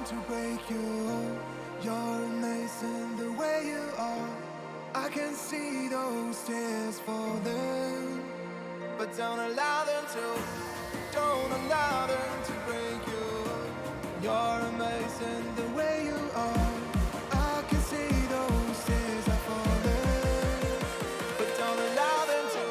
to break you. You're amazing the way you are. I can see those tears falling, but don't allow them to. Don't allow them to break you. You're amazing the way you are. I can see those tears are falling, but don't allow them to.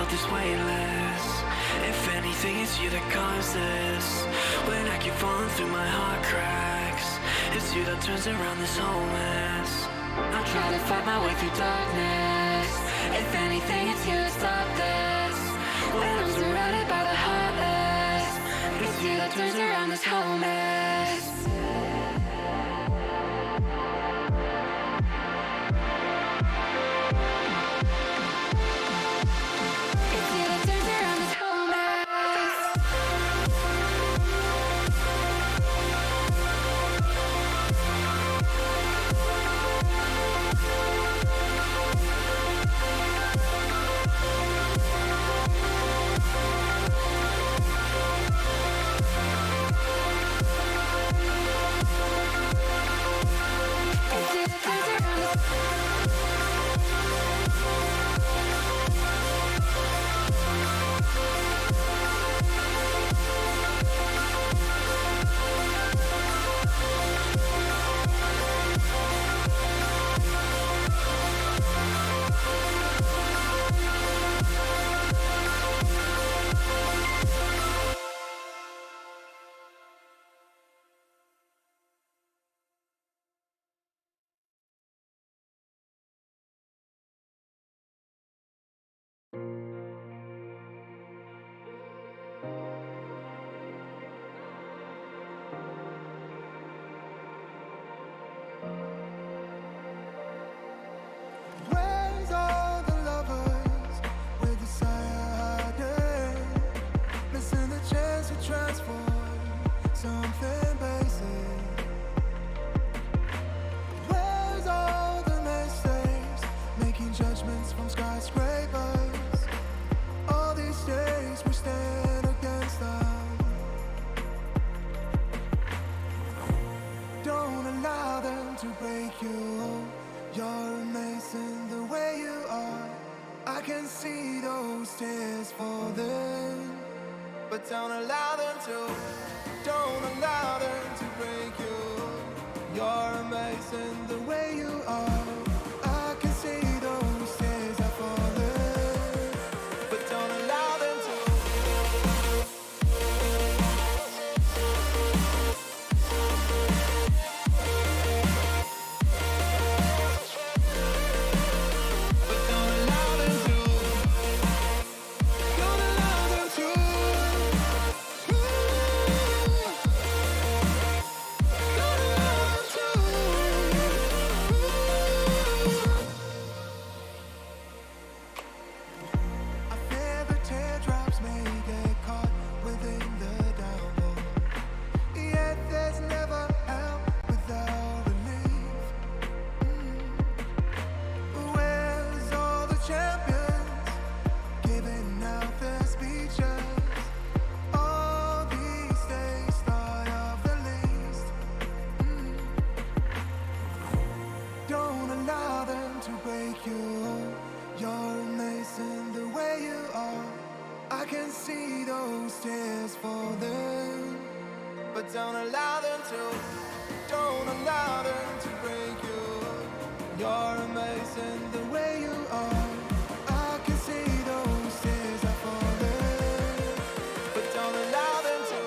This weightless. If anything, it's you that caused this. When I keep falling through my heart cracks, it's you that turns around this whole mess. I try to fight my way through darkness. If anything, it's you that stopped this. When I'm surrounded by the heartless, it's you that turns around this whole mess. break you. You're amazing the way you are. I can see those tears falling, but don't allow them to. Don't allow them to break you. You're amazing the way you are. I can see those tears are falling, but don't allow them to.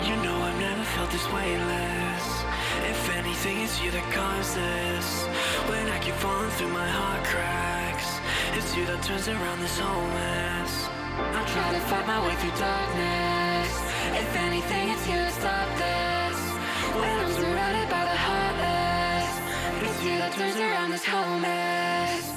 You know I've never felt this weightless. If anything, it's you that caused this. When I keep falling through my heart cracks, it's you that turns around this whole mess. I try to fight my way through darkness. If anything, it's you that stopped this. When I'm surrounded by the heartless, it's you that turns around this whole mess.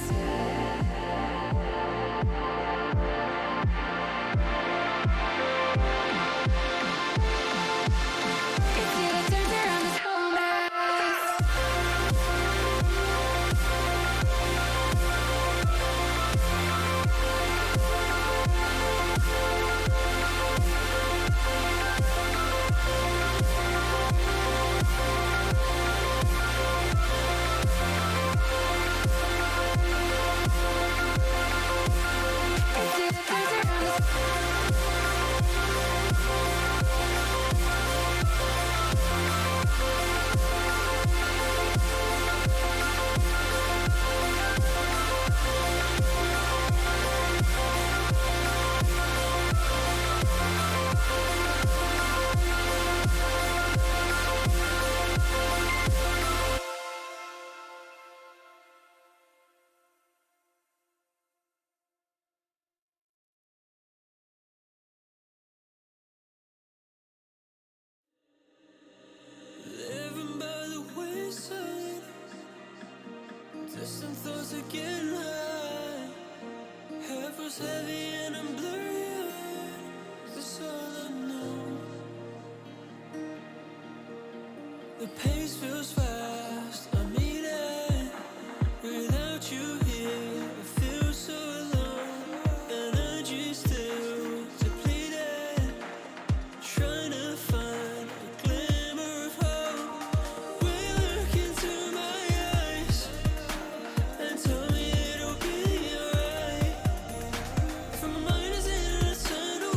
Living by the wayside, distant thoughts are getting high. Head was heavy and I'm blurry-eyed. That's all I know. The pace feels fast. I'm eating without you here. I feel so alone. Energy still depleted. Trying to find a glimmer of hope. Will you look into my eyes and tell me it'll be alright? From my mind is in a tunnel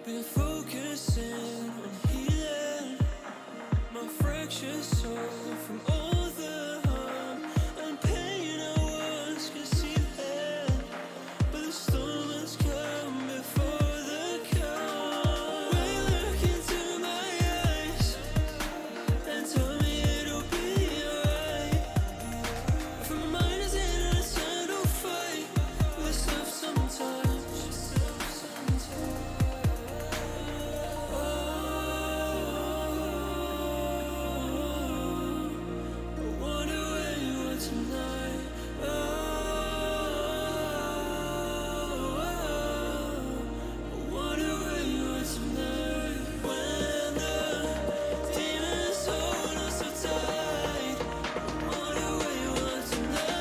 been focusing on healing my fractured soul from all the harm and pain I once concealed. But the storm has come before the calm. When you look into my eyes and tell me it'll be alright. For my mind is in an eternal fight with stuff sometimes. I wonder where you are tonight. I wonder where you are tonight. When the demons hold us so tight. I wonder where you are tonight.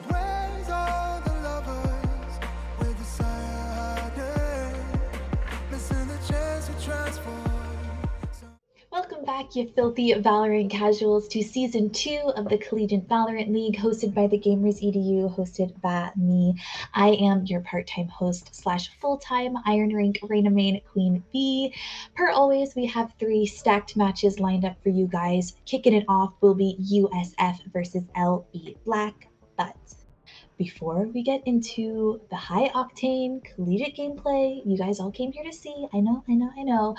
Where's all the lovers with desire hiding? Missing the chance to transform. Welcome back, you filthy Valorant casuals, to Season 2 of the Collegiate Valorant League, hosted by the Gamers EDU, hosted by me. I am your part-time host slash full-time Iron Rank Reina Main Queen Bee. Per always, we have 3 stacked matches lined up for you guys. Kicking it off will be USF versus LB Black, but before we get into the high octane collegiate gameplay you guys all came here to see, I know.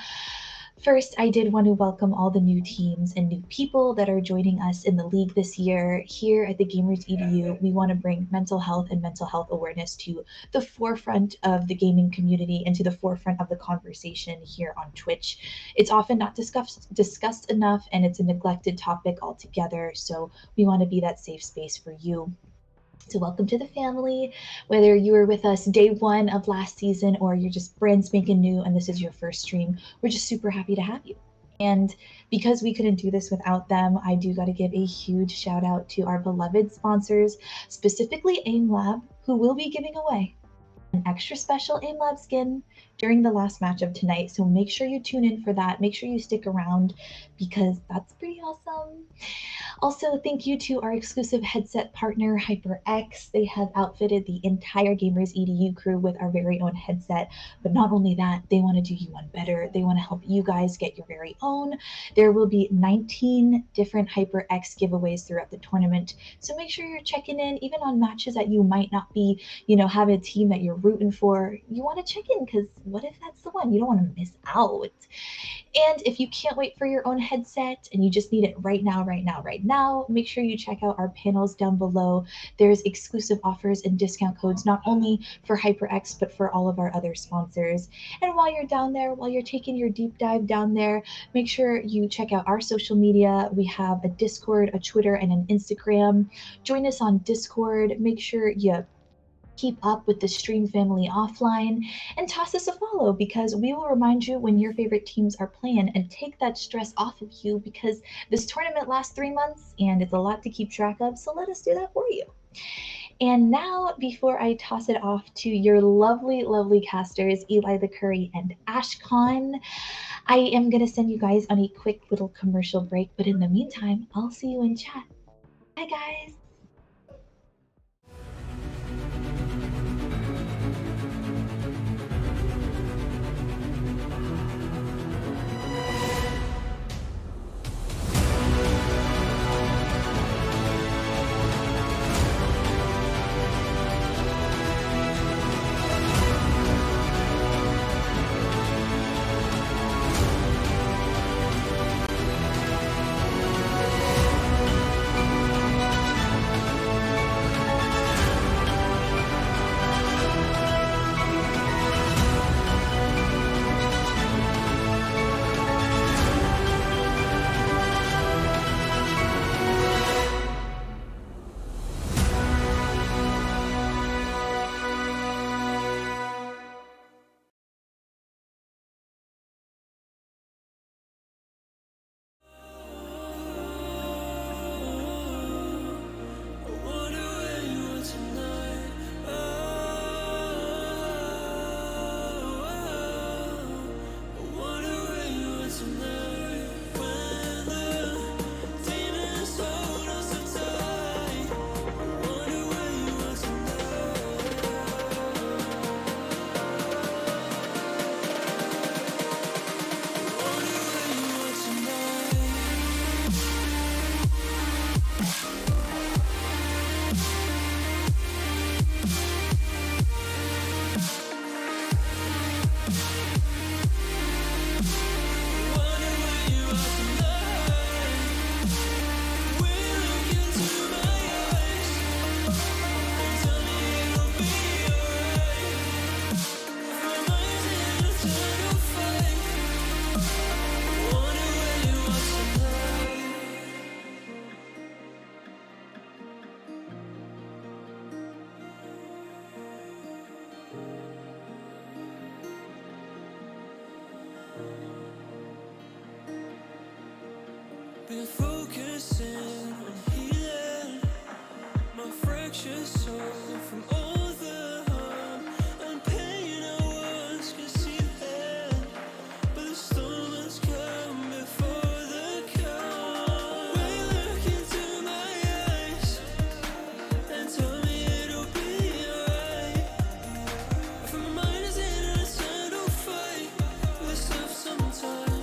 First, I did want to welcome all the new teams and new people that are joining us in the league this year. Here at the Gamers EDU, we want to bring mental health and mental health awareness to the forefront of the gaming community and to the forefront of the conversation here on Twitch. It's often not discussed enough, and it's a neglected topic altogether, so we want to be that safe space for you. So, welcome to the family. Whether you were with us day 1 of last season or you're just brand spanking new and this is your first stream, we're just super happy to have you. And because we couldn't do this without them, I do got to give a huge shout out to our beloved sponsors, specifically AIM Lab, who will be giving away an extra special AIM Lab skin during the last match of tonight. So make sure you tune in for that. Make sure you stick around because that's pretty awesome. Also, thank you to our exclusive headset partner, HyperX. They have outfitted the entire Gamers EDU crew with our very own headset. But not only that, they want to do you one better. They want to help you guys get your very own. There will be 19 different HyperX giveaways throughout the tournament. So make sure you're checking in, even on matches that you might not be, have a team that you're rooting for. You want to check in because what if that's the one? You don't want to miss out. And if you can't wait for your own headset and you just need it right now, make sure you check out our panels down below. There's exclusive offers and discount codes, not only for HyperX, but for all of our other sponsors. And while you're down there, while you're taking your deep dive down there, make sure you check out our social media. We have a Discord, a Twitter, and an Instagram. Join us on Discord. Make sure you keep up with the stream family offline, and toss us a follow because we will remind you when your favorite teams are playing and take that stress off of you because this tournament lasts 3 months and it's a lot to keep track of, so let us do that for you. And now, before I toss it off to your lovely, lovely casters, Eli the Curry and Ashcon, I am going to send you guys on a quick little commercial break. But in the meantime, I'll see you in chat. Bye, guys. Been focusing on healing my fractured soul from all the harm and pain I once concealed. But the storm has come before the calm. Will you look into my eyes and tell me it'll be alright? For my mind is in an eternal fight with itself sometimes.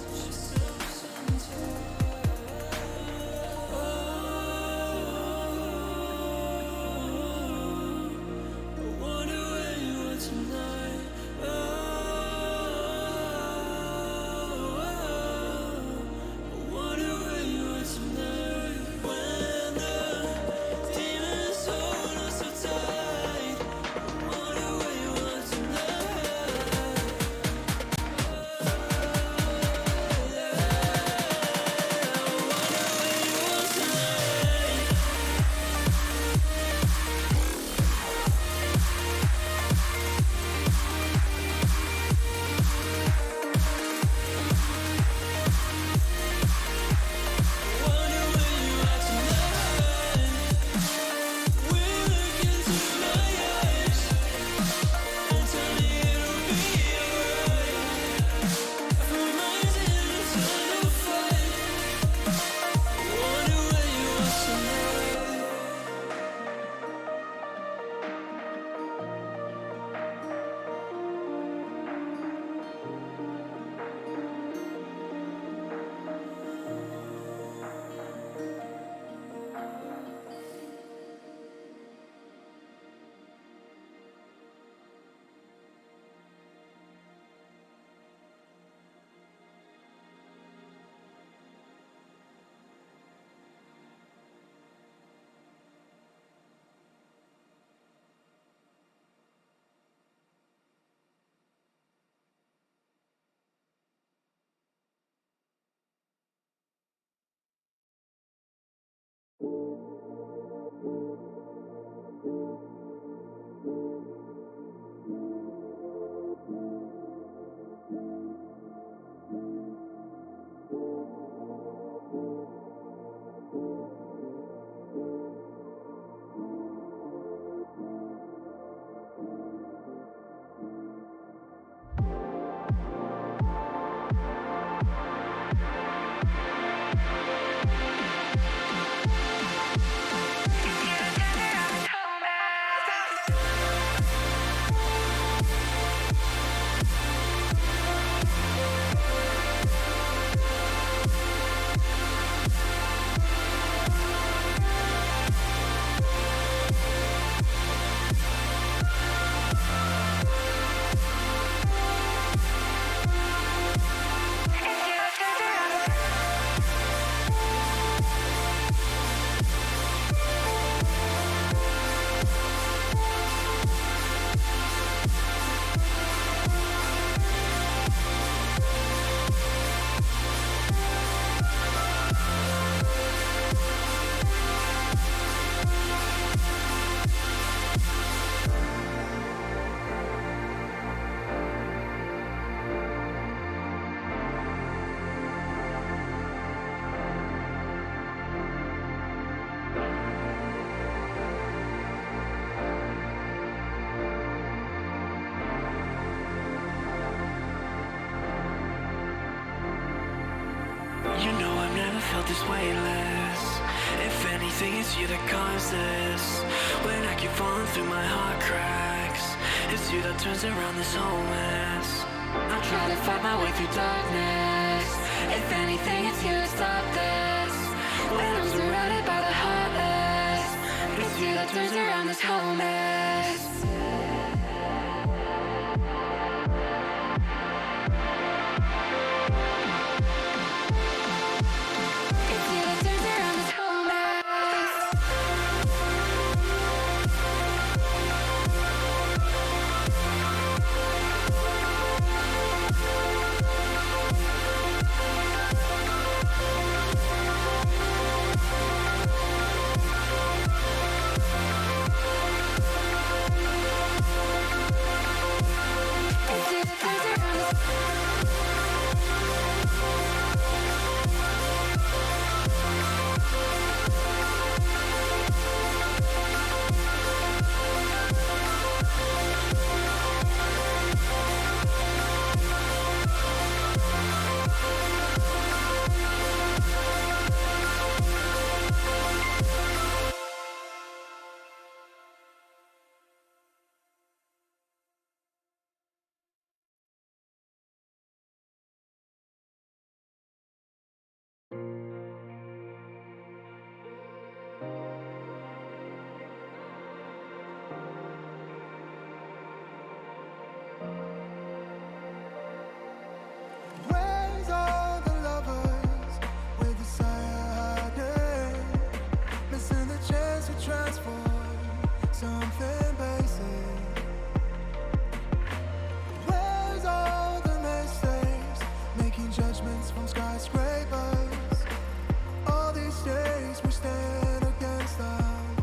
You know I've never felt this weightless. If anything, it's you that caused this. When I keep falling through my heart cracks, it's you that turns around this whole mess. I try to fight my way through darkness. If anything, it's you that stopped this. When I'm surrounded by the heartless, it's you that turns around this whole mess. Where's all the lovers with the hiding? Missing the chance to transform something basic. Where's all the mistakes? Making judgments from skyscrapers. All these days we stand against them.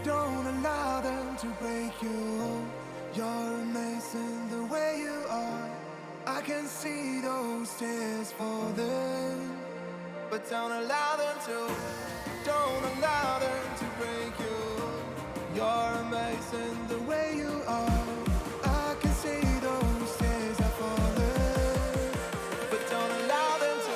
Don't allow them to break you. You're amazing the way you are. I can see those tears falling, but don't allow them to. Don't allow them to break you. You're amazing the way you are. I can see those tears are falling, but don't allow them to.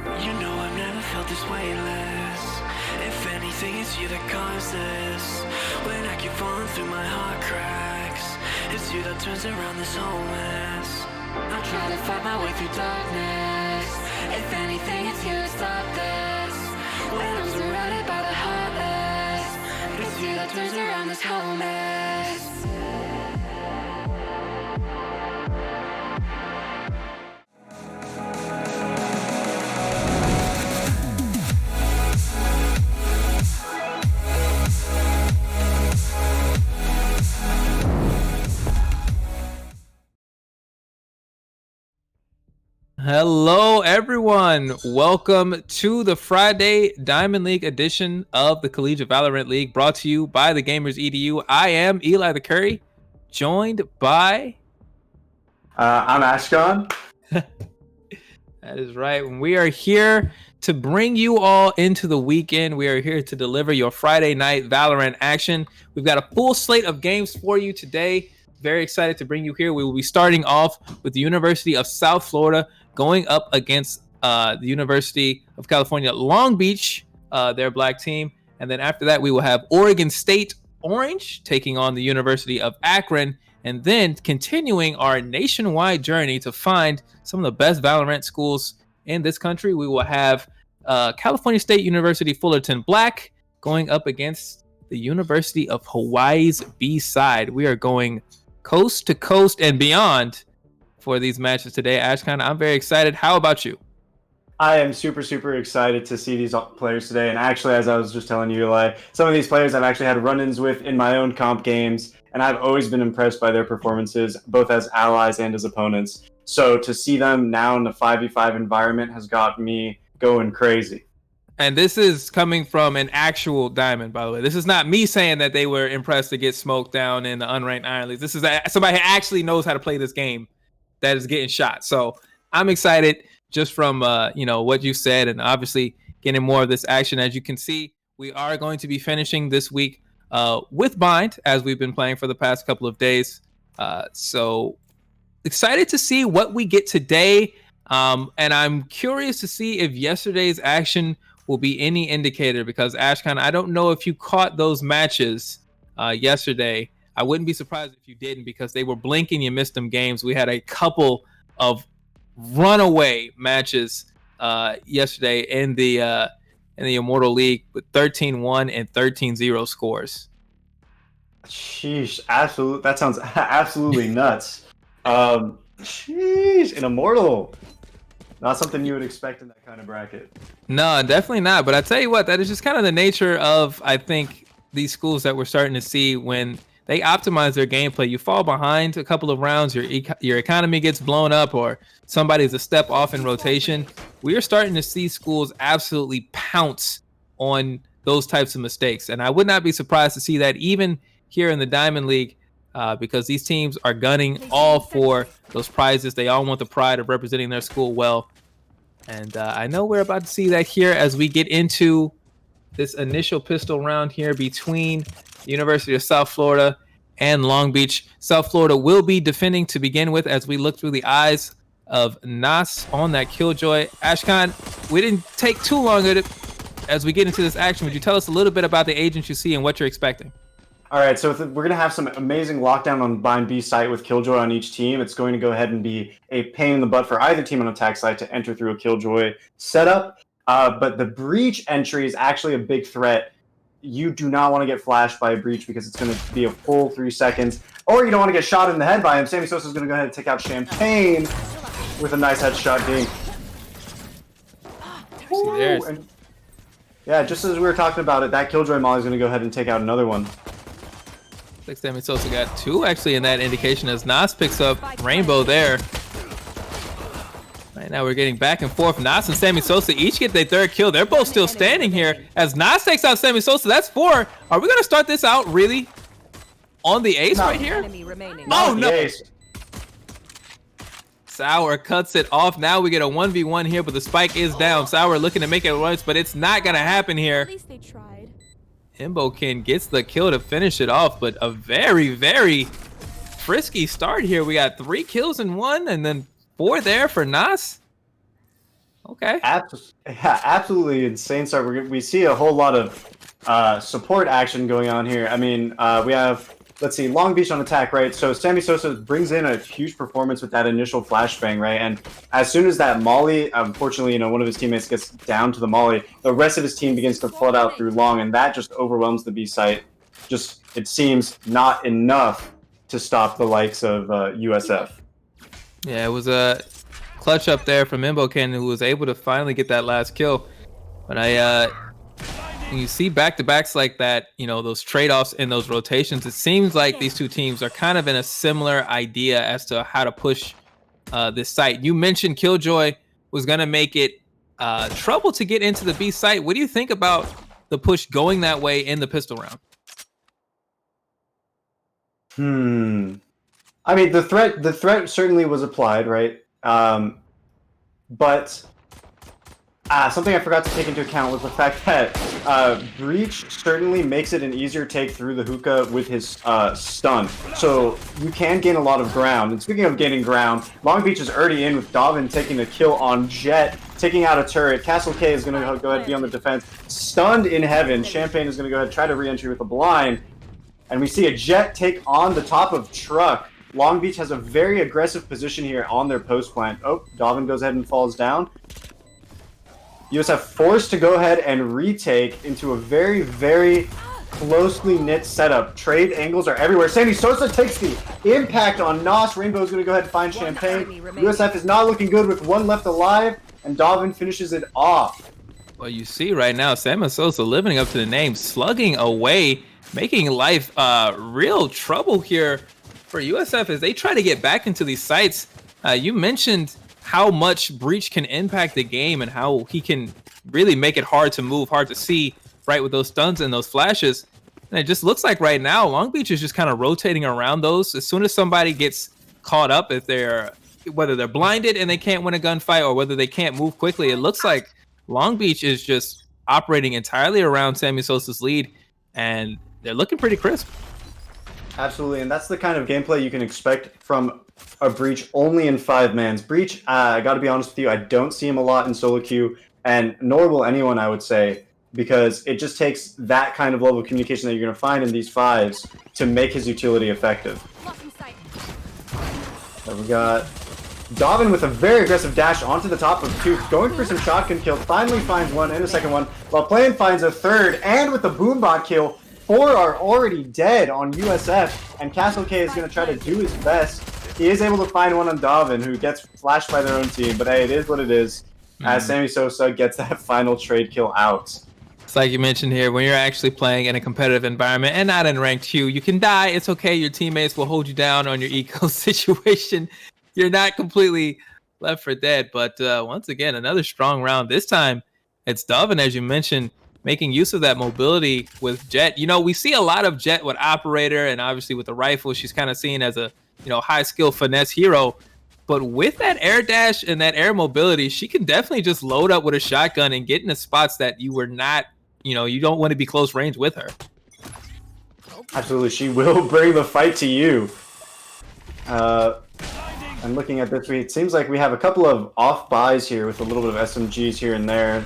You know I've never felt this weightless. If anything, it's you that caused this. When I keep falling through my heart cracks, it's you that turns around this whole mess. I try to fight my way through darkness. If anything, it's you that stopped this. When I'm surrounded by the heartless, it's you that turns around this whole mess. Hello, everyone. Welcome to the Friday Diamond League edition of the Collegiate Valorant League, brought to you by the Gamers EDU. I am Eli the Curry, joined by... I'm Akron. That is right. We are here to bring you all into the weekend. We are here to deliver your Friday night Valorant action. We've got a full slate of games for you today. Very excited to bring you here. We will be starting off with the University of South Florida going up against the University of California, Long Beach, their black team. And then after that, we will have Oregon State Orange taking on the University of Akron. And then continuing our nationwide journey to find some of the best Valorant schools in this country, we will have California State University Fullerton Black going up against the University of Hawaii's B-Side. We are going coast to coast and beyond for these matches today. Ashkan, I'm very excited. How about you? I am super excited to see these players today. And actually, as I was just telling you, Eli, some of these players I've actually had run-ins with in my own comp games, and I've always been impressed by their performances, both as allies and as opponents. So to see them now in the 5v5 environment has got me going crazy. And this is coming from an actual Diamond, by the way. This is not me saying that they were impressed to get smoked down in the unranked Iron Leagues. This is somebody who actually knows how to play this game that is getting shot. So I'm excited just from what you said, and obviously getting more of this action. As you can see, we are going to be finishing this week with Bind, as we've been playing for the past couple of days. So excited to see what we get today. And I'm curious to see if yesterday's action will be any indicator, because Ashkan, I don't know if you caught those matches yesterday. I wouldn't be surprised if you didn't, because they were blinking. You missed them games. We had a couple of runaway matches yesterday in the Immortal League with 13-1 and 13-0 scores. Sheesh, absolute. That sounds absolutely nuts. Sheesh, an Immortal. Not something you would expect in that kind of bracket. No, definitely not. But I tell you what, that is just kind of the nature of, I think, these schools that we're starting to see when they optimize their gameplay. You fall behind a couple of rounds, your economy gets blown up, or somebody's a step off in rotation. We are starting to see schools absolutely pounce on those types of mistakes. And I would not be surprised to see that even here in the Diamond League, because these teams are gunning all for those prizes. They all want the pride of representing their school well. And I know we're about to see that here as we get into this initial pistol round here between the University of South Florida and Long Beach. South Florida will be defending to begin with as we look through the eyes of Nas on that Killjoy. Ashkan, we didn't take too long at it as we get into this action. Would you tell us a little bit about the agents you see and what you're expecting? All right, so we're going to have some amazing lockdown on Bind B site with Killjoy on each team. It's going to go ahead and be a pain in the butt for either team on attack site to enter through a Killjoy setup. But the Breach entry is actually a big threat. You do not want to get flashed by a Breach because it's going to be a full 3 seconds. Or you don't want to get shot in the head by him. Sammy Sosa is going to go ahead and take out Champagne with a nice headshot dink. And yeah, just as we were talking about it, that Killjoy Molly is going to go ahead and take out another one. Looks like Sammy Sosa got 2 actually in that indication as Nas picks up Rainbow there. Right now we're getting back and forth. Nas and Sammy Sosa each get their 3rd kill. They're both still standing here as Nas takes out Sammy Sosa. That's 4. Are we going to start this out really on the ace right here? Oh no! Sour cuts it off. Now we get a 1v1 here, but the spike is down. Sour looking to make it once, but it's not going to happen here. At least they tried. Imbokin gets the kill to finish it off, but a very frisky start here. We got 3 kills in 1 and then 4 there for Nas. Okay. Yeah, absolutely insane start. We see a whole lot of support action going on here. I mean, we have, let's see, Long Beach on attack, right? So Sammy Sosa brings in a huge performance with that initial flashbang, right? And as soon as that molly, unfortunately, one of his teammates gets down to the molly, the rest of his team begins to flood out through Long, and that just overwhelms the B site. Just, it seems, not enough to stop the likes of USF. Yeah, it was a clutch up there from Imboken, who was able to finally get that last kill. But when you see back-to-backs like that, those trade-offs and those rotations, it seems like these two teams are kind of in a similar idea as to how to push this site. You mentioned Killjoy was going to make it trouble to get into the B site. What do you think about the push going that way in the pistol round? I mean, the threat certainly was applied, right? But something I forgot to take into account was the fact that Breach certainly makes it an easier take through the hookah with his stun. So you can gain a lot of ground. And speaking of gaining ground, Long Beach is already in with Davin taking a kill on Jet, taking out a turret. Castle K is going to go ahead and be on the defense. Stunned in heaven. Champagne is going to go ahead and try to re-entry with a blind. And we see a Jet take on the top of Truck. Long Beach has a very aggressive position here on their post plant. Oh, Davin goes ahead and falls down. USF forced to go ahead and retake into a very, very closely knit setup. Trade angles are everywhere. Sammy Sosa takes the impact on Nos. Rainbow is going to go ahead and find Champagne. USF is not looking good with one left alive, and Davin finishes it off. Well, you see right now, Sammy Sosa living up to the name, slugging away, making life real trouble here for USF as they try to get back into these sites. You mentioned how much Breach can impact the game and how he can really make it hard to move, hard to see, right, with those stuns and those flashes. And it just looks like right now, Long Beach is just kind of rotating around those. As soon as somebody gets caught up, whether they're blinded and they can't win a gunfight or whether they can't move quickly, it looks like Long Beach is just operating entirely around Sammy Sosa's lead, and they're looking pretty crisp. Absolutely, and that's the kind of gameplay you can expect from a Breach only in 5-mans. Breach, I gotta be honest with you, I don't see him a lot in solo queue, and nor will anyone, I would say, because it just takes that kind of level of communication that you're gonna find in these 5s to make his utility effective. So we got Davin with a very aggressive dash onto the top of 2, going for some shotgun kills, finally finds one and a second one, while Plan finds a third, and with the boombot kill, 4 are already dead on USF, and Castle K is going to try to do his best. He is able to find one on Davin, who gets flashed by their own team, but hey, it is what it is, as Sammy Sosa gets that final trade kill out. It's like you mentioned here, when you're actually playing in a competitive environment and not in ranked queue, you can die. It's okay. Your teammates will hold you down on your eco situation. You're not completely left for dead, but once again, another strong round. This time, it's Davin, as you mentioned, making use of that mobility with Jet. We see a lot of Jet with Operator, and obviously with the rifle, she's kind of seen as a high skill finesse hero. But with that air dash and that air mobility, she can definitely just load up with a shotgun and get into spots that you were not, you don't want to be close range with her. Absolutely, she will bring the fight to you. I'm looking at this, it seems like we have a couple of off buys here with a little bit of SMGs here and there.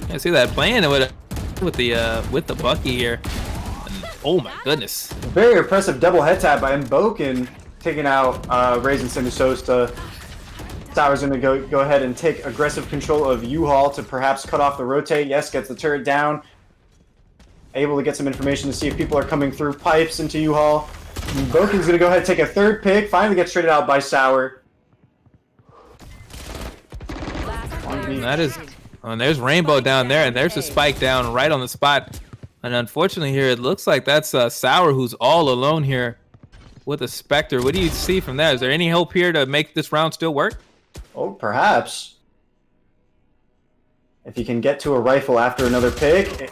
I see that playing with the Bucky here. And, oh my goodness! Very impressive double head tap by Mboken, taking out Raisin Sammy Sosa. Sour's going to go ahead and take aggressive control of U-Haul to perhaps cut off the rotate. Yes, gets the turret down. Able to get some information to see if people are coming through pipes into U-Haul. Mboken's going to go ahead and take a third pick. Finally gets traded out by Sour. And that is... And there's Rainbow down there, and there's a spike down right on the spot. And unfortunately here, it looks like that's Sour who's all alone here with a Spectre. What do you see from that? Is there any hope here to make this round still work? Oh, perhaps. If he can get to a rifle after another pick, it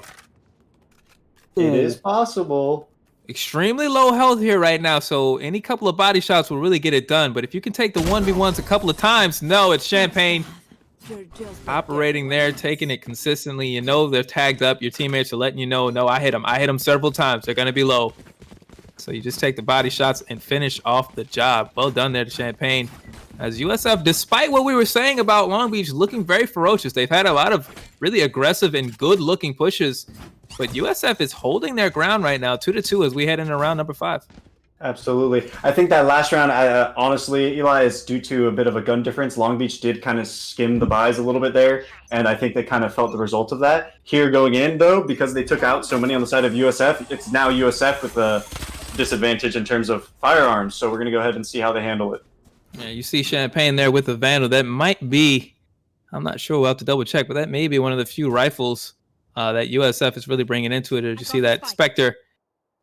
is possible. Extremely low health here right now, so any couple of body shots will really get it done. But if you can take the 1v1s a couple of times, no, it's Champagne operating there, taking it consistently. They're tagged up. Your teammates are letting you know, no, I hit them several times. They're going to be low. So you just take the body shots and finish off the job. Well done there to Champagne. As USF, despite what we were saying about Long Beach looking very ferocious, they've had a lot of really aggressive and good-looking pushes. But USF is holding their ground right now, 2-2, as we head into round number 5. Absolutely. I think that last round, honestly, Eli, is due to a bit of a gun difference. Long Beach did kind of skim the buys a little bit there, and I think they kind of felt the result of that. Here going in, though, because they took out so many on the side of USF, it's now USF with a disadvantage in terms of firearms, so we're going to go ahead and see how they handle it. Yeah, you see Champagne there with the Vandal. That might be, I'm not sure, we'll have to double check, but that may be one of the few rifles that USF is really bringing into it. Or did you see that Spectre?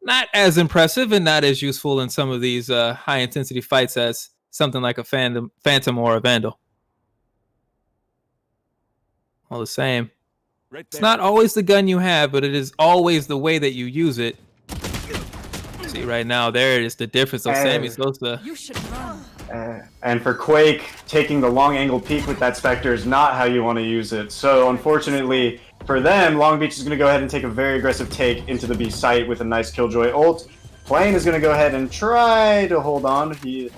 Not as impressive and not as useful in some of these high-intensity fights as something like a Phantom or a Vandal. All the same. It's not always the gun you have, but it is always the way that you use it. See, right now, there is the difference of Sammy Sosa. You should run. And for Quake, taking the long angle peek with that Spectre is not how you want to use it. So unfortunately for them, Long Beach is going to go ahead and take a very aggressive take into the B site with a nice Killjoy ult. Plane is going to go ahead and try to hold on. He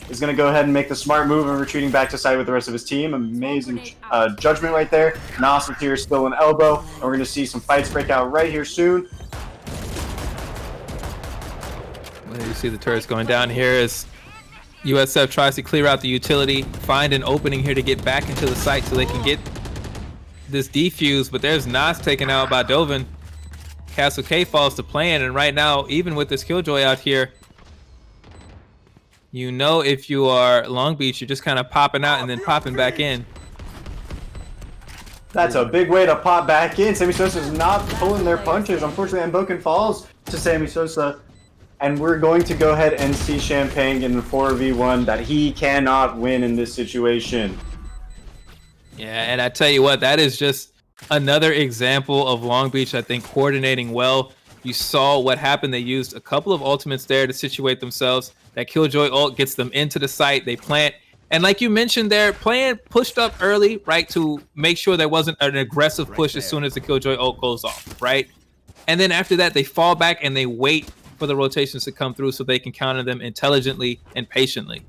is going to go ahead and make the smart move and retreating back to site with the rest of his team. Amazing judgment right there. Nas is here still an elbow, and we're going to see some fights break out right here soon. You see the turrets going down here as USF tries to clear out the utility, find an opening here to get back into the site so they can get this defuse, but there's Nas taken out by Dovin. Castle K falls to plan, and right now, even with this Killjoy out here, you know if you are Long Beach, you're just kind of popping out and then popping back in. That's a big way to pop back in. Sammy Sosa's not pulling their punches. Unfortunately, Mboken falls to Sammy Sosa. And we're going to go ahead and see Champagne in the 4v1 that he cannot win in this situation. Yeah, and I tell you what, that is just another example of Long Beach, I think, coordinating well. You saw what happened. They used a couple of ultimates there to situate themselves. That Killjoy ult gets them into the site. They plant. And like you mentioned there, Plan pushed up early, right, to make sure there wasn't an aggressive push as soon as the Killjoy ult goes off, right? And then after that, they fall back and they wait for the rotations to come through so they can counter them intelligently and patiently.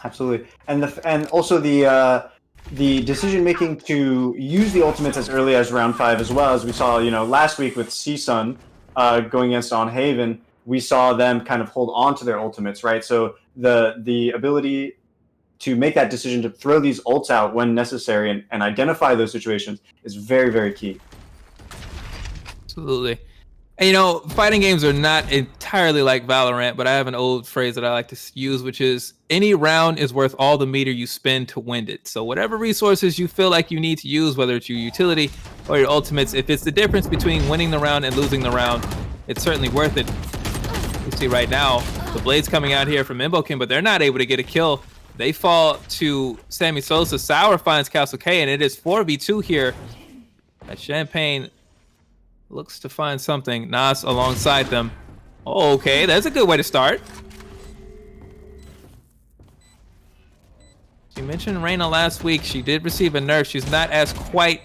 Absolutely, and also the decision making to use the ultimates as early as round 5 as well, as we saw, last week with CSUN going against On Haven, we saw them kind of hold on to their ultimates, right? So the ability to make that decision to throw these ults out when necessary and identify those situations is very, very key. Absolutely. And, fighting games are not entirely like Valorant, but I have an old phrase that I like to use, which is any round is worth all the meter you spend to win it. So whatever resources you feel like you need to use, whether it's your utility or your ultimates, if it's the difference between winning the round and losing the round, it's certainly worth it. You see right now, the Blades coming out here from Imbokin, but they're not able to get a kill. They fall to Sammy Sosa. Sour finds Castle K, and it is 4v2 here. As Champagne looks to find something. Nas alongside them. Oh, okay, that's a good way to start. You mentioned Reyna last week. She did receive a nerf. She's not as quite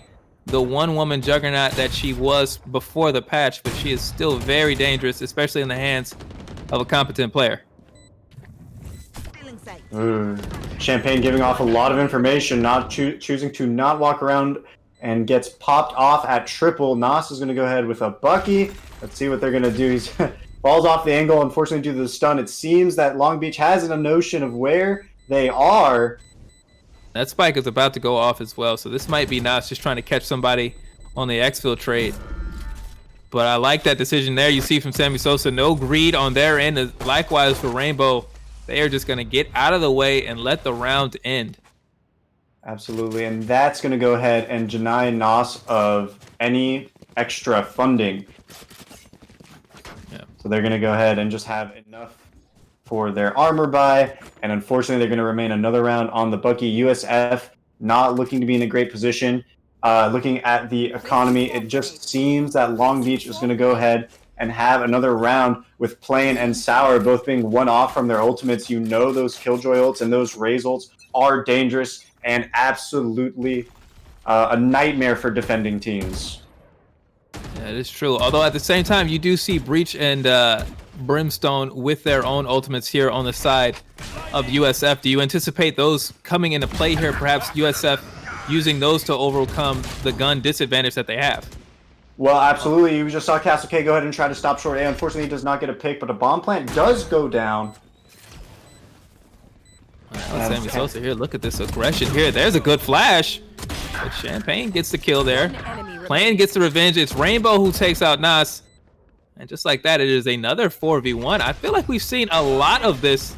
the one-woman juggernaut that she was before the patch, but she is still very dangerous, especially in the hands of a competent player. Champagne giving off a lot of information, not choosing to not walk around, and gets popped off at triple. Nas is going to go ahead with a Bucky. Let's see what they're going to do. He falls off the angle. Unfortunately, due to the stun, it seems that Long Beach has a notion of where they are. That spike is about to go off as well, so this might be Nas just trying to catch somebody on the exfiltrate. But I like that decision there. You see from Sammy Sosa, no greed on their end. Likewise for Rainbow, they are just going to get out of the way and let the round end. Absolutely, and that's going to go ahead and deny Nas of any extra funding. Yeah. So they're going to go ahead and just have enough for their armor buy, and unfortunately they're going to remain another round on the Bucky. USF not looking to be in a great position. Looking at the economy, it just seems that Long Beach is going to go ahead and have another round with Plain and Sour both being one off from their ultimates. You know those Killjoy ults and those Raze ults are dangerous and absolutely a nightmare for defending teams. Yeah, it is true. Although at the same time, you do see Breach and Brimstone with their own ultimates here on the side of USF. Do you anticipate those coming into play here? Perhaps USF using those to overcome the gun disadvantage that they have? Well, absolutely. You just saw Castle K go ahead and try to stop short A. Unfortunately, he does not get a pick, but a bomb plant does go down. Sammy Sosa here. Look at this aggression here. There's a good flash. But Champagne gets the kill there. Plan gets the revenge. It's Rainbow who takes out Nas. And just like that, it is another 4v1. I feel like we've seen a lot of this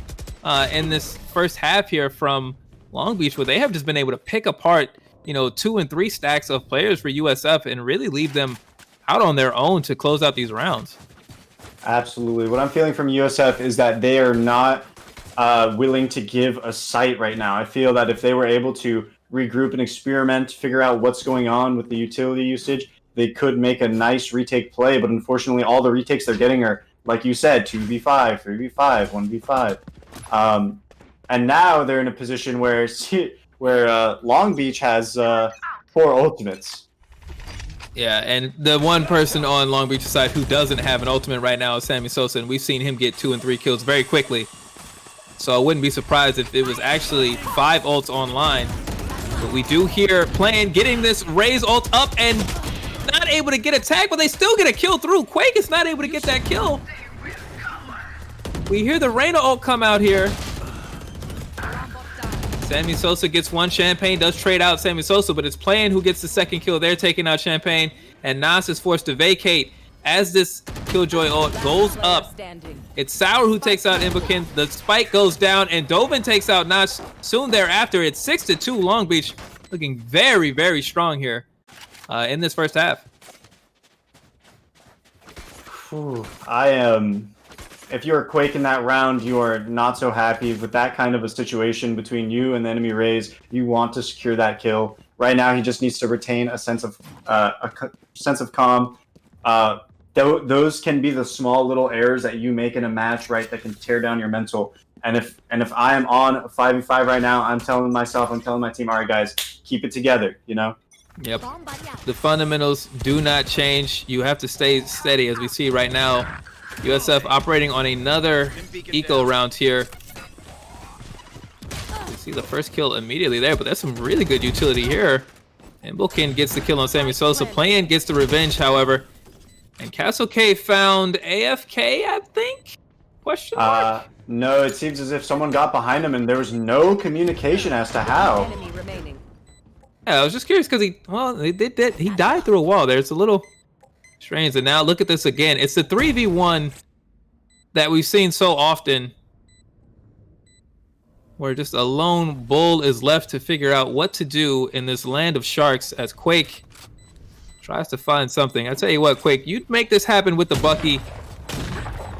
in this first half here from Long Beach, where they have just been able to pick apart, 2 and 3 stacks of players for USF and really leave them out on their own to close out these rounds. Absolutely. What I'm feeling from USF is that they are not willing to give a sight right now. I feel that if they were able to regroup and experiment, figure out what's going on with the utility usage, they could make a nice retake play. But unfortunately, all the retakes they're getting are, like you said, 2v5, 3v5, 1v5. And now they're in a position where Long Beach has 4 ultimates. Yeah, and the one person on Long Beach's side who doesn't have an ultimate right now is Sammy Sosa, and we've seen him get 2 and 3 kills very quickly. So I wouldn't be surprised if it was actually 5 ults online. But we do hear Plan getting this Raze ult up and not able to get a tag, but they still get a kill through. Quake is not able to get that kill. We hear the Reyna ult come out here. Sammy Sosa gets 1. Champagne does trade out Sammy Sosa, but it's Plan who gets the second kill. They're taking out Champagne, and Nas is forced to vacate as this Killjoy ult goes up. It's Sour who takes out Imbokin. The spike goes down, and Dovin takes out Nas soon thereafter. It's 6-2 Long Beach, looking very, very strong here in this first half. If you're Quake in that round, you are not so happy with that kind of a situation between you and the enemy Raze. You want to secure that kill. Right now, he just needs to retain a sense of calm. Those can be the small little errors that you make in a match, right? That can tear down your mental. And if I am on a 5v5 right now, I'm telling my team, all right, guys, keep it together. Yep. The fundamentals do not change. You have to stay steady, as we see right now. USF operating on another eco round here. We see the first kill immediately there, but that's some really good utility here. And Imbokin gets the kill on Sammy Sosa. Plan gets the revenge, however. And Castle K found AFK, I think? Question mark? No, it seems as if someone got behind him and there was no communication as to how. Yeah, I was just curious because he died through a wall there. It's a little strange. And now look at this again. It's the 3v1 that we've seen so often, where just a lone bull is left to figure out what to do in this land of sharks as Quake tries to find something. I tell you what, Quake, you'd make this happen with the Bucky.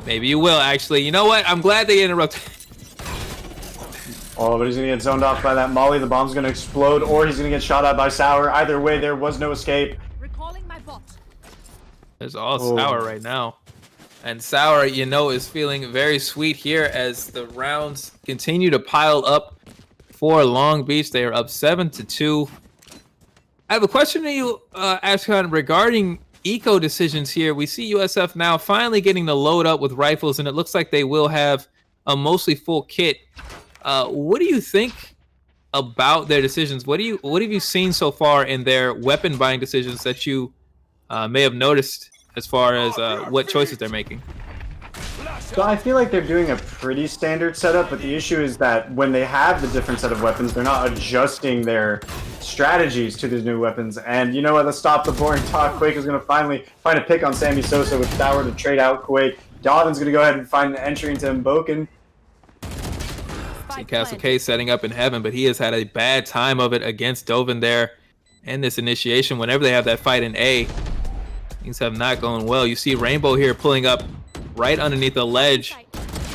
Maybe you will, actually. You know what? I'm glad they interrupted. Oh, but he's going to get zoned off by that Molly. The bomb's going to explode, or he's going to get shot at by Sour. Either way, there was no escape. Recalling my bot. There's all Sour right now. And Sour, is feeling very sweet here as the rounds continue to pile up for Long Beach. They are up 7-2. I have a question to you, Ashkan, regarding eco decisions here. We see USF now finally getting to load up with rifles, and it looks like they will have a mostly full kit. What do you think about their decisions? What have you seen so far in their weapon buying decisions that you may have noticed as far as what choices they're making? So I feel like they're doing a pretty standard setup, but the issue is that when they have the different set of weapons, they're not adjusting their strategies to these new weapons. And you know what? Let's stop the boring talk. Quake is going to finally find a pick on Sammy Sosa with Sour to trade out Quake. Dovin's going to go ahead and find an entry into Imbokin. See Castle K setting up in heaven, but he has had a bad time of it against Dovin there in this initiation. Whenever they have that fight in A, things have not gone well. You see Rainbow here pulling up right underneath the ledge.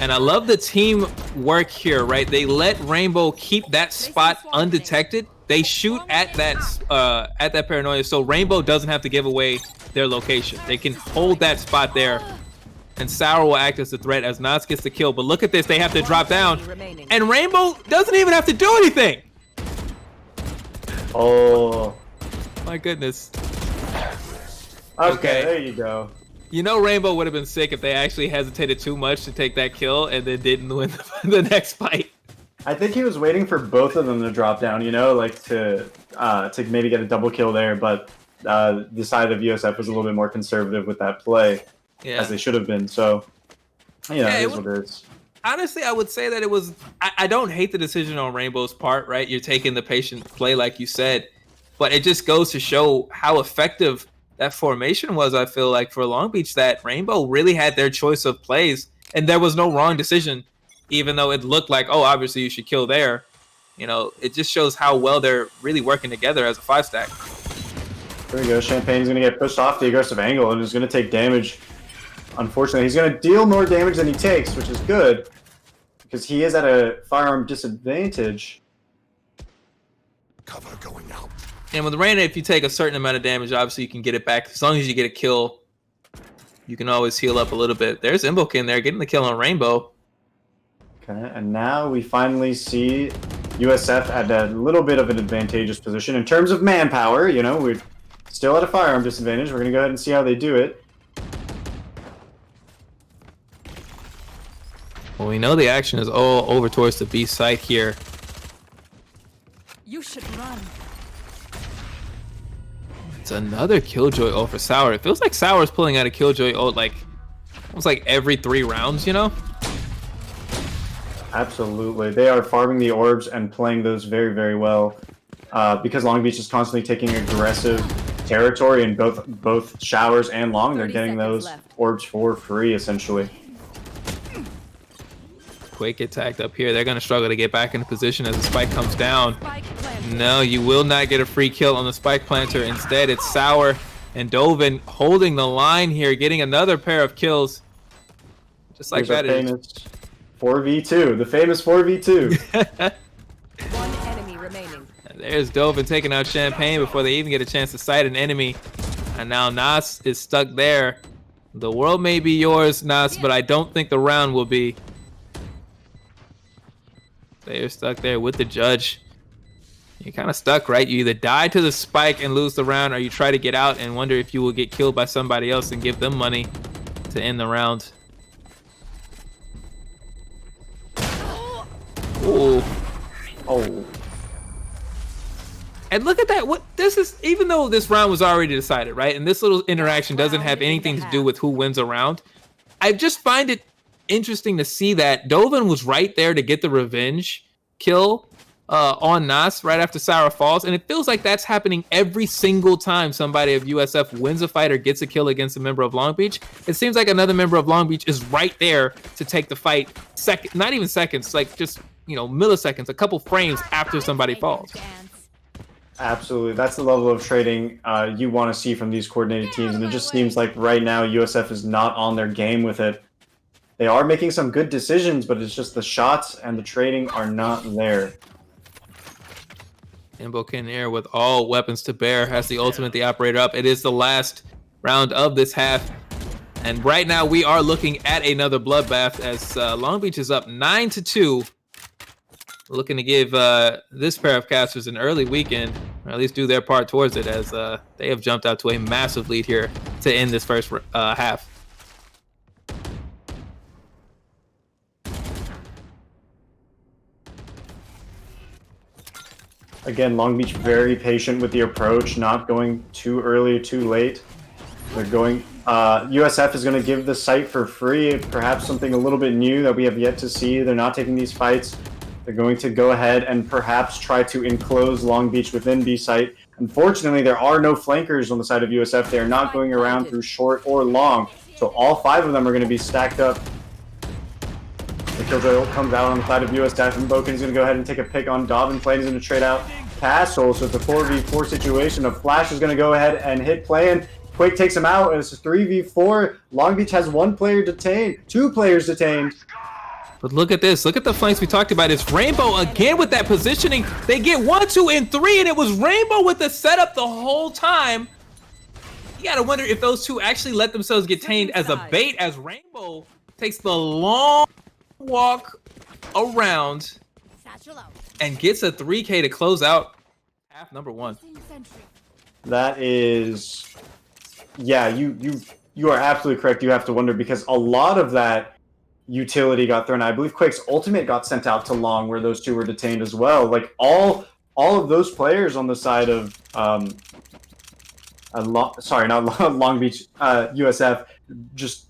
And I love the team work here, right? They let Rainbow keep that spot undetected. They shoot at that paranoia, so Rainbow doesn't have to give away their location. They can hold that spot there, and Sour will act as a threat as Nas gets the kill. But look at this, they have to drop down, and Rainbow doesn't even have to do anything. Oh. My goodness. Okay, there you go. You know, Rainbow would have been sick if they actually hesitated too much to take that kill and then didn't win the next fight. I think he was waiting for both of them to drop down, you know, like to maybe get a double kill there, but the side of USF was a little bit more conservative with that play, as they should have been. So, yeah, it is what it is. Honestly, I would say that it was. I don't hate the decision on Rainbow's part, right? You're taking the patient play, like you said, but it just goes to show how effective that formation was. I feel like for Long Beach, that Rainbow really had their choice of plays, and there was no wrong decision, even though it looked like, oh, obviously you should kill there. You know, it just shows how well they're really working together as a 5-stack. There we go. Champagne's going to get pushed off the aggressive angle and is going to take damage. Unfortunately, he's going to deal more damage than he takes, which is good because he is at a firearm disadvantage. Cover going out. And with Reyna, if you take a certain amount of damage, obviously you can get it back. As long as you get a kill, you can always heal up a little bit. There's Imbokin there getting the kill on Rainbow. Okay, and now we finally see USF at a little bit of an advantageous position in terms of manpower. You know, we're still at a firearm disadvantage. We're going to go ahead and see how they do it. Well, we know the action is all over towards the B site here. You should run. It's another Killjoy ult for Sour. It feels like Sour's pulling out a Killjoy ult like almost like every 3 rounds, you know? Absolutely. They are farming the orbs and playing those very, very well. Because Long Beach is constantly taking aggressive territory in both showers and long, they're getting those orbs for free, essentially. Quake get tagged up here. They're going to struggle to get back into position as the spike comes down. No, you will not get a free kill on the spike planter. Instead, it's Sour and Dovin holding the line here, getting another pair of kills. Just like that. Famous 4v2, the famous 4v2. One enemy remaining. There's Dovin taking out Champagne before they even get a chance to sight an enemy. And now Nas is stuck there. The world may be yours, Nas, but I don't think the round will be. They're stuck there with the judge. You're kind of stuck, right? You either die to the spike and lose the round, or you try to get out and wonder if you will get killed by somebody else and give them money to end the round. Ooh. Oh. And look at that. What this is, even though this round was already decided, right? And this little interaction doesn't have anything to do with who wins a round. I just find it interesting to see that Dovin was right there to get the revenge kill on Nas right after Sour falls, and it feels like that's happening every single time somebody of USF wins a fight or gets a kill against a member of Long Beach. It seems like another member of Long Beach is right there to take the fight, not even seconds, like just, you know, milliseconds, a couple frames after somebody falls. Absolutely. That's the level of trading you want to see from these coordinated teams, and it just seems like right now USF is not on their game with it. They are making some good decisions, but it's just the shots and the trading are not there. Imbokin Air with all weapons to bear has the ultimate, the operator up. It is the last round of this half. And right now we are looking at another bloodbath as Long Beach is up 9-2. Looking to give this pair of casters an early weekend, or at least do their part towards it, as they have jumped out to a massive lead here to end this first half. Again, Long Beach very patient with the approach, not going too early or too late. They're going. USF is going to give the site for free, perhaps something a little bit new that we have yet to see. They're not taking these fights. They're going to go ahead and perhaps try to enclose Long Beach within B site. Unfortunately, there are no flankers on the side of USF. They are not going around through short or long. So all 5 of them are going to be stacked up. The Killjoy comes out on the side of USF, and Boken's going to go ahead and take a pick on Dobbin. Plane is going to trade out Castle, so it's a 4v4 situation. A Flash is going to go ahead and hit Plan. Quake takes him out, and it's a 3v4. Long Beach has 1 player detained, 2 players detained. But look at this. Look at the flanks we talked about. It's Rainbow again with that positioning. They get 1, 2, and 3, and it was Rainbow with the setup the whole time. You got to wonder if those 2 actually let themselves get tamed as a bait, as Rainbow takes the long walk around and gets a 3K to close out half number 1. That is, yeah, you you are absolutely correct. You have to wonder because a lot of that utility got thrown out. I believe Quake's ultimate got sent out to Long, where those two were detained as well. Like all of those players on the side of not Long Beach, USF, just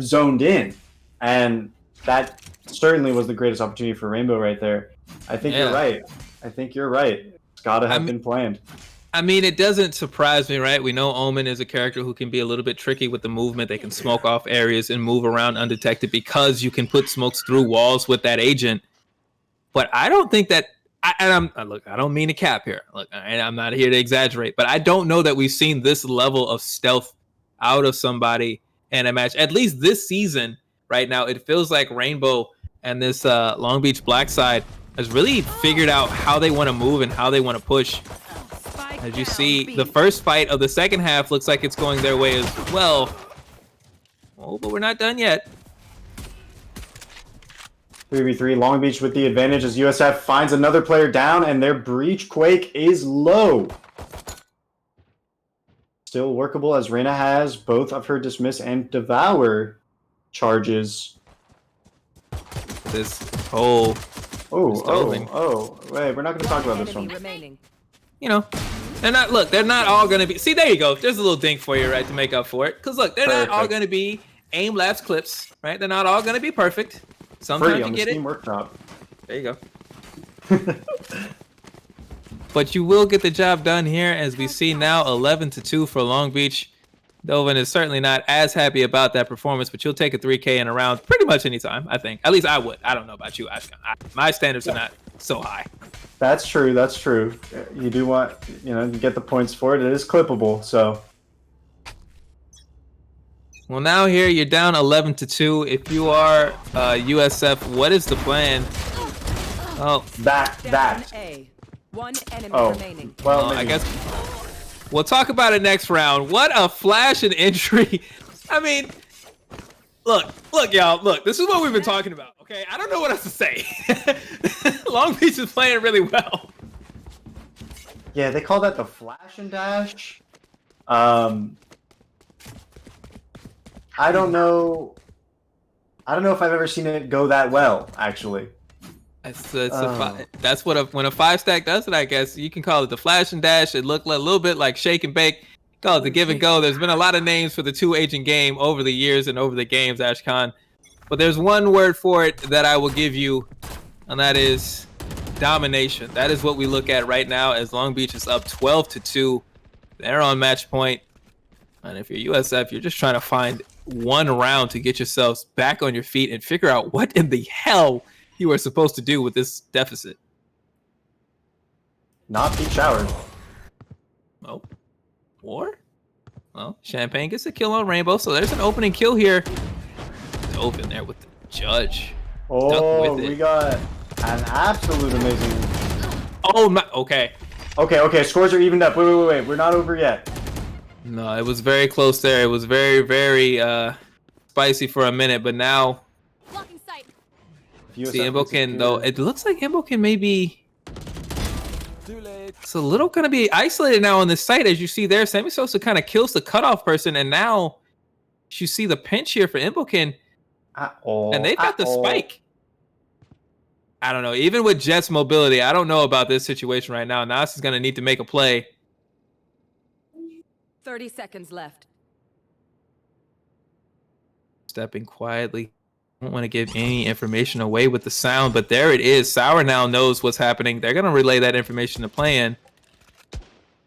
zoned in, and that certainly was the greatest opportunity for Rainbow right there. I think you're right. It's got to have been planned. I mean, it doesn't surprise me, right? We know Omen is a character who can be a little bit tricky with the movement. They can smoke off areas and move around undetected because you can put smokes through walls with that agent. But I don't think that, I don't mean to cap here. Look, I'm not here to exaggerate, but I don't know that we've seen this level of stealth out of somebody in a match. At least this season, right now, it feels like Rainbow and this Long Beach Black side has really figured out how they want to move and how they want to push. As you see, the first fight of the second half looks like it's going their way as well. Oh, but we're not done yet. 3v3, Long Beach with the advantage as USF finds another player down, and their breach Quake is low. Still workable as Reyna has both of her dismiss and devour charges. This whole... Wait, we're not going to talk about this one. You know, they're not all going to be... See, there you go. There's a little dink for you, right, to make up for it. Because, look, they're not all going to be aim labs clips, right? They're not all going to be perfect. Sometimes you get it. Workshop. There you go. But you will get the job done here, as we see now 11-2 for Long Beach. Dovin is certainly not as happy about that performance, but you'll take a 3K in a round pretty much any time, I think. At least I would. I don't know about you. My standards are not so high. That's true. You do want, you get the points for it. It is clippable, so. Well, now here you're down 11-2. If you are USF, what is the plan? Oh, that. One enemy remaining. Well, I guess we'll talk about it next round. What a flash and entry. I mean, look, y'all. Look, this is what we've been talking about. Okay, I don't know what else to say. Long Beach is playing really well. Yeah, they call that the flash and dash. I don't know if I've ever seen it go that well, actually. That's what when a 5-stack does it, I guess. You can call it the flash and dash. It looked a little bit like shake and bake. Call it the give and go. There's been a lot of names for the 2-agent game over the years and over the games, Ashkan. But there's one word for it that I will give you, and that is domination. That is what we look at right now as Long Beach is up 12-2. They're on match point. And if you're USF, you're just trying to find one round to get yourselves back on your feet and figure out what in the hell you are supposed to do with this deficit. Not be showered. Oh. Or? Well, Champagne gets a kill on Rainbow, so there's an opening kill here. Dove in there with the judge. Oh, we got an absolute amazing... Oh, my... Okay. Okay, scores are evened up. Wait. We're not over yet. No, it was very close there. It was very, very spicy for a minute, but now... See, Imbokin, though, it looks like Imbokin maybe... It's a little going to be isolated now on this site. As you see there, Sammy Sosa kind of kills the cutoff person, and now you see the pinch here for Imbokin. And they've got the spike. I don't know. Even with Jet's mobility, I don't know about this situation right now. Nas is going to need to make a play. 30 seconds left. Stepping quietly. Don't want to give any information away with the sound, but there it is. Sour now knows what's happening. They're going to relay that information to Plan.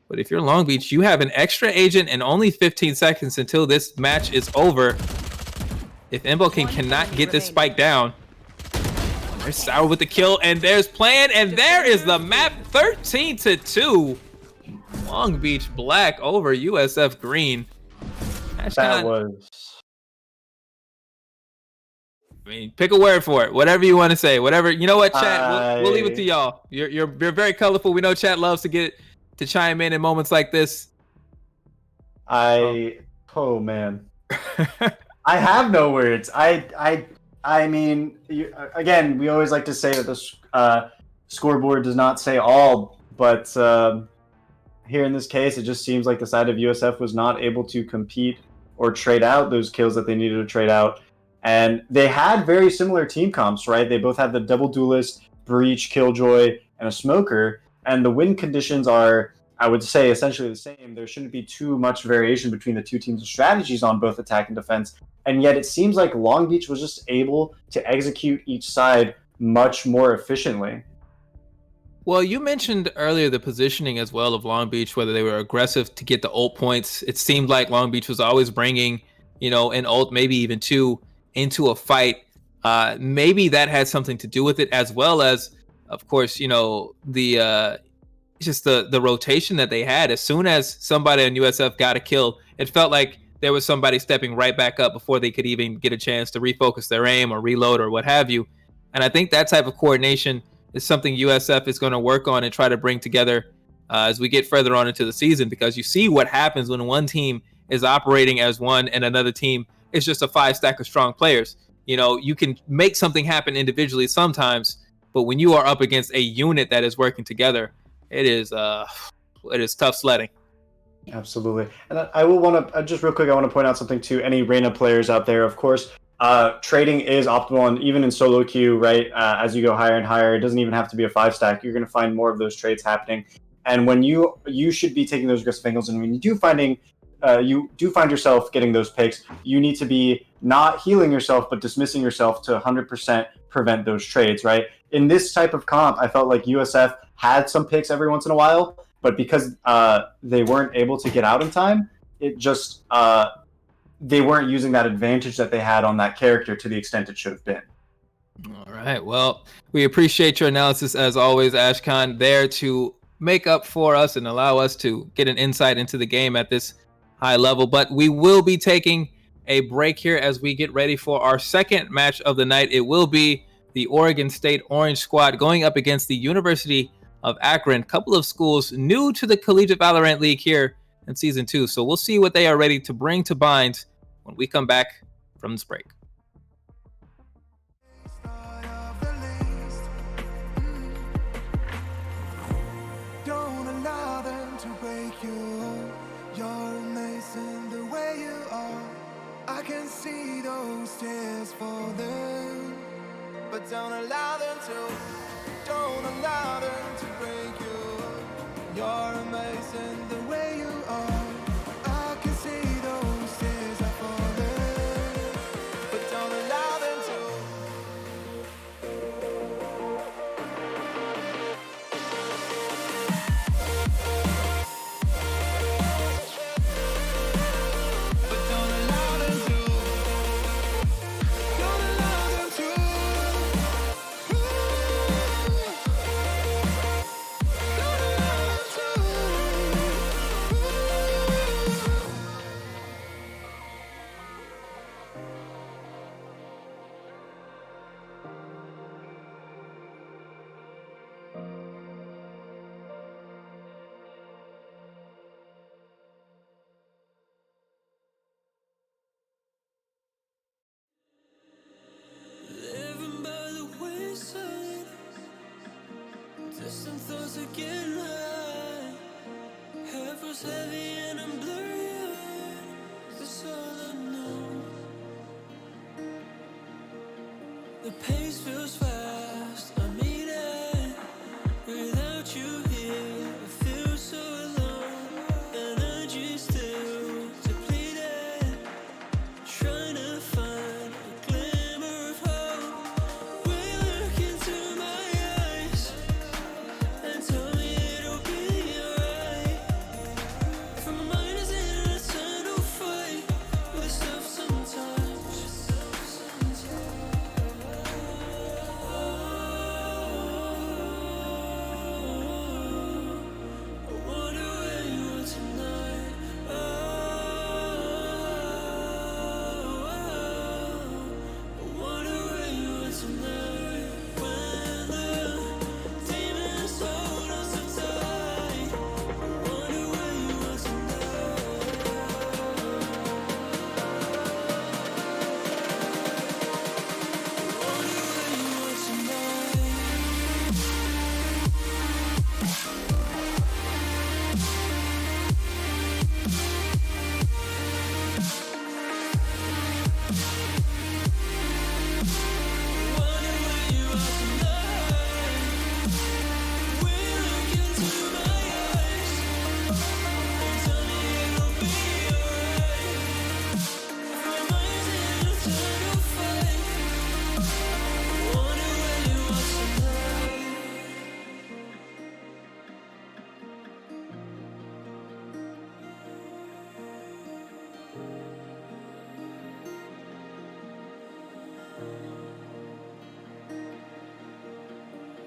But if you're Long Beach, you have an extra agent and only 15 seconds until this match is over. If Imbokin cannot get this spike down, there's Sour with the kill, and there's Plan, and there is the map. 13-2. Long Beach Black over USF Green. That was... I mean, pick a word for it. Whatever you want to say. Whatever. You know what, chat? We'll leave it to y'all. You're very colorful. We know chat loves to get to chime in moments like this. Oh man. I have no words. I mean, again, we always like to say that the scoreboard does not say all, but here in this case, it just seems like the side of USF was not able to compete or trade out those kills that they needed to trade out. And they had very similar team comps, right? They both had the double duelist, breach, killjoy, and a smoker. And the win conditions are, I would say, essentially the same. There shouldn't be too much variation between the two teams' strategies on both attack and defense. And yet it seems like Long Beach was just able to execute each side much more efficiently. Well, you mentioned earlier the positioning as well of Long Beach, whether they were aggressive to get the ult points. It seemed like Long Beach was always bringing, an ult, maybe even two, into a fight. Maybe that had something to do with it, as well as, of course, the just the rotation that they had. As soon as somebody on USF got a kill, it felt like there was somebody stepping right back up before they could even get a chance to refocus their aim or reload or what have you. And I think that type of coordination is something USF is going to work on and try to bring together as we get further on into the season, because you see what happens when one team is operating as one and another team is just a 5-stack of strong players. You can make something happen individually sometimes, but when you are up against a unit that is working together, it is tough sledding. Absolutely. And I will want to, just real quick, I want to point out something to any Reyna players out there. Of course, trading is optimal, and even in solo queue, right, as you go higher and higher, it doesn't even have to be a 5-stack. You're going to find more of those trades happening. And when you should be taking those aggressive angles, and when you do find yourself getting those picks, you need to be not healing yourself, but dismissing yourself to 100% prevent those trades, right? In this type of comp, I felt like USF had some picks every once in a while, but because they weren't able to get out in time, it just they weren't using that advantage that they had on that character to the extent it should have been. All right. Well, we appreciate your analysis as always, Ashkan, there to make up for us and allow us to get an insight into the game at this high level. But we will be taking a break here as we get ready for our second match of the night. It will be the Oregon State Orange Squad going up against the University of Akron, a couple of schools new to the Collegiate Valorant League here in Season 2. So we'll see what they are ready to bring to bind when we come back from this break. Don't allow them to break you. You're amazing the way you are. I can see those tears falling, but don't allow them to. Don't allow them to break you. You're amazing the way you are. I can see those tears are falling, but don't allow them to. But don't allow them to. Don't allow them to. Living by the wayside, distant thoughts are getting high. Head was heavy and I'm blurry-eyed. That's all I know. The pace feels fast. I mean it. Without you here, I feel so alone. Energy still depleted. Trying to find a glimmer of hope. Will you look into my eyes and tell me it'll be alright? From my mind is in an eternal fight with stuff sometimes.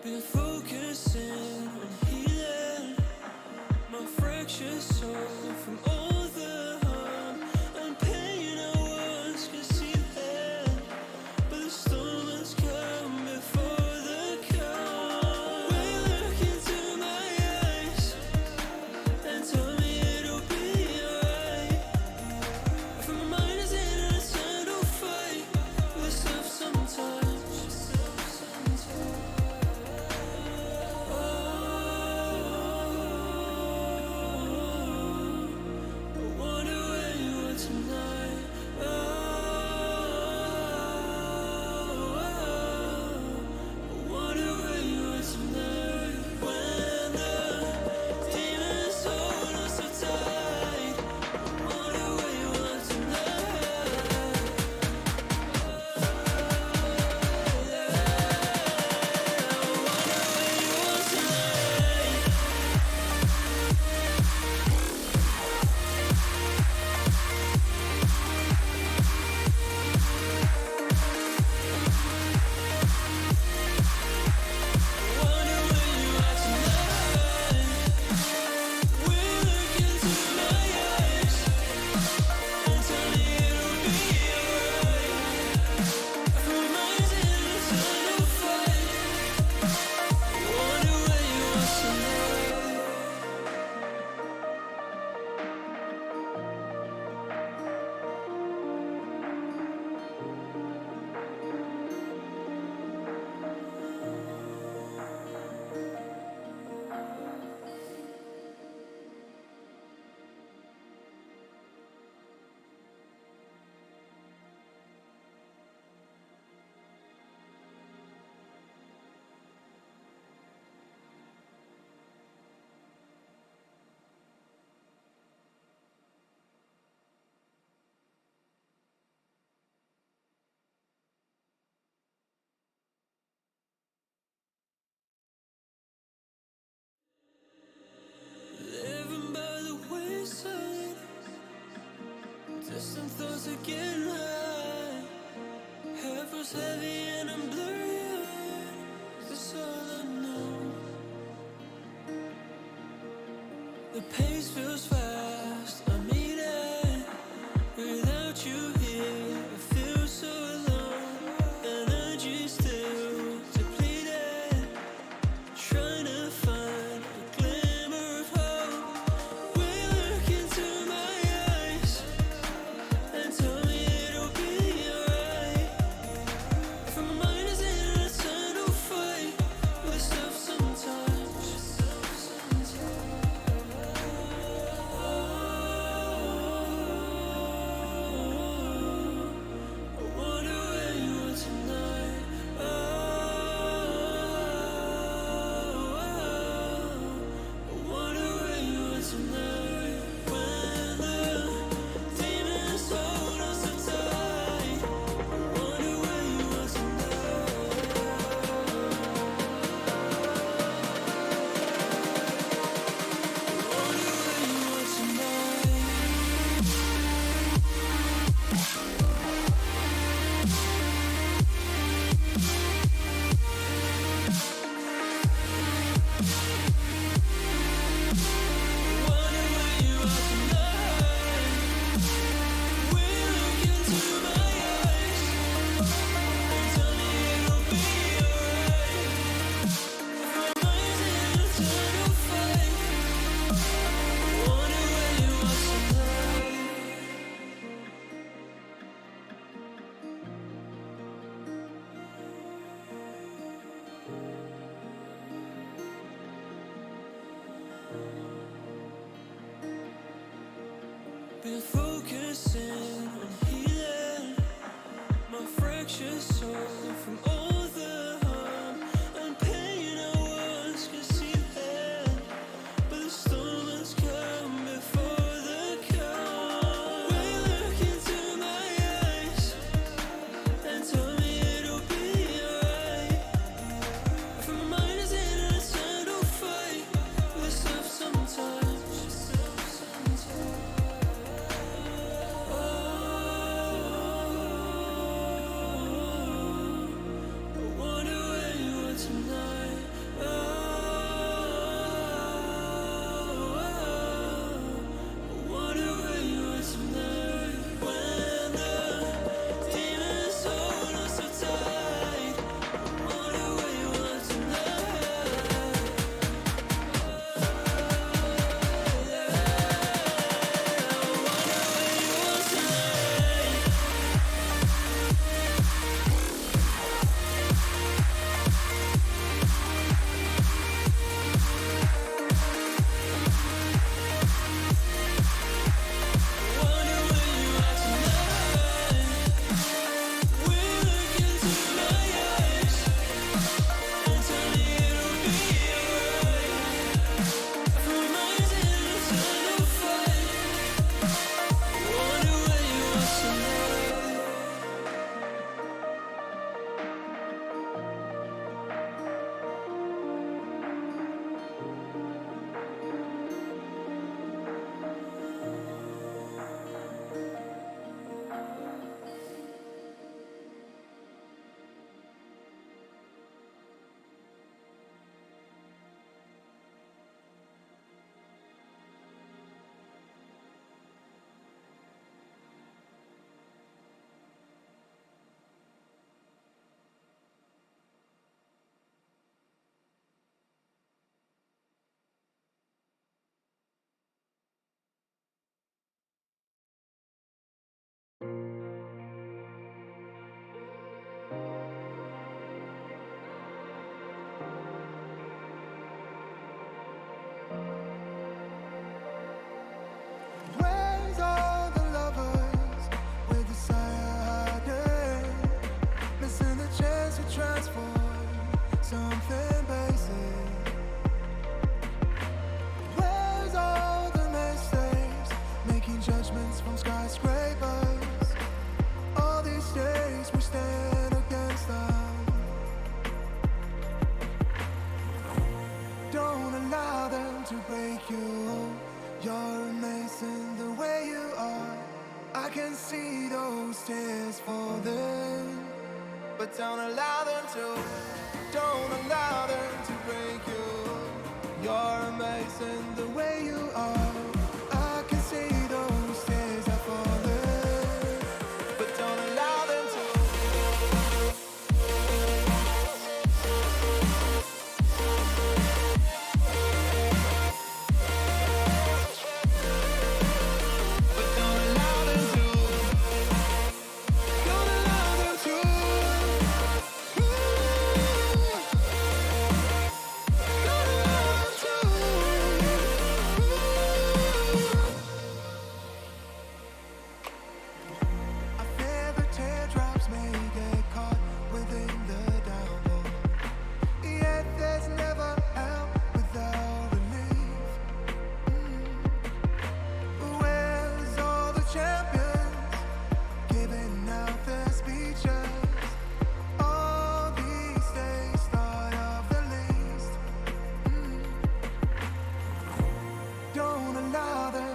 Been focusing on healing my fractured soul from all the harm and pain I once concealed. But the storm has come before the calm. Will you look into my eyes and tell me it'll be alright? For my mind is in an eternal fight with stuff sometimes. Living by the wayside, distant thoughts are getting high. Head was heavy and I'm blurry-eyed. That's all I know. The pace feels fast. I'm eating without you here. I feel so alone. Energy still depleted. Trying to find a glimmer of hope. Will you look into my eyes and tell me it'll be alright? For my mind is in an eternal fight with stuff sometimes. I wonder where you are tonight. I wonder where you are tonight. When the demons hold us so tight. I wonder where you are tonight. I wonder where you are tonight. Wonder where you are tonight. Will you look into my eyes and tell me it'll be alright? My mind's in an eternal fight. Wonder where you are tonight. Been focusing on healing my fractured soul from all the harm and pain I once concealed. But the storm has come before the calm. Will you look into my eyes and tell me it'll be alright? For my mind is in an eternal fight with stuff sometimes. I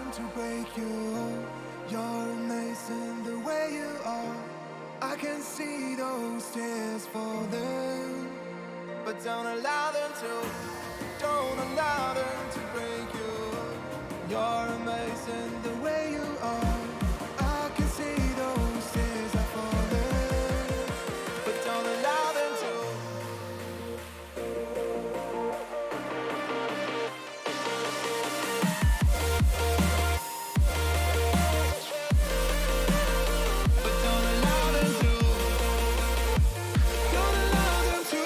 them to break you. You're amazing the way you are. I can see those tears falling, but don't allow them to. Don't allow them to break you. You're amazing the way you are. I can see those tears are falling, but don't allow them to. But don't allow them to. Don't allow them to. Don't allow them to.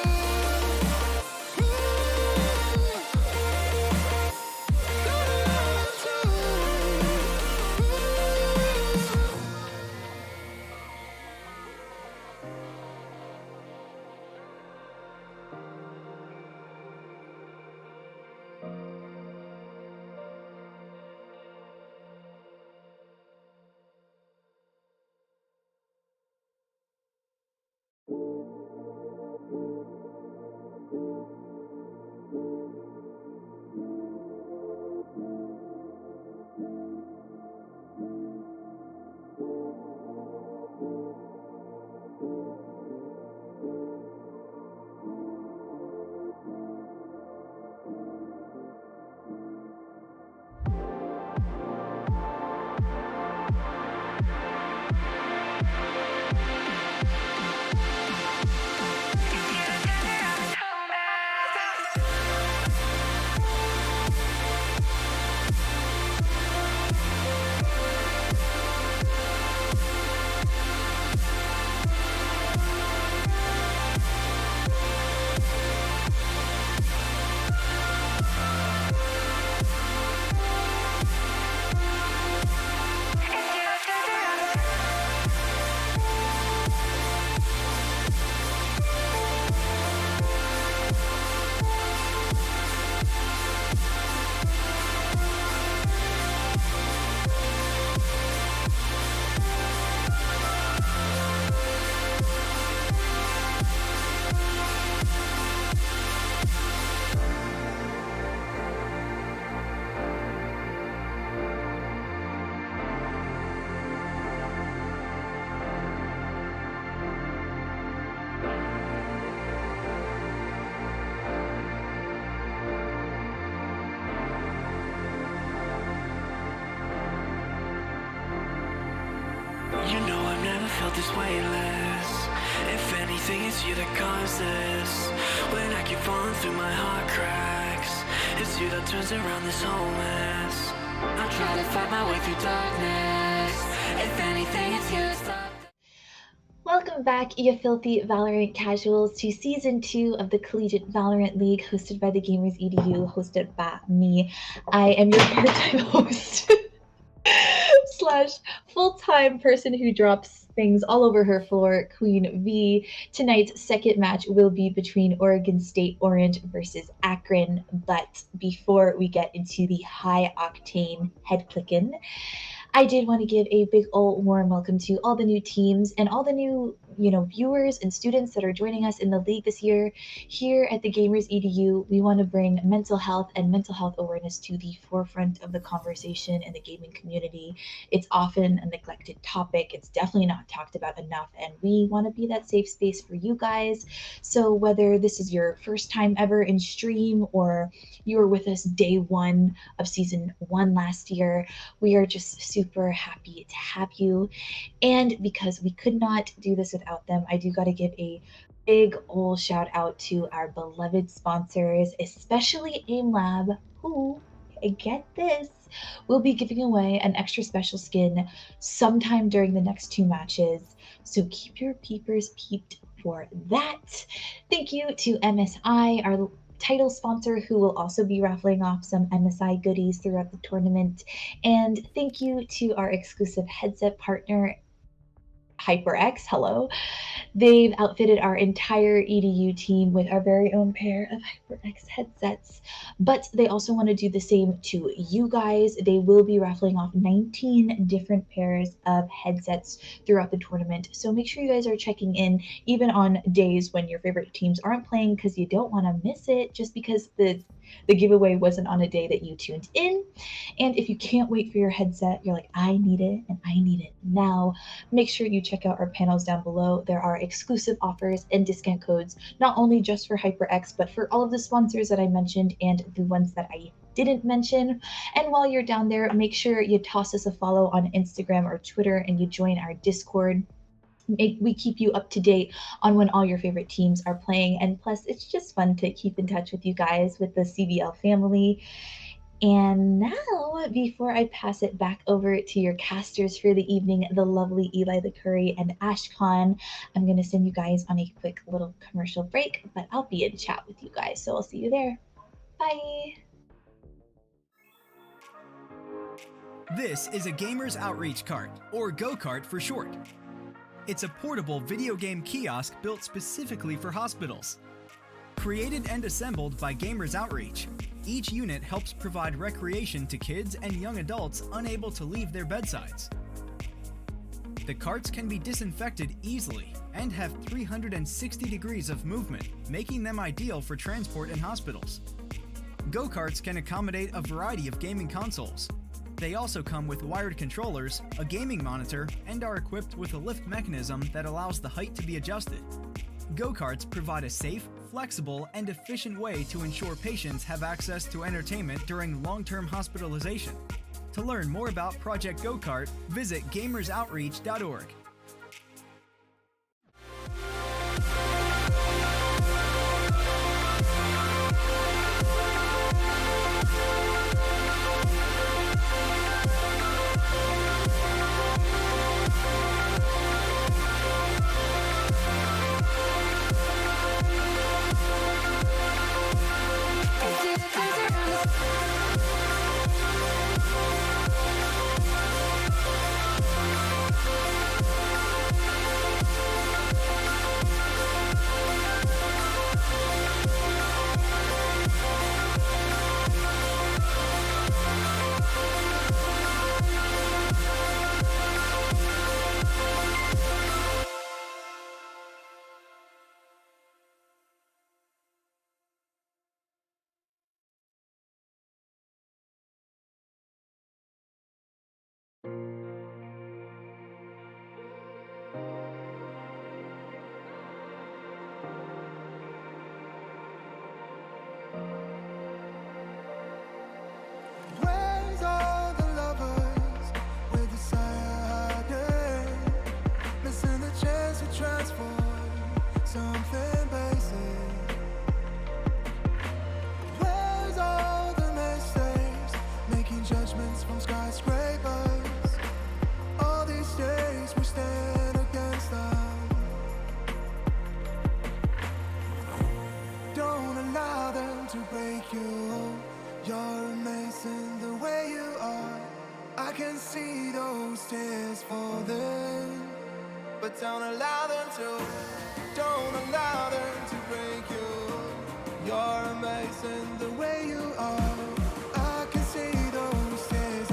You know I've never felt this weightless. If anything, it's you that caused this. When I keep falling through my heart cracks, it's you that turns around this whole mess. I try to fight my way through darkness. If anything, it's you that stopped. Welcome back, you filthy Valorant casuals, to Season 2 of the Collegiate Valorant League, hosted by the Gamers EDU, hosted by me. I am your part-time host slash full-time person who drops things all over her floor, Queen V. Tonight's second match will be between Oregon State Orange versus Akron, but before we get into the high-octane head-clickin', I did want to give a big old warm welcome to all the new teams and all the new, viewers and students that are joining us in the league this year. Here at the Gamers EDU, we want to bring mental health and mental health awareness to the forefront of the conversation in the gaming community. It's often a neglected topic. It's definitely not talked about enough, and we want to be that safe space for you guys. So whether this is your first time ever in stream or you were with us day one of season 1 last year, we are just super happy to have you. And because we could not do this without them, I do got to give a big old shout out to our beloved sponsors, especially AimLab, who, get this, will be giving away an extra special skin sometime during the next 2 matches. So keep your peepers peeped for that. Thank you to MSI, our title sponsor, who will also be raffling off some MSI goodies throughout the tournament. And thank you to our exclusive headset partner, HyperX. Hello. They've outfitted our entire EDU team with our very own pair of HyperX headsets, but they also want to do the same to you guys. They will be raffling off 19 different pairs of headsets throughout the tournament, so make sure you guys are checking in even on days when your favorite teams aren't playing, because you don't want to miss it just because the the giveaway wasn't on a day that you tuned in. And if you can't wait for your headset, you're like, I need it and I need it now, make sure you check out our panels down below. There are exclusive offers and discount codes, not only just for HyperX, but for all of the sponsors that I mentioned and the ones that I didn't mention. And while you're down there, make sure you toss us a follow on Instagram or Twitter and you join our Discord. We keep you up to date on when all your favorite teams are playing. And plus, it's just fun to keep in touch with you guys, with the CVL family. And now, before I pass it back over to your casters for the evening, the lovely Eli the Curry and Ashcon, I'm going to send you guys on a quick little commercial break, but I'll be in chat with you guys. So I'll see you there. Bye. This is a Gamer's Outreach Cart, or Go-Kart for short. It's a portable video game kiosk built specifically for hospitals. Created and assembled by Gamers Outreach, each unit helps provide recreation to kids and young adults unable to leave their bedsides. The carts can be disinfected easily and have 360 degrees of movement, making them ideal for transport in hospitals. Go-karts can accommodate a variety of gaming consoles. They also come with wired controllers, a gaming monitor, and are equipped with a lift mechanism that allows the height to be adjusted. Go-karts provide a safe, flexible, and efficient way to ensure patients have access to entertainment during long-term hospitalization. To learn more about Project Go-Kart, visit gamersoutreach.org. Where's all the lovers with the decided, missing the chance to transform something basic? Where's all the mistakes, making judgments from skyscrapers? All these days we stand against them. Don't allow them to break you. You're amazing the way you are. I can see those tears falling, but don't allow them to. Don't allow them to break you. You're amazing the way you are. I can see those tears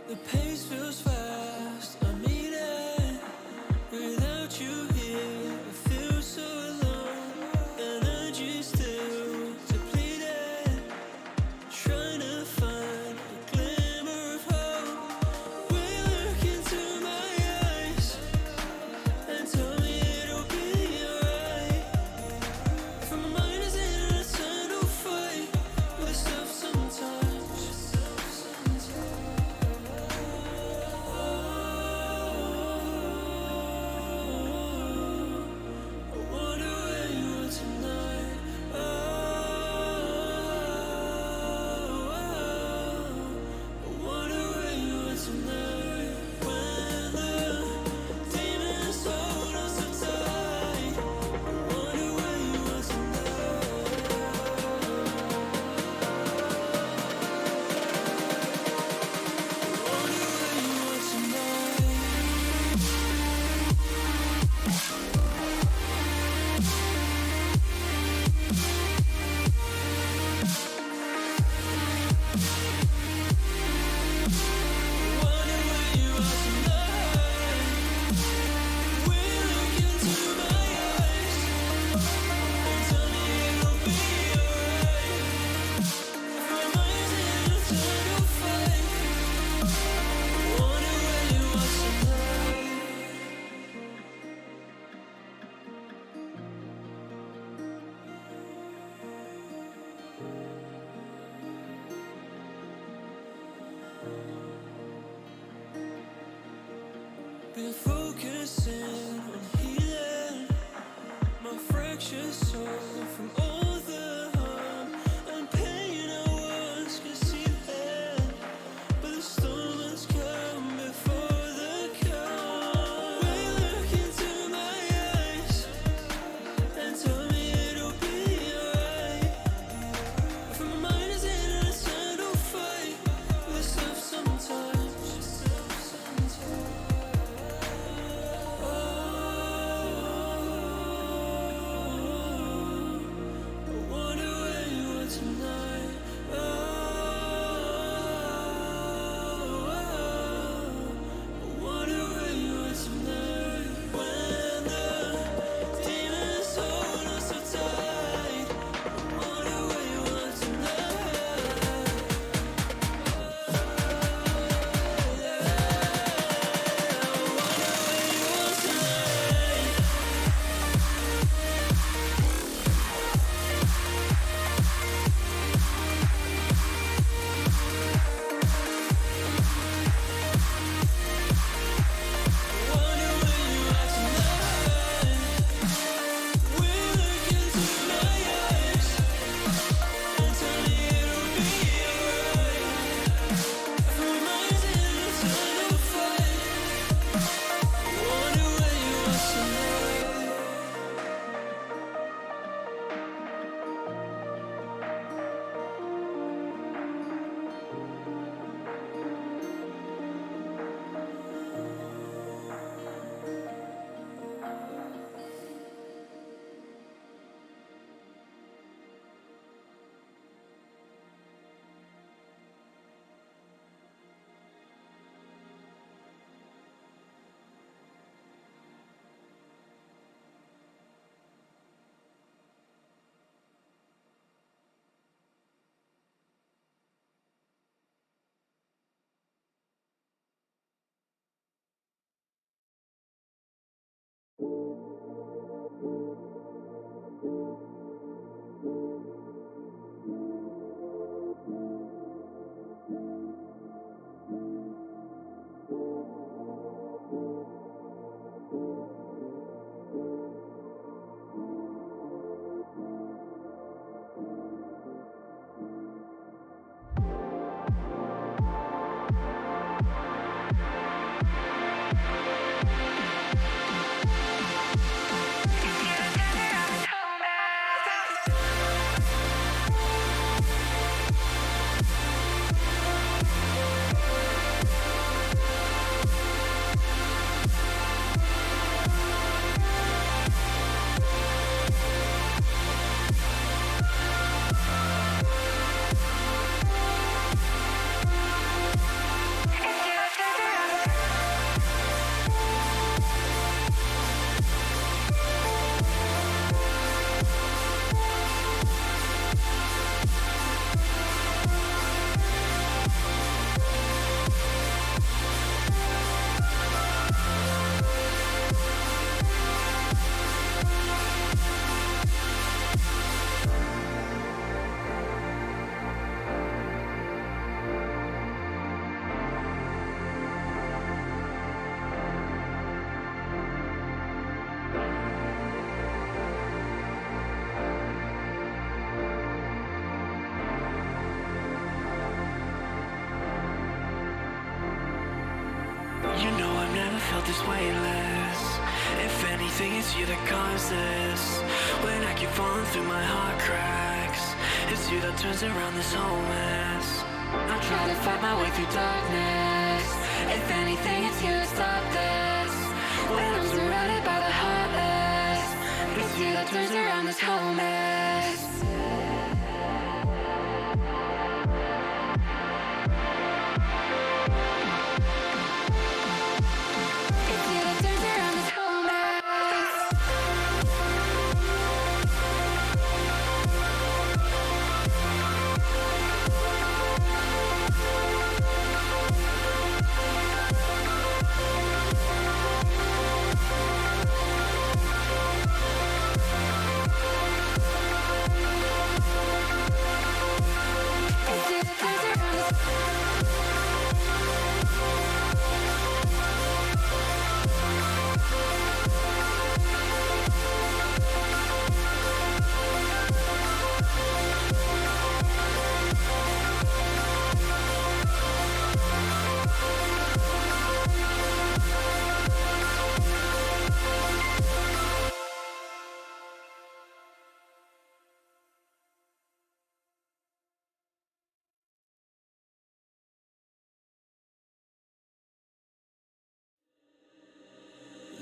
The pace feels fast, I need it. Without you here, I feel so alone. Energy still depleted. Trying to find a glimmer of hope. Will you look into my eyes and tell me it'll be alright? For my mind is in an eternal fight with stuff sometimes. I wonder where you are tonight. I wonder where you are tonight. When the demons hold us so tight. I wonder where you are tonight. I wonder where you are tonight. Wonder where you are tonight. Will you look into my eyes and tell me it'll be alright? My mind's in an eternal fight. Wonder where you are tonight. Been focusing on healing my fractured soul from all the harm and pain I once could see then. But the storm has come before the calm. Will you look into my eyes and tell me it'll be alright? For my mind is in an eternal fight with stuff sometimes. I wonder where you are tonight. I wonder where you are tonight. When the demons hold us so tight. I wonder where you are tonight. You know I've never felt this weightless. If anything, it's you that caused this. When I keep falling through my heart cracks, it's you that turns around this whole mess. I try to fight my way through darkness. If anything, it's you that stopped this. When I'm surrounded by the heartless, it's you that turns around this whole mess.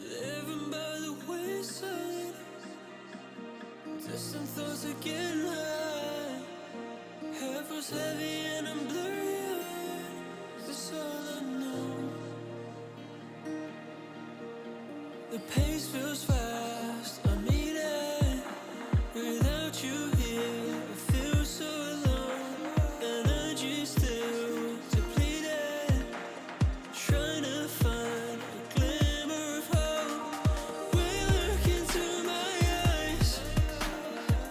Living by the wayside, distant thoughts are getting high. Head was heavy and I'm blurry-eyed. That's all I know. The pace feels fast. I need it. Without you here, I feel so alone. Energy still depleted. Trying to find a glimmer of hope. Will you look into my eyes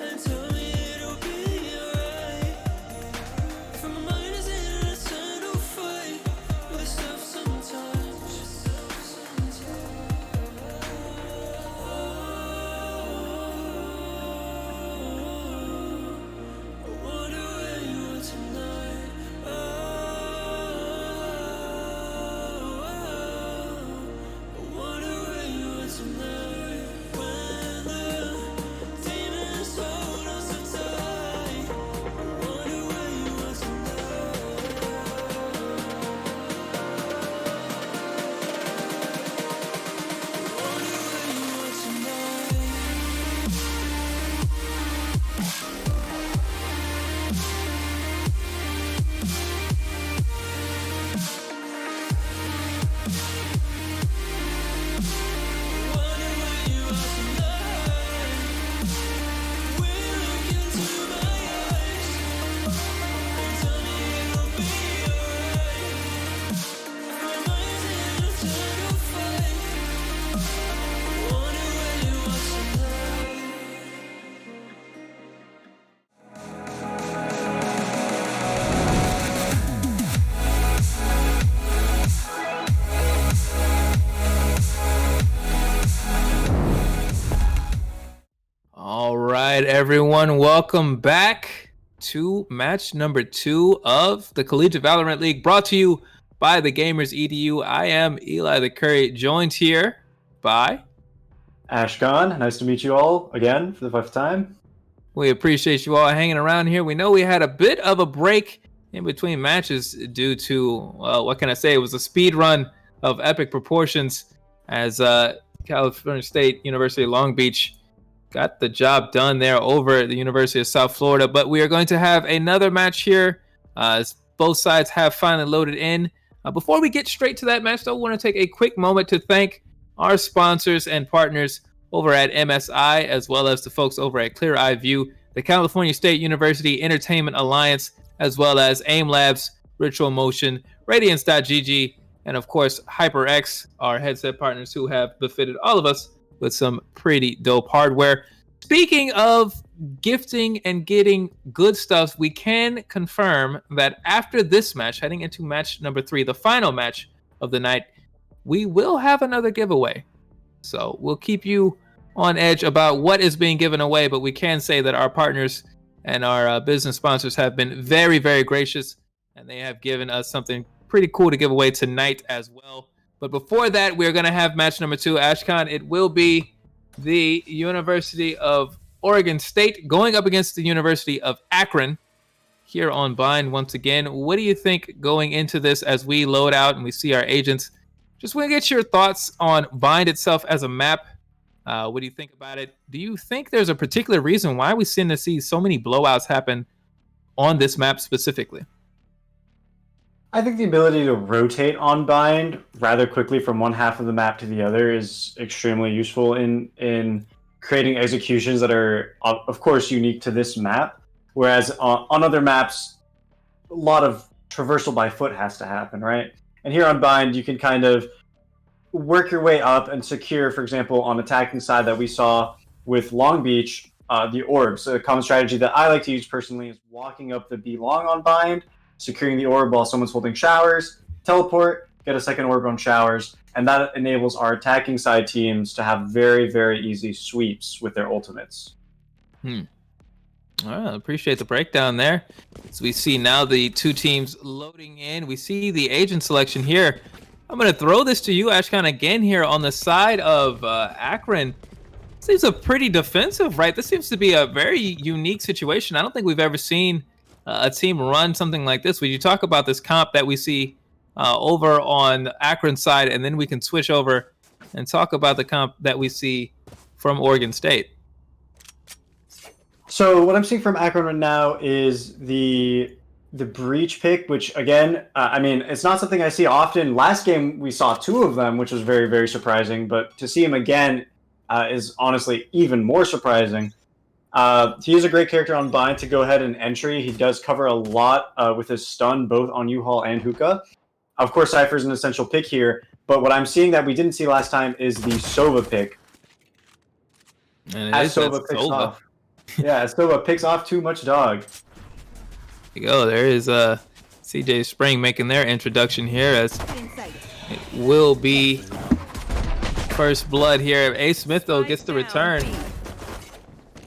and tell me it'll be alright? For my mind is in an eternal fight with itself sometimes. I wonder where you are tonight. I wonder where you are tonight. When the demons hold us so tight, I wonder where you are tonight. I wonder where you are tonight. Wonder where you are tonight. Will you look into my eyes and tell me it'll be alright? My mind's in an eternal fight. Wonder where you are tonight. All right, everyone, welcome back to match number 2 of the Collegiate Valorant League, brought to you by the Gamers EDU. I am Eli the Curry, joined here by... Ashkan, nice to meet you all again for the 5th time. We appreciate you all hanging around here. We know we had a bit of a break in between matches due to, well, what can I say? It was a speed run of epic proportions as California State University Long Beach got the job done there over at the University of South Florida. But we are going to have another match here as both sides have finally loaded in. Before we get straight to that match, though, I want to take a quick moment to thank our sponsors and partners over at MSI, as well as the folks over at Clear Eye View, the California State University Entertainment Alliance, as well as AIM Labs, Ritual Motion, Radiance.gg, and of course HyperX, our headset partners who have befitted all of us with some pretty dope hardware. Speaking of gifting and getting good stuff, we can confirm that after this match, heading into match number 3, the final match of the night, we will have another giveaway. So we'll keep you on edge about what is being given away, but we can say that our partners and our business sponsors have been very, very gracious, and they have given us something pretty cool to give away tonight as well. But before that, we're going to have match number 2, Ashkan. It will be the University of Oregon State going up against the University of Akron here on Bind once again. What do you think going into this as we load out and we see our agents? Just want to get your thoughts on Bind itself as a map. What do you think about it? Do you think there's a particular reason why we seem to see so many blowouts happen on this map specifically? I think the ability to rotate on Bind rather quickly from one half of the map to the other is extremely useful in creating executions that are, of course, unique to this map. Whereas on other maps, a lot of traversal by foot has to happen, right? And here on Bind, you can kind of work your way up and secure, for example, on attacking side that we saw with Long Beach, the orbs. So a common strategy that I like to use personally is walking up the B long on Bind, securing the orb while someone's holding showers, teleport, get a second orb on showers, and that enables our attacking side teams to have very, very easy sweeps with their ultimates. All right, appreciate the breakdown there. So we see now the two teams loading in. We see the agent selection here. I'm going to throw this to you, Ashkan, again here on the side of Akron. Seems a pretty defensive, right? This seems to be a very unique situation. I don't think we've ever seen a team run something like this. Would you talk about this comp that we see over on Akron's side, and then we can switch over and talk about the comp that we see from Oregon State? So what I'm seeing from Akron right now is the breach pick, which again, I mean, it's not something I see often. Last game we saw 2 of them, which was very, very surprising. But to see him again is honestly even more surprising. He is a great character on Bind to go ahead and entry. He does cover a lot with his stun, both on U-Haul and Hookah. Of course, Cypher's an essential pick here, but what I'm seeing that we didn't see last time is the Sova pick. And as Sova picks off. Yeah, as Sova picks off too much dog. There you go. There is CJ Spring making their introduction here, as it will be first blood here. A. Smith, though, gets the return.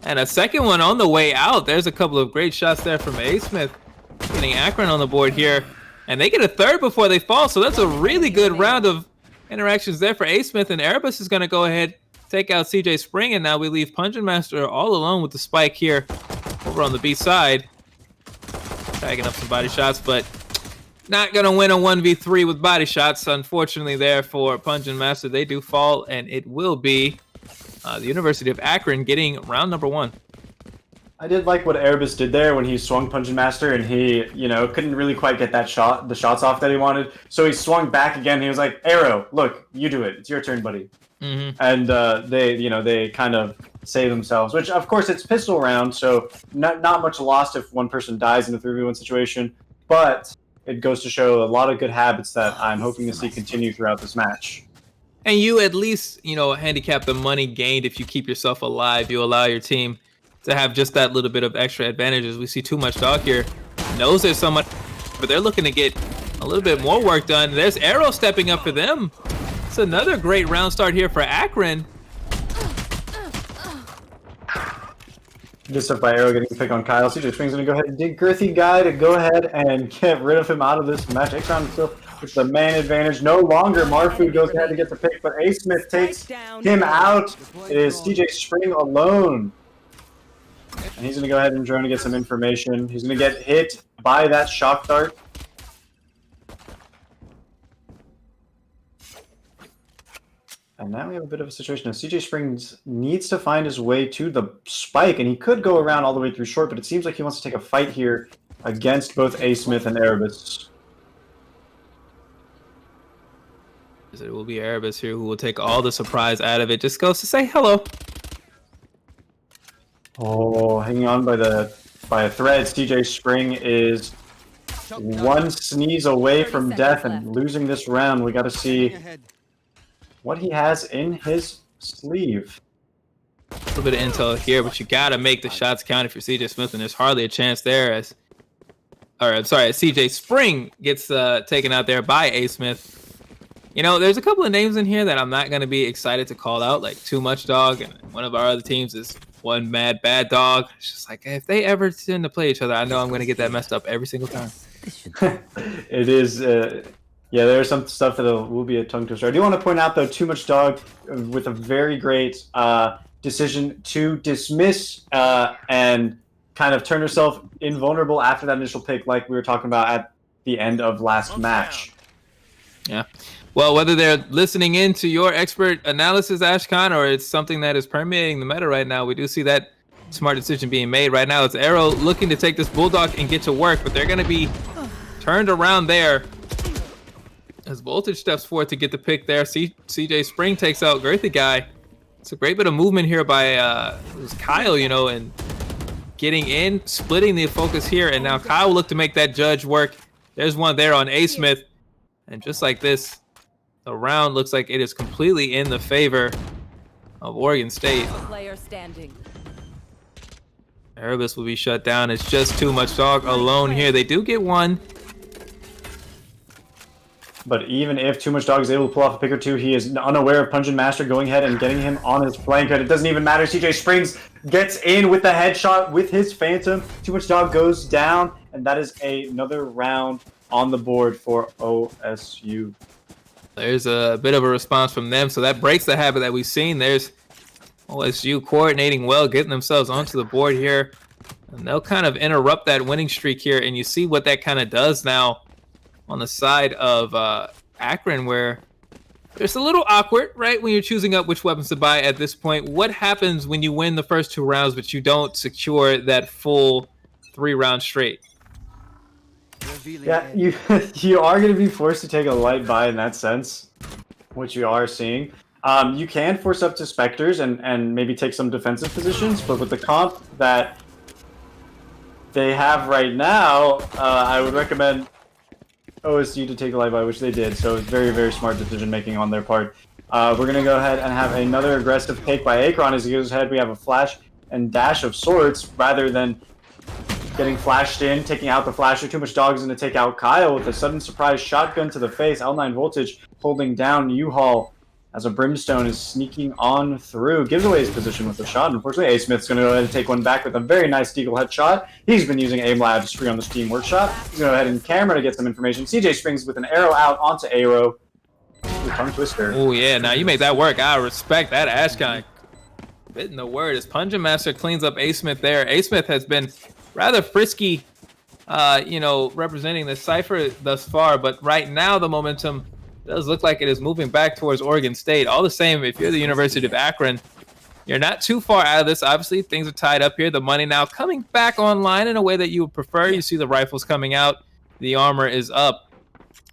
And a second one on the way out. There's a couple of great shots there from A. Smith, getting Akron on the board here. And they get a third before they fall, so that's a really good round of interactions there for A. Smith. And Erebus is going to go ahead, take out CJ Spring, and now we leave Punjin Master all alone with the spike here over on the B side. Tagging up some body shots, but not going to win a 1v3 with body shots, unfortunately, there for Punjin Master. They do fall, and it will be the University of Akron getting round number 1. I did like what Erebus did there when he swung Punjin Master, and he, couldn't really quite get the shots off that he wanted. So he swung back again. He was like, Arrow, look, you do it. It's your turn, buddy. Mm-hmm. And they kind of save themselves, which of course it's pistol round, so not much lost if one person dies in a 3v1 situation, but it goes to show a lot of good habits that I'm hoping to see continue throughout this match. And you at least, handicap the money gained if you keep yourself alive. You allow your team to have just that little bit of extra advantages. We see too much dog here. Knows there's so much, but they're looking to get a little bit more work done. There's Arrow stepping up for them. It's another great round start here for Akron. Good stuff by Arrow getting a pick on Kyle. CJ Spring's going to go ahead and dig Girthy Guy to go ahead and get rid of him out of this match. X-Round still with the man advantage. No longer Marfu goes ahead to get the pick, but A. Smith takes him out. It is CJ Spring alone. And he's going to go ahead and drone to get some information. He's going to get hit by that shock dart. And now we have a bit of a situation. CJ Springs needs to find his way to the spike, and he could go around all the way through short, but it seems like he wants to take a fight here against both A. Smith and Erebus. It will be Erebus here who will take all the surprise out of it. Just goes to say hello. Oh, hanging on by a thread. CJ Spring is one sneeze away from death and losing this round. We got to see what he has in his sleeve. A little bit of intel here, but you got to make the shots count if you're CJ Smith, and there's hardly a chance there as CJ Spring gets taken out there by A. Smith. There's a couple of names in here that I'm not going to be excited to call out, like Too Much Dog, and one of our other teams is One Mad Bad Dog. It's just like, if they ever tend to play each other, I know I'm going to get that messed up every single time. It is Yeah, there's some stuff that will be a tongue twister. I do want to point out, though, Too Much Dog with a very great decision to dismiss and kind of turn herself invulnerable after that initial pick, like we were talking about at the end of last match. Yeah. Well, whether they're listening in to your expert analysis, Ashkan, or it's something that is permeating the meta right now, we do see that smart decision being made. Right now, it's Arrow looking to take this Bulldog and get to work, but they're going to be turned around there as Voltage steps forward to get the pick there. CJ Spring takes out Girthy Guy. It's a great bit of movement here by it was Kyle, and getting in, splitting the focus here, and now Kyle will look to make that Judge work. There's one there on A Smith, and just like this, the round looks like it is completely in the favor of Oregon State. Player standing. Erebus will be shut down. It's just Too Much Dog alone here. They do get one. But even if Too Much Dog is able to pull off a pick or two, he is unaware of Pungent Master going ahead and getting him on his flank. It doesn't even matter. CJ Springs gets in with the headshot with his Phantom. Too Much Dog goes down, and that is another round on the board for OSU. There's a bit of a response from them, so that breaks the habit that we've seen. There's OSU coordinating well, getting themselves onto the board here, and they'll kind of interrupt that winning streak here, and you see what that kind of does now on the side of Akron, where it's a little awkward, right, when you're choosing up which weapons to buy at this point. What happens when you win the first 2 rounds, but you don't secure that full 3-round straight? Yeah, you are going to be forced to take a light buy in that sense, which you are seeing. You can force up to Spectres and maybe take some defensive positions, but with the comp that they have right now, I would recommend OSU to take a light buy, which they did, so it's very, very smart decision making on their part. We're going to go ahead and have another aggressive take by Akron. As he goes ahead, we have a flash and dash of sorts rather than getting flashed in, taking out the flasher. Too Much Dog is going to take out Kyle with a sudden surprise shotgun to the face. L9 Voltage holding down U-Haul as a Brimstone is sneaking on through. Gives away his position with a shot. Unfortunately, A Smith's going to go ahead and take one back with a very nice Deagle headshot. He's been using Aim Labs free on the Steam Workshop. He's going to go ahead and camera to get some information. CJ Springs with an arrow out onto Arrow. Ooh, tongue twister. Oh, yeah. Now you made that work. I respect that. Ashkan bitten the word as Pungent Master cleans up A Smith there. A Smith has been rather frisky, representing the Cypher thus far, but right now the momentum does look like it is moving back towards Oregon State. All the same, if you're the University of Akron, you're not too far out of this. Obviously, things are tied up here. The money now coming back online in a way that you would prefer. You see the rifles coming out. The armor is up.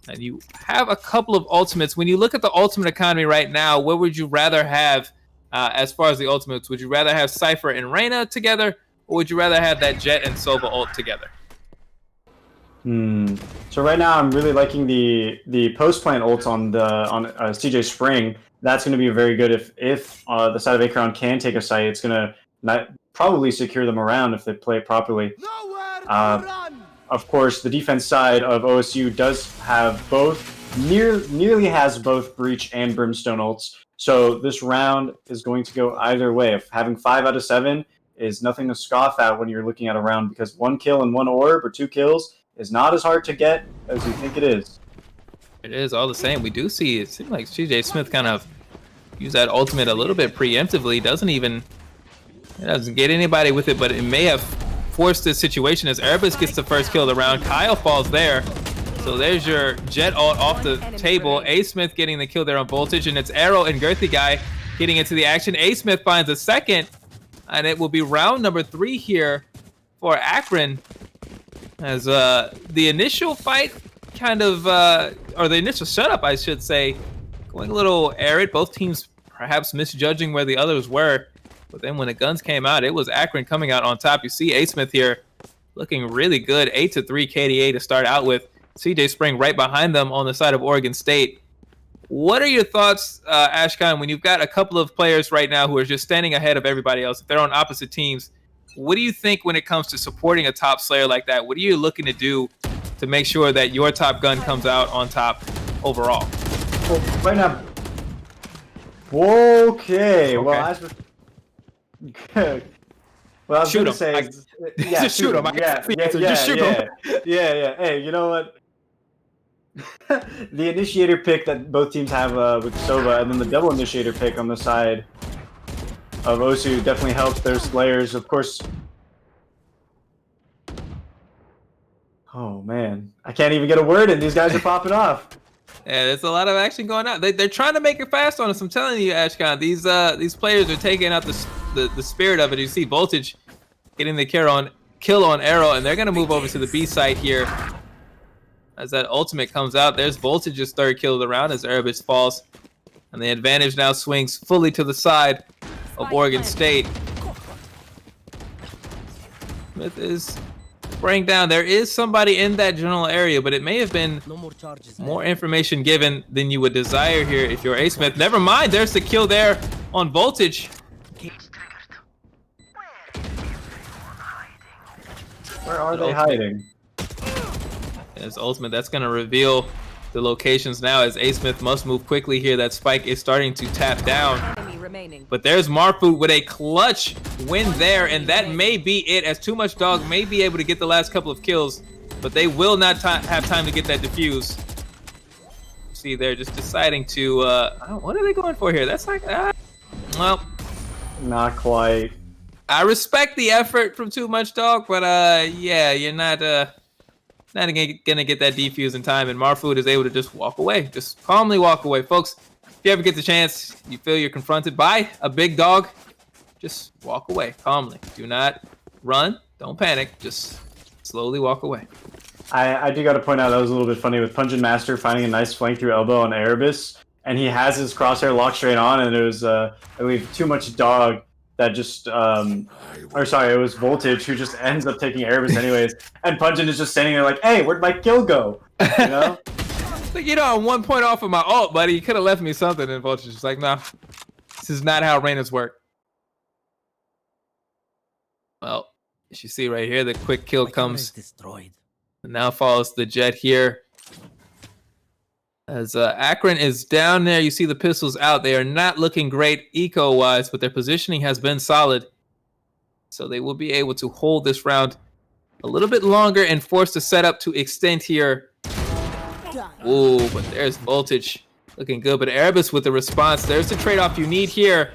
And you have a couple of ultimates. When you look at the ultimate economy right now, what would you rather have as far as the ultimates? Would you rather have Cypher and Reyna together, or would you rather have that Jet and Sova ult together? So right now I'm really liking the post plant ults on CJ Spring. That's going to be very good if the side of Akron can take a site. It's going to probably secure them around if they play it properly. Of course, the defense side of OSU does have nearly has both Breach and Brimstone ults. So this round is going to go either way. If having 5 out of 7 is nothing to scoff at when you're looking at a round, because 1 kill and 1 orb or 2 kills is not as hard to get as you think it is. It is all the same. We do see it seems like CJ Smith kind of used that ultimate a little bit preemptively. It doesn't get anybody with it, but it may have forced this situation as Erebus gets the first kill of the round. Kyle falls there. So there's your Jet ult off the table. A Smith getting the kill there on Voltage, and it's Arrow and Girthy Guy getting into the action. A Smith finds a second, and it will be round number 3 here for Akron. As the initial fight or the initial setup, I should say, going a little arid. Both teams perhaps misjudging where the others were. But then when the guns came out, it was Akron coming out on top. You see A Smith here looking really good. 8-3 KDA to start out with. CJ Spring right behind them on the side of Oregon State. What are your thoughts, Ashkan, when you've got a couple of players right now who are just standing ahead of everybody else? If they're on opposite teams, what do you think when it comes to supporting a top Slayer like that? What are you looking to do to make sure that your top gun comes out on top overall? Well, right now... Okay. Well, as with... Well, I was going to say... Just shoot him. Just shoot him. Hey, you know what? The initiator pick that both teams have with Sova, and then the double initiator pick on the side of Osu definitely helps their Slayers. Of course. Oh man, I can't even get a word in. These guys are popping off. Yeah, there's a lot of action going on. They're trying to make it fast on us. I'm telling you, Ashkan, these players are taking out the spirit of it. You see Voltage getting the kill on Arrow, and they're gonna move over to the B site here. As that ultimate comes out, there's Voltage's third kill of the round as Erebus falls. And the advantage now swings fully to the side of Oregon State. Smith is spraying down. There is somebody in that general area, but it may have been more information given than you would desire here if you're A. Smith. Never mind, there's the kill there on Voltage. Where are they hiding? As ultimate, that's going to reveal the locations now as A. Smith must move quickly here. That spike is starting to tap down. But there's Marfood with a clutch win there, and that may be it, as Too Much Dog may be able to get the last couple of kills, but they will not have time to get that defuse. See, they're just deciding to, what are they going for here? That's like, well. Not quite. I respect the effort from Too Much Dog, but yeah, you're not gonna get that defuse in time, and Marfood is able to just walk away, just calmly walk away. Folks, if you ever get the chance, you feel you're confronted by a big dog, just walk away calmly. Do not run, don't panic, just slowly walk away. I do got to point out that was a little bit funny with Pungent Master finding a nice flank through elbow on Erebus, and he has his crosshair locked straight on, and it was I believe Too Much Dog that just it was Voltage who just ends up taking Erebus anyways, and Pungent is just standing there like, hey, where'd my kill go? You know? Like, I'm 1 point off of my ult, buddy. You could have left me something, and Voltage is like, nah, this is not how Reynas work. Well, as you see right here, the quick kill comes. Destroyed. And now follows the Jet here. As Akron is down there, you see the pistols out. They are not looking great eco-wise, but their positioning has been solid. So they will be able to hold this round a little bit longer and force the setup to extend here. Ooh, but there's Voltage looking good. But Erebus with the response. There's the trade-off you need here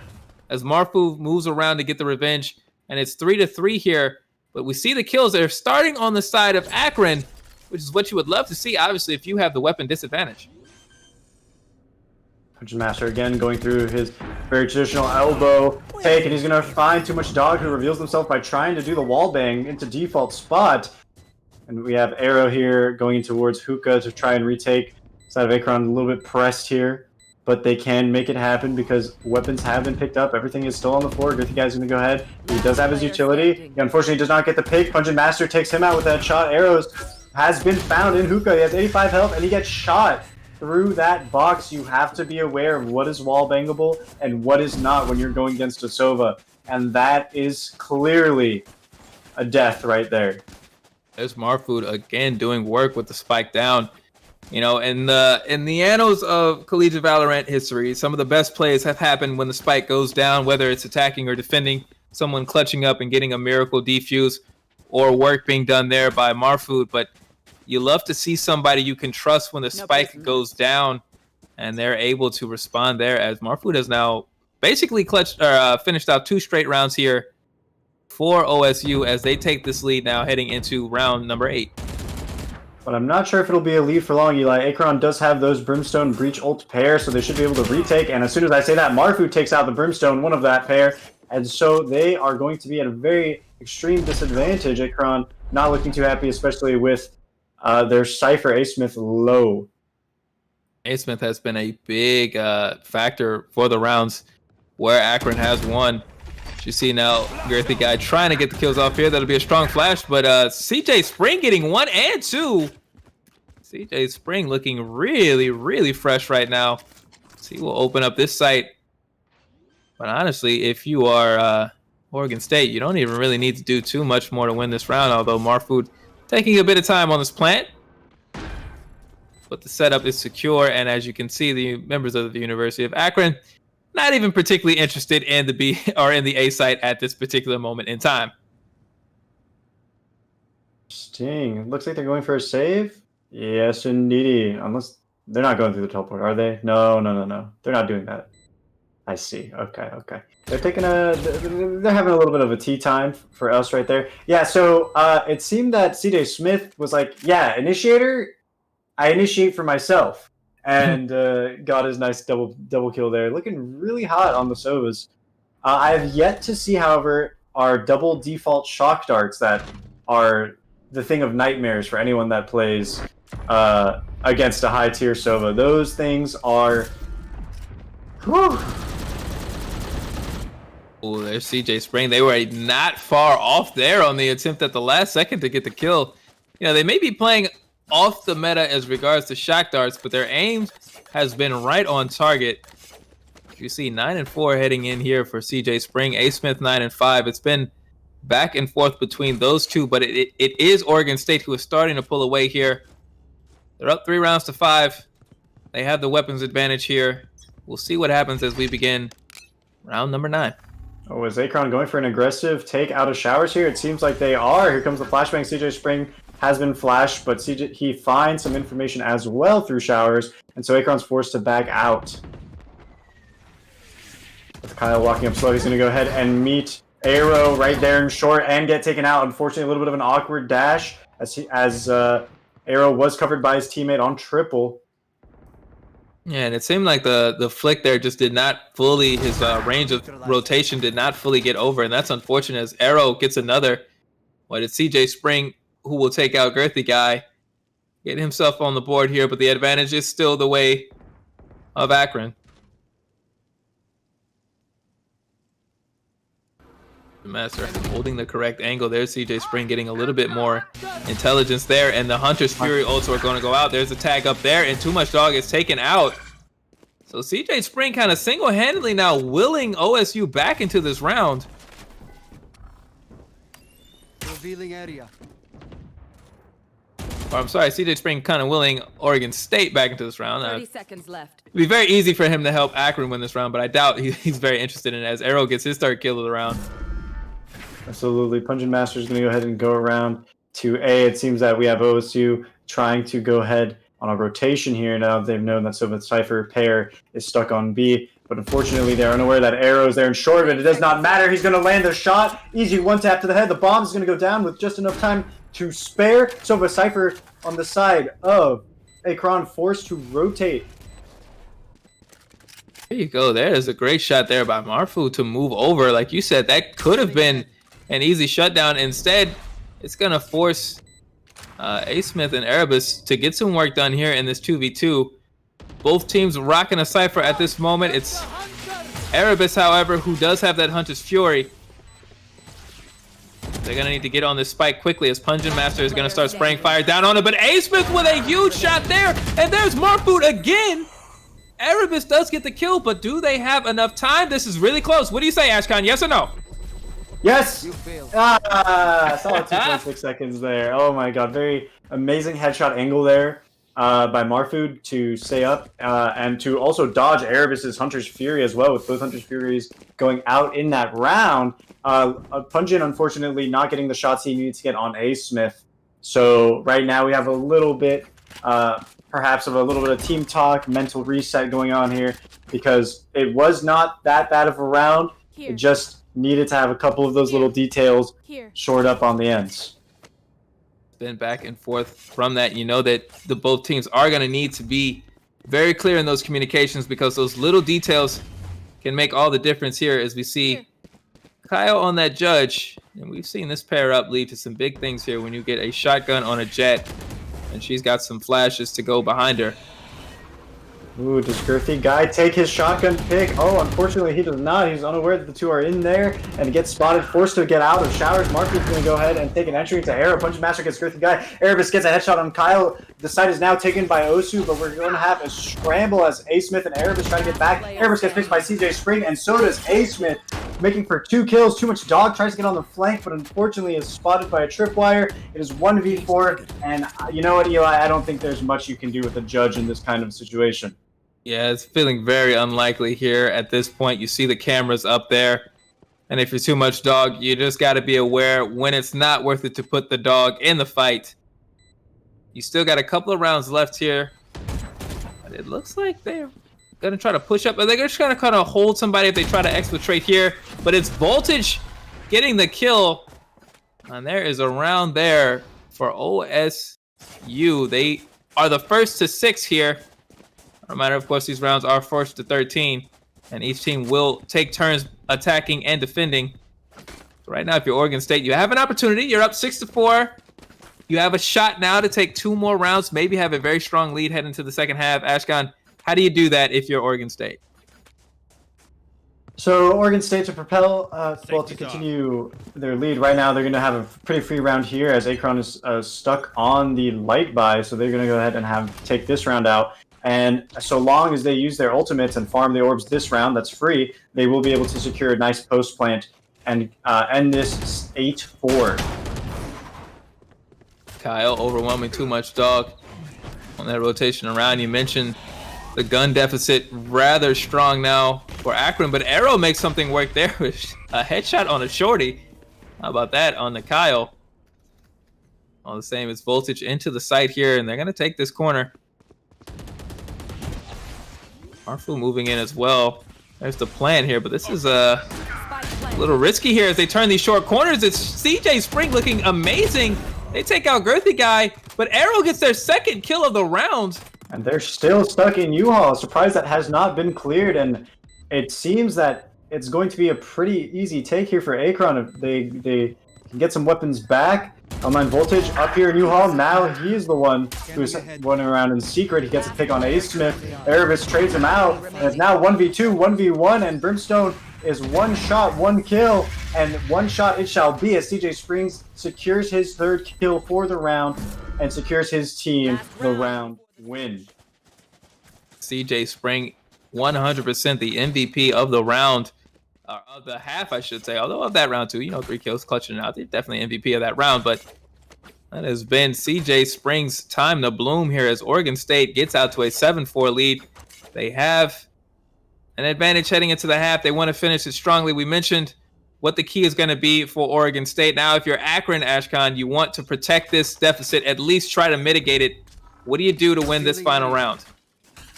as Marfu moves around to get the revenge. And it's 3-3 here. But we see the kills. They're starting on the side of Akron, which is what you would love to see, obviously, if you have the weapon disadvantage. Punch Master again going through his very traditional elbow take, and he's going to find Too Much Dog, who reveals himself by trying to do the wall bang into default spot. And we have Arrow here going towards Hookah to try and retake. Side of Akron a little bit pressed here, but they can make it happen because weapons have been picked up. Everything is still on the floor. Girthy Guy's going to go ahead. He does have his utility. He unfortunately does not get the pick. Punch Master takes him out with that shot. Arrows has been found in Hookah. He has 85 health, and he gets shot through that box. You have to be aware of what is wall bangable and what is not when you're going against a Sova, and that is clearly a death right there. There's Marfood again doing work with the spike down. In the annals of collegiate Valorant history, some of the best plays have happened when the spike goes down, whether it's attacking or defending, someone clutching up and getting a miracle defuse, or work being done there by Marfood. But you love to see somebody you can trust when the spike goes down, and they're able to respond there, as Marfood has now basically finished out 2 straight rounds here for OSU as they take this lead now heading into round number 8. But I'm not sure if it'll be a lead for long, Eli. Akron does have those Brimstone Breach ult pair, so they should be able to retake. And as soon as I say that, Marfood takes out the Brimstone, one of that pair. And so they are going to be at a very extreme disadvantage. Akron not looking too happy, especially with their Cypher A-Smith low. A-Smith has been a big factor for the rounds where Akron has won. You see now, Girthy Guy trying to get the kills off here. That'll be a strong flash, but CJ Spring getting 1 and 2. CJ Spring looking really, really fresh right now. So he will open up this site. But honestly, if you are Oregon State, you don't even really need to do too much more to win this round, although Marfood taking a bit of time on this plant. But the setup is secure, and as you can see, the members of the University of Akron not even particularly interested in the B or in the A site at this particular moment in time. Sting. Looks like they're going for a save. Yes, indeedy. Unless they're not going through the teleport, are they? No. They're not doing that. I see. Okay. They're they're having a little bit of a tea time for us right there. Yeah, so it seemed that CJ Smith was like, yeah, initiator, I initiate for myself. And got his nice double kill there. Looking really hot on the Sovas. I have yet to see, however, our double default shock darts that are the thing of nightmares for anyone that plays against a high tier Sova. Those things are. Whew. Oh, there's CJ Spring. They were not far off there on the attempt at the last second to get the kill. You know, they may be playing off the meta as regards to shock darts, but their aim has been right on target. You see 9 and 4 heading in here for CJ Spring. A Smith 9 and 5. It's been back and forth between those two, but it is Oregon State who is starting to pull away here. They're up 3 rounds to 5. They have the weapons advantage here. We'll see what happens as we begin round number 9. Oh, is Akron going for an aggressive take out of showers here? It seems like they are. Here comes the flashbang. CJ Spring has been flashed, but he finds some information as well through showers, and so Akron's forced to back out. With Kyle walking up slow, he's going to go ahead and meet Arrow right there in short and get taken out. Unfortunately, a little bit of an awkward dash as Arrow was covered by his teammate on triple. Yeah, and it seemed like the flick there just did not fully, his range of rotation did not fully get over, and that's unfortunate as Arrow gets another. What it's CJ Spring who will take out Girthy Guy, get himself on the board here, but the advantage is still the way of Akron. The Master holding the correct angle. There's CJ Spring getting a little bit more intelligence there, and the Hunter's Fury also are going to go out. There's a tag up there, and Too Much Dog is taken out. So CJ Spring kind of single-handedly now willing OSU back into this round. Revealing area. Or I'm sorry, CJ Spring kind of willing Oregon State back into this round. 30 seconds left. It'd be very easy for him to help Akron win this round, but I doubt he's very interested in it as Arrow gets his third kill of the round. Absolutely. Pungent Master is going to go ahead and go around to A. It seems that we have OSU trying to go ahead on a rotation here now. They've known that Sova Cypher pair is stuck on B, but unfortunately they're unaware that Arrow is there in short, but it does not matter. He's going to land the shot. Easy one tap to the head. The bomb is going to go down with just enough time to spare. Sova Cypher on the side of Akron forced to rotate. There you go. There's a great shot there by Marfu to move over. Like you said, that could have been an easy shutdown. Instead, it's going to force A. Smith and Erebus to get some work done here in this 2v2. Both teams rocking a Cypher at this moment. It's Erebus, however, who does have that Hunter's Fury. They're going to need to get on this spike quickly as Pungent Master is going to start spraying fire down on it. But A. Smith with a huge shot there. And there's Marfu again. Erebus does get the kill, but do they have enough time? This is really close. What do you say, Ashkan? Yes or no? Yes! Solid 2.6 seconds there. Oh my god, very amazing headshot angle there by Marfu to stay up and to also dodge Erebus's Hunter's Fury as well, with both Hunter's Furies going out in that round. Pungent, unfortunately, not getting the shots he needs to get on A. Smith. So right now we have a little bit, perhaps of a little bit of team talk, mental reset going on here, because it was not that bad of a round. It just needed to have a couple of those little details shored up on the ends. It's been back and forth from that. You know that the both teams are going to need to be very clear in those communications, because those little details can make all the difference here as we see Kyle on that Judge. And we've seen this pair up lead to some big things here when you get a shotgun on a Jet and she's got some flashes to go behind her. Ooh, does Girthy Guy take his shotgun pick? Oh, unfortunately he does not. He's unaware that the two are in there and gets spotted, forced to get out of showers. Marfu's going to go ahead and take an entry into Arrow. Pungent Master gets Girthy Guy. Erebus gets a headshot on Kyle. The site is now taken by Osu, but we're going to have a scramble as A. Smith and Erebus try to get back. Erebus gets picked by CJ Spring, and so does A. Smith, making for 2 kills. Too Much Dog tries to get on the flank, but unfortunately is spotted by a tripwire. It is 1v4, and you know what, Eli? I don't think there's much you can do with a Judge in this kind of situation. Yeah, it's feeling very unlikely here at this point. You see the cameras up there, and if you're Too Much Dog, you just got to be aware when it's not worth it to put the dog in the fight. You still got a couple of rounds left here. But it looks like they're going to try to push up. But they're just going to kind of hold somebody if they try to exfiltrate here. But it's Voltage getting the kill. And there is a round there for OSU. They are the first to 6 here. Reminder, of course, these rounds are first to 13. And each team will take turns attacking and defending. So right now, if you're Oregon State, you have an opportunity. You're up 6-4. You have a shot now to take 2 more rounds, maybe have a very strong lead heading into the second half. Ashkan, how do you do that if you're Oregon State? So Oregon State to propel, to continue their lead right now, they're going to have a pretty free round here as Akron is stuck on the light buy, so they're going to go ahead and take this round out. And so long as they use their ultimates and farm the orbs this round, that's free, they will be able to secure a nice post plant and end this 8-4. Kyle overwhelming too much dog on that rotation around. You mentioned the gun deficit rather strong now for Akron, but Arrow makes something work there with a headshot on a shorty. How about that on the Kyle? All the same, it's Voltage into the site here, and they're going to take this corner. Arfu moving in as well. There's the plan here, but this is a little risky here as they turn these short corners. It's CJ Spring looking amazing. They take out Girthy Guy, but Arrow gets their second kill of the round. And they're still stuck in U-Haul. Surprise that has not been cleared, and it seems that it's going to be a pretty easy take here for Akron if they can get some weapons back. Online Voltage up here in U-Haul. Now he's the one who's running around in secret. He gets a pick on A. Smith. Erebus trades him out, and it's now 1v2, 1v1, and Brimstone is 1 shot, 1 kill, and 1 shot it shall be as CJ Springs secures his 3rd kill for the round and secures his team the round win. CJ Spring, 100% the MVP of the round, of the half, I should say. Although of that round too, 3 kills, clutching it out. They're definitely MVP of that round, but that has been CJ Spring's time to bloom here as Oregon State gets out to a 7-4 lead. They have an advantage heading into the half. They want to finish it strongly. We mentioned what the key is going to be for Oregon State. Now, if you're Akron, Ashkan, you want to protect this deficit, at least try to mitigate it. What do you do to win this final round?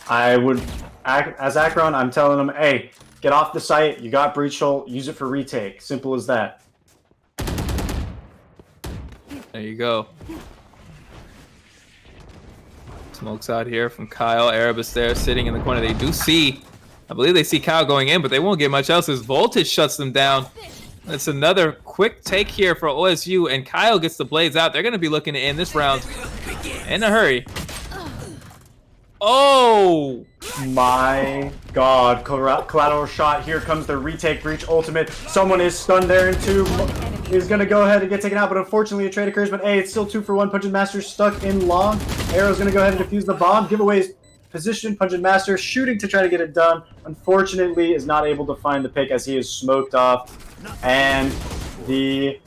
I would, as Akron, I'm telling them, hey, get off the site. You got breach hole. Use it for retake. Simple as that. There you go. Smokes out here from Kyle. Erebus there sitting in the corner. They do see, I believe they see Kyle going in, but they won't get much else as Voltage shuts them down. That's another quick take here for OSU, and Kyle gets the blades out. They're going to be looking to end this round in a hurry. Oh my God. Collateral shot. Here comes the retake breach ultimate. Someone is stunned there and 2 is going to go ahead and get taken out, but unfortunately a trade occurs. But hey, it's still 2 for 1. Punch Master stuck in long. Arrow's going to go ahead and defuse the bomb. Giveaway's position. Punch Master shooting to try to get it done. Unfortunately is not able to find the pick as he is smoked off. And the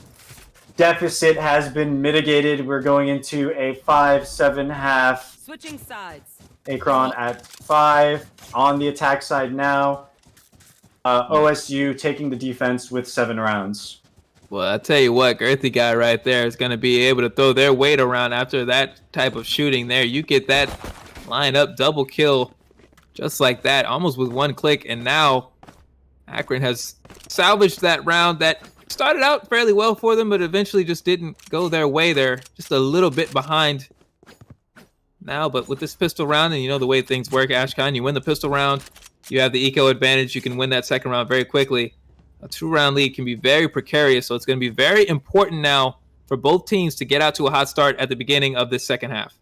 deficit has been mitigated. We're going into a 5-7 half. Switching sides. Akron at 5 on the attack side now. OSU taking the defense with 7 rounds. Well, I tell you what, Girthy Guy right there is going to be able to throw their weight around after that type of shooting there. You get that line up double kill just like that, almost with 1 click. And now Akron has salvaged that round that started out fairly well for them, but eventually just didn't go their way. They're just a little bit behind now, but with this pistol round, and you know the way things work, Ashkan, you win the pistol round, you have the eco advantage, you can win that second round very quickly. A 2-round lead can be very precarious, so it's going to be very important now for both teams to get out to a hot start at the beginning of this second half.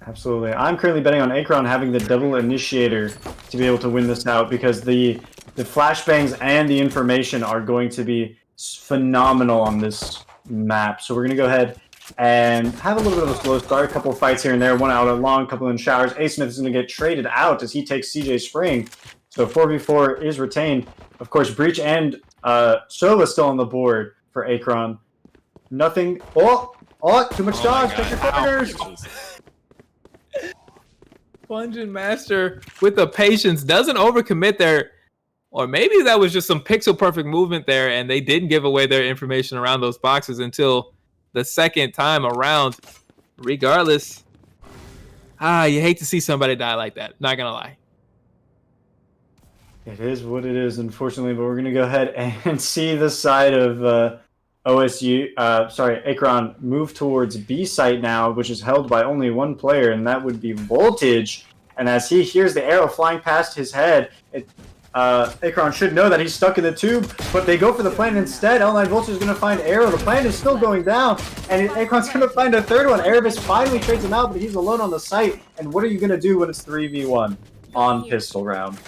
Absolutely. I'm currently betting on Akron having the double initiator to be able to win this out because the flashbangs and the information are going to be phenomenal on this map. So we're going to go ahead and have a little bit of a slow start. A couple of fights here and there, 1 out of long, couple in showers. A. Smith is going to get traded out as he takes CJ Spring. So 4v4 is retained. Of course, Breach and Sova still on the board for Akron. Nothing. Oh, too much dodge. Check your corners. Punch Master with the patience doesn't overcommit there. Or maybe that was just some pixel perfect movement there and they didn't give away their information around those boxes until the second time around. Regardless, You hate to see somebody die like that. Not gonna lie. It is what it is, unfortunately. But we're gonna go ahead and see the side of Akron move towards B site now, which is held by only one player, and that would be Voltage. And as he hears the arrow flying past his head, Akron should know that he's stuck in the tube, but they go for the plant instead. L9 Voltage is going to find Arrow. The plant is still going down, and Akron's going to find a third one. Erebus finally trades him out, but he's alone on the site. And what are you going to do when it's 3v1 on pistol round?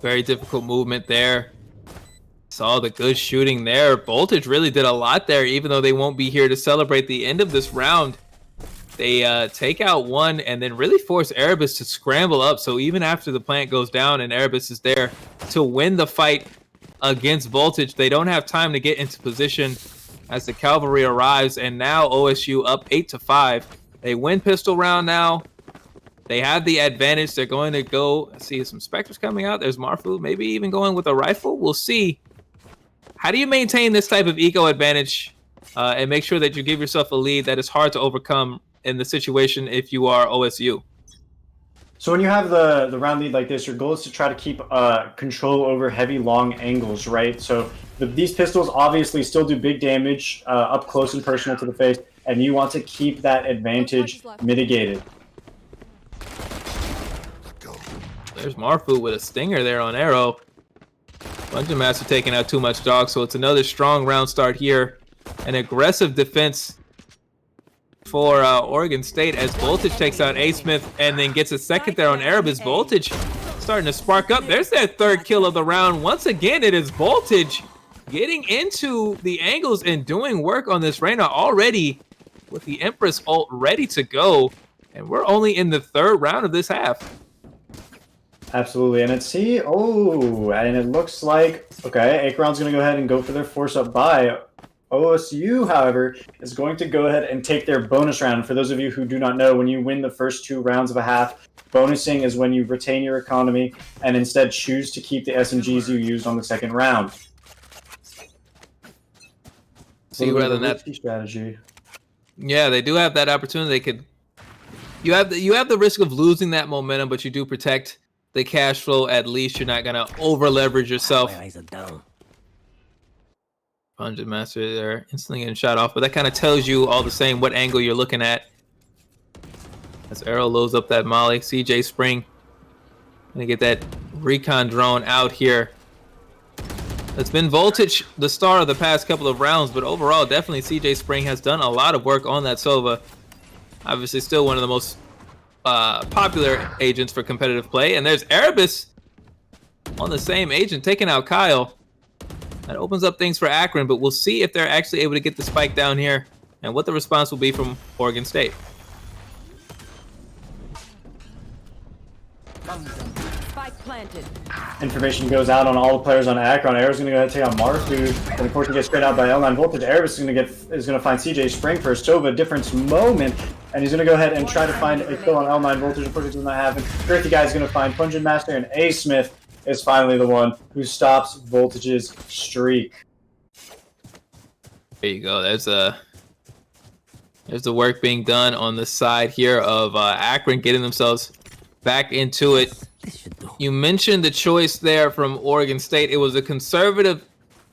Very difficult movement there. Saw the good shooting there. Voltage really did a lot there, even though they won't be here to celebrate the end of this round. They take out one and then really force Erebus to scramble up. So even after the plant goes down and Erebus is there to win the fight against Voltage, they don't have time to get into position as the cavalry arrives. And now OSU up 8-5. They win pistol round now. They have the advantage. They're going to go see some Spectres coming out. There's Marfu, maybe even going with a rifle. We'll see. How do you maintain this type of eco advantage and make sure that you give yourself a lead that is hard to overcome in the situation if you are OSU? So when you have the round lead like this, your goal is to try to keep control over heavy long angles, right? So these pistols obviously still do big damage up close and personal to the face, and you want to keep that advantage mitigated. There's Marfu with a stinger there on Arrow. Dungeon Master taking out too much dog, so it's another strong round start here. An aggressive defense for Oregon State as Voltage takes out A-Smith and then gets a second there on Erebus. Voltage starting to spark up. There's that third kill of the round. Once again, it is Voltage getting into the angles and doing work on this Reyna already with the Empress ult ready to go. And we're only in the third round of this half. Absolutely, and and it looks like, okay, Akron's going to go ahead and go for their force up by. OSU, however, is going to go ahead and take their bonus round. For those of you who do not know, when you win the first 2 rounds of a half, bonusing is when you retain your economy and instead choose to keep the SMGs you used on the second round. See, rather than that strategy. Yeah, they do have that opportunity. They could. You have the risk of losing that momentum, but you do protect the cash flow. At least you're not gonna over leverage yourself. Dungeon Master there instantly getting shot off, but that kind of tells you all the same what angle you're looking at. As Arrow loads up that molly, CJ Spring gonna get that recon drone out here. It's been Voltage the star of the past couple of rounds, but overall definitely CJ Spring has done a lot of work on that Sova. Obviously still one of the most popular agents for competitive play. And there's Erebus on the same agent taking out Kyle. That opens up things for Akron, but we'll see if they're actually able to get the spike down here and what the response will be from Oregon State. Spike planted. Information goes out on all the players on Akron. Arrow's going to go ahead and take out Marfu, and of course he gets straight out by L9 Voltage. Erebus is going to find CJ Spring for a Sova difference moment, and he's going to go ahead and try to find a kill on L9 Voltage. Of course it does not happen. Earthy Guy is going to find Dungeon Master, and A-Smith is finally the one who stops Voltage's streak. There you go. There's the work being done on the side here of Akron getting themselves back into it. You mentioned the choice there from Oregon State. It was a conservative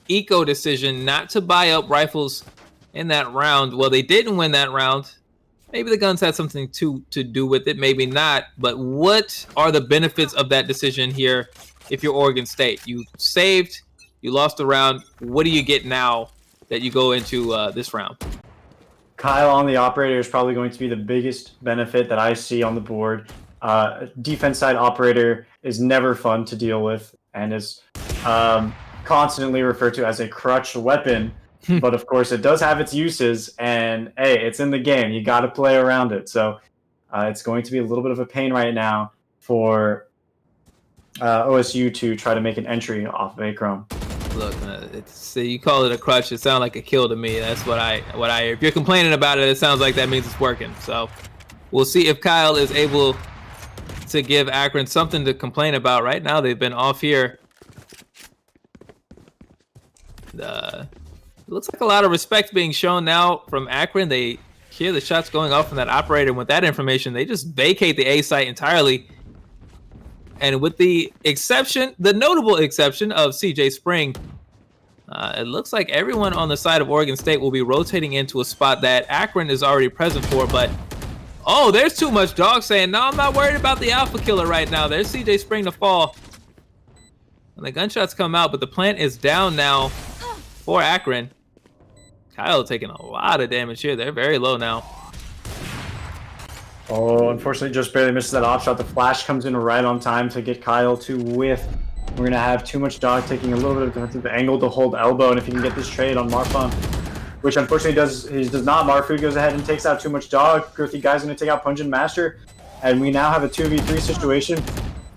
eco decision not to buy up rifles in that round. Well, they didn't win that round. Maybe the guns had something to do with it, maybe not. But what are the benefits of that decision here if you're Oregon State? You saved, you lost a round. What do you get now that you go into this round? Kyle on the operator is probably going to be the biggest benefit that I see on the board. Defense side operator is never fun to deal with and is constantly referred to as a crutch weapon. But of course, it does have its uses, and hey, it's in the game. You got to play around it. So it's going to be a little bit of a pain right now for OSU to try to make an entry off of Akron. Look, you call it a crutch. It sounds like a kill to me. That's what I hear. If you're complaining about it, it sounds like that means it's working. So we'll see if Kyle is able to give Akron something to complain about. Right now, they've been off here. It looks like a lot of respect being shown now from Akron. They hear the shots going off from that operator. With that information, they just vacate the A site entirely. And with the notable exception of CJ Spring, it looks like everyone on the side of Oregon State will be rotating into a spot that Akron is already present for. But, oh, there's too much dog saying, no, I'm not worried about the alpha killer right now. There's CJ Spring to fall. And the gunshots come out, but the plant is down now for Akron. Kyle taking a lot of damage here. They're very low now. Oh, unfortunately, just barely misses that off shot. The flash comes in right on time to get Kyle to whiff. We're going to have too much dog taking a little bit of defensive angle to hold elbow, and if he can get this trade on Marfun, which unfortunately he does not. Marfu goes ahead and takes out too much dog. Girthy Guy's going to take out Pungent Master, and we now have a 2v3 situation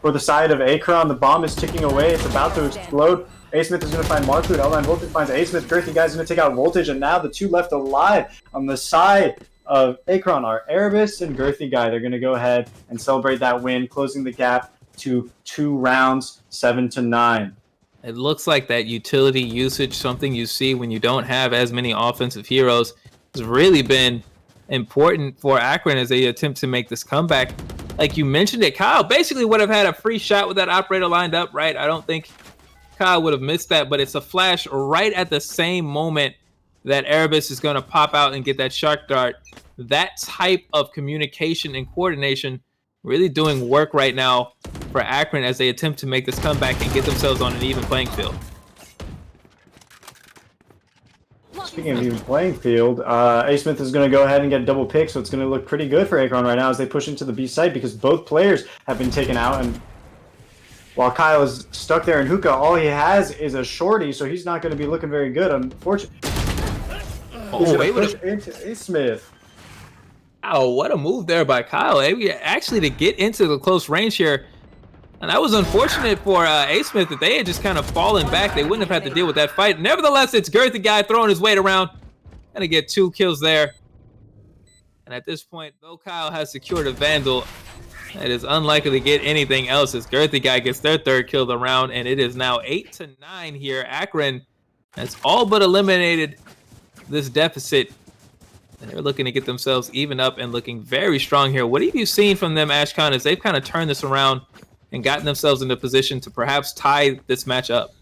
for the side of Akron. The bomb is ticking away. It's about to explode. A-Smith is going to find Marfu. L9 Voltage finds A-Smith. Girthy Guy's going to take out Voltage, and now the two left alive on the side of Akron are Erebus and Girthy Guy. They're going to go ahead and celebrate that win, closing the gap to 2 rounds, 7-9. It looks like that utility usage, something you see when you don't have as many offensive heroes, has really been important for Akron as they attempt to make this comeback. Like you mentioned it, Kyle basically would have had a free shot with that operator lined up, right? I don't think Kyle would have missed that, but it's a flash right at the same moment that Erebus is going to pop out and get that shark dart. That type of communication and coordination really doing work right now for Akron as they attempt to make this comeback and get themselves on an even playing field. Speaking of even playing field, A-Smith is going to go ahead and get double pick, so it's going to look pretty good for Akron right now as they push into the B site because both players have been taken out, and while Kyle is stuck there in hookah, all he has is a shorty, so he's not going to be looking very good, unfortunately. Oh, wait, push into A-Smith. Oh, what a move there by Kyle. Actually, to get into the close range here. And that was unfortunate for A-Smith that they had just kind of fallen back. They wouldn't have had to deal with that fight. Nevertheless, it's Girthy Guy throwing his weight around. Gonna get 2 kills there. And at this point, though Kyle has secured a Vandal, it is unlikely to get anything else as Girthy Guy gets their 3rd kill of the round. And it is now 8-9 here. Akron has all but eliminated this deficit. And they're looking to get themselves even up and looking very strong here. What have you seen from them, Ashcon, as they've kind of turned this around and gotten themselves into position to perhaps tie this match up?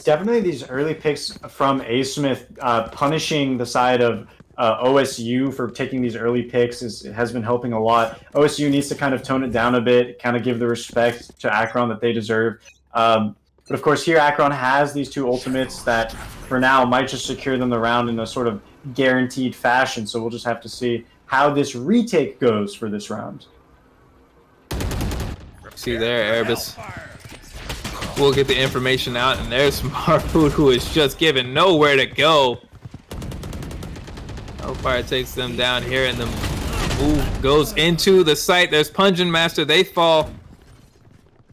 Definitely these early picks from A-Smith punishing the side of OSU for taking these early picks has been helping a lot. OSU needs to kind of tone it down a bit, kind of give the respect to Akron that they deserve. But of course here Akron has these 2 ultimates that for now might just secure them the round in a sort of guaranteed fashion. So we'll just have to see how this retake goes for this round. See there, Erebus. We'll get the information out, and there's Marfood, who is just given nowhere to go. Hellfire takes them down here, and the move goes into the site. There's Pungent Master. They fall.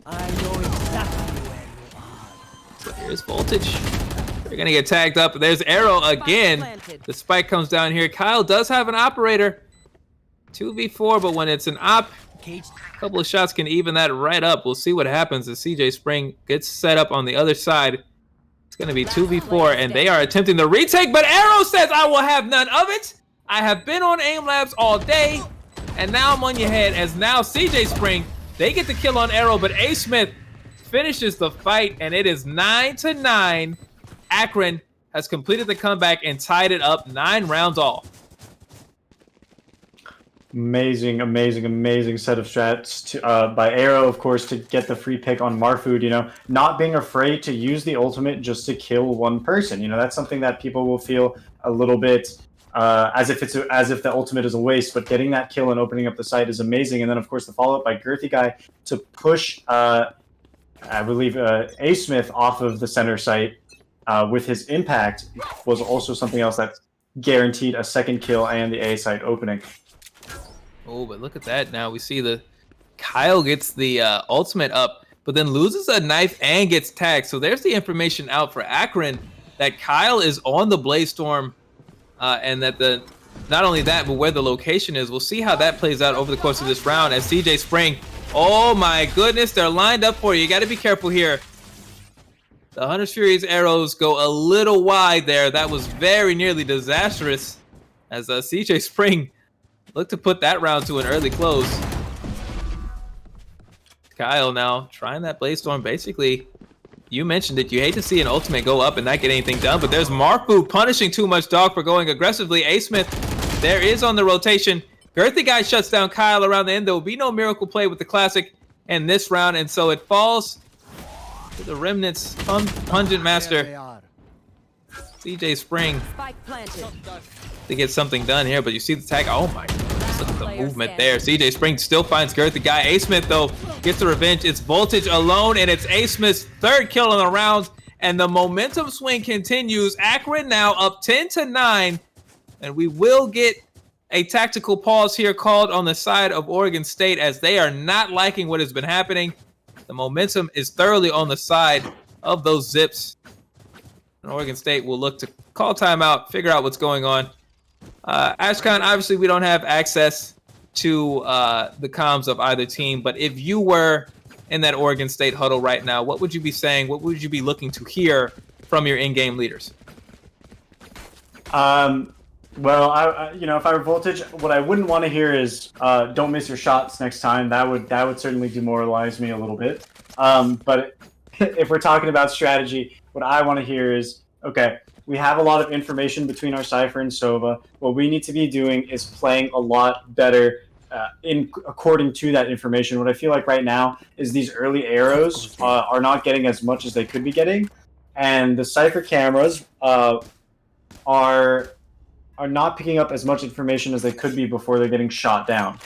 I know exactly where you are. So here's Voltage. They're going to get tagged up. There's Arrow again. The spike comes down here. Kyle does have an operator. 2v4, but when it's an op, a couple of shots can even that right up. We'll see what happens as CJ Spring gets set up on the other side. It's going to be 2v4, and they are attempting the retake, but Arrow says, I will have none of it. I have been on aim labs all day, and now I'm on your head as now CJ Spring, they get the kill on Arrow, but A-Smith finishes the fight, and it is 9-9. Akron has completed the comeback and tied it up 9 rounds all. Amazing set of strats by Arrow, of course, to get the free pick on Marfood. You know, not being afraid to use the ultimate just to kill one person. You know, that's something that people will feel a little bit as if the ultimate is a waste. But getting that kill and opening up the site is amazing. And then, of course, the follow up by Girthy Guy to push, I believe, A-Smith off of the center site with his impact was also something else that guaranteed a 2nd kill and the A site opening. Oh, but look at that. Now we see Kyle gets the ultimate up, but then loses a knife and gets tagged. So there's the information out for Akron that Kyle is on the Blaze Storm, and that not only that, but where the location is. We'll see how that plays out over the course of this round as CJ Spring. Oh my goodness, they're lined up for you. You got to be careful here. The Hunter's Fury's arrows go a little wide there. That was very nearly disastrous as CJ Spring looked to put that round to an early close. Kyle now trying that Blaze Storm. Basically, you mentioned it. You hate to see an ultimate go up and not get anything done, but there's Marfu punishing Too Much Dog for going aggressively. A Smith there is on the rotation. Girthy Guy shuts down Kyle around the end. There will be no miracle play with the Classic in this round, and so it falls to the Remnants. Pungent Master CJ Spring to get something done here, but you see the tag. Oh my goodness, look at the movement there. CJ Spring still finds Girthy Guy. A Smith, though, gets the revenge. It's Voltage alone, and it's A Smith's third kill in the round, and the momentum swing continues. Akron now up 10-9, and we will get a tactical pause here called on the side of Oregon State, as they are not liking what has been happening. The momentum is thoroughly on the side of those Zips, and Oregon State will look to call timeout, figure out what's going on. Ashcon, obviously we don't have access to the comms of either team, but if you were in that Oregon State huddle right now, what would you be saying? What would you be looking to hear from your in-game leaders? Well, if I were Voltage, what I wouldn't want to hear is don't miss your shots next time. That would certainly demoralize me a little bit. But if we're talking about strategy, what I want to hear is, okay, we have a lot of information between our Cypher and Sova. What we need to be doing is playing a lot better according to that information. What I feel like right now is these early arrows are not getting as much as they could be getting, and the Cypher cameras are not picking up as much information as they could be before they're getting shot down.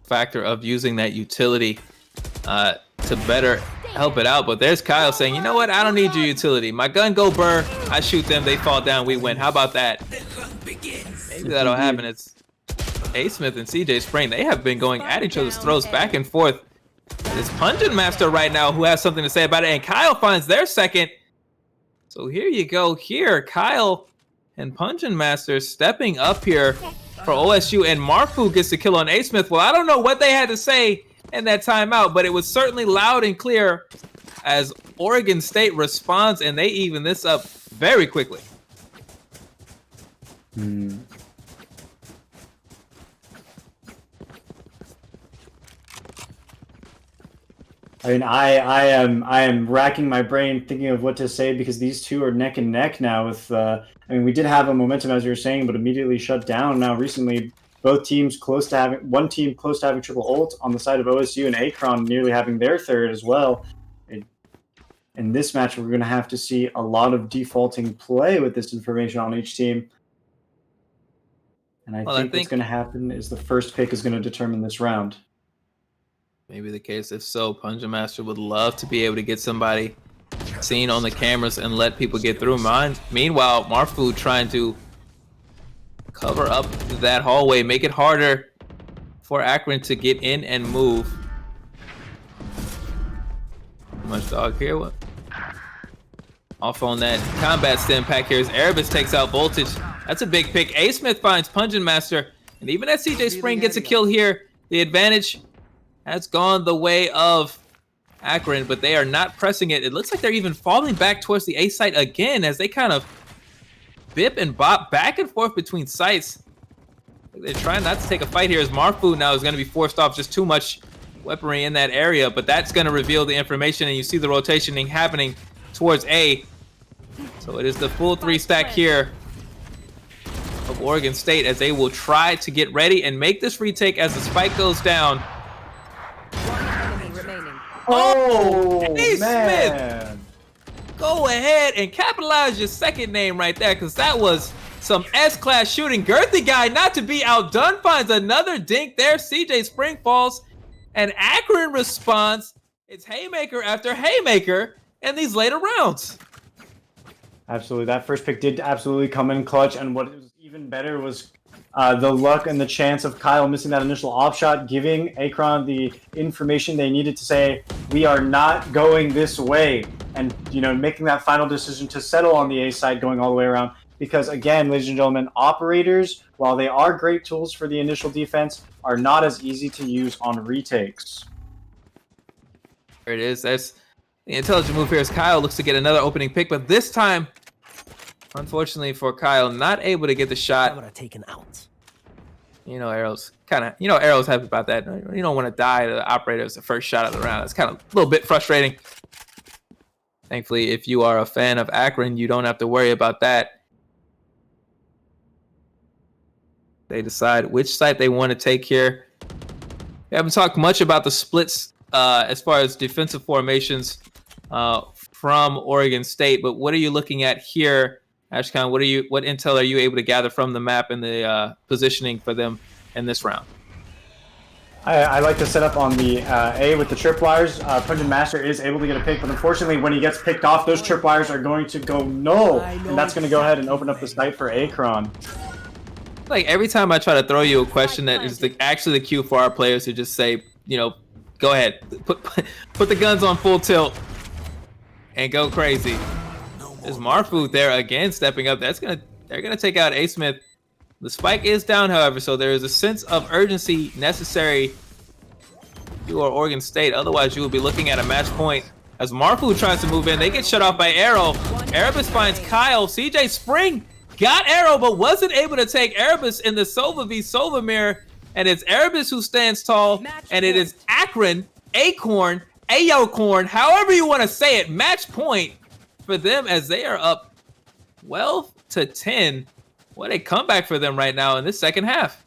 Factor of using that utility to better help it out, but there's Kyle saying, you know what, I don't need your utility. My gun go burr, I shoot them, they fall down, we win. How about that? Maybe that'll happen. It's A Smith and CJ Spring. They have been going at each other's throats back and forth. It's Pungent Master right now who has something to say about it, and Kyle finds their second. So here you go. Here, Kyle and Pungent Master stepping up here for OSU, and Marfu gets the kill on A Smith. Well, I don't know what they had to say in that timeout, but it was certainly loud and clear as Oregon State responds, and they even this up very quickly. I mean, I am racking my brain thinking of what to say, because these two are neck and neck now. With I mean, we did have a momentum, as you were saying, but immediately shut down. Now recently, both teams close to having triple ult on the side of OSU, and Akron nearly having their third as well. In this match, we're going to have to see a lot of defaulting play with this information on each team. And I think what's going to happen is the first pick is going to determine this round. Maybe the case. If so, Pungent Master would love to be able to get somebody seen on the cameras and let people get through. Meanwhile, Marfu trying to cover up that hallway, make it harder for Akron to get in and move. Much dog here. What? Off on that combat stim pack here as Erebus takes out Voltage. That's a big pick. A Smith finds Pungent Master, and even as CJ Spring gets a kill here, the advantage has gone the way of Akron, but they are not pressing it. It looks like they're even falling back towards the A site again as they kind of bip and bop back and forth between sites. They're trying not to take a fight here as Marfu now is going to be forced off. Just too much weaponry in that area, but that's going to reveal the information, and you see the rotationing happening towards A. So it is the full 3-stack here of Oregon State as they will try to get ready and make this retake as the spike goes down. Oh, A man. Smith, go ahead and capitalize your second name right there, because that was some S-class shooting. Girthy Guy, not to be outdone, finds another dink there. CJ Spring falls, and Akron responds. It's haymaker after haymaker in these later rounds. Absolutely. That first pick did absolutely come in clutch, and what was even better was the luck and the chance of Kyle missing that initial off shot, giving Akron the information they needed to say, we are not going this way, and making that final decision to settle on the A side, going all the way around. Because again, ladies and gentlemen, operators, while they are great tools for the initial defense, are not as easy to use on retakes. There it is. That's the intelligent move here as Kyle looks to get another opening pick, but this time Unfortunately for Kyle, not able to get the shot. Camera taken out. Arrow's Arrow's happy about that. You don't want to die to the operator as the first shot of the round. It's kind of a little bit frustrating. Thankfully, if you are a fan of Akron, you don't have to worry about that. They decide which site they want to take here. We haven't talked much about the splits as far as defensive formations from Oregon State, but what are you looking at here, Ashkan? What intel are you able to gather from the map and the positioning for them in this round? I like to set up on the A with the tripwires. Pungent Master is able to get a pick, but unfortunately when he gets picked off, those tripwires are going to go null, and that's going to go ahead and open up the site for Akron. Like every time I try to throw you a question that is actually the cue for our players to just say, go ahead, put the guns on full tilt and go crazy. There's Marfu there again stepping up. They're gonna take out A Smith. The spike is down, however, so there is a sense of urgency necessary. You are Oregon State, otherwise you will be looking at a match point. As Marfu tries to move in, they get shut off by Arrow. Erebus finds Kyle. CJ Spring got Arrow, but wasn't able to take Erebus in the Sova v Sova mirror. And it's Erebus who stands tall, and it is Akron, Acorn, Ayocorn, however you want to say it, match point for them as they are up 12-10. What a comeback for them right now in this second half.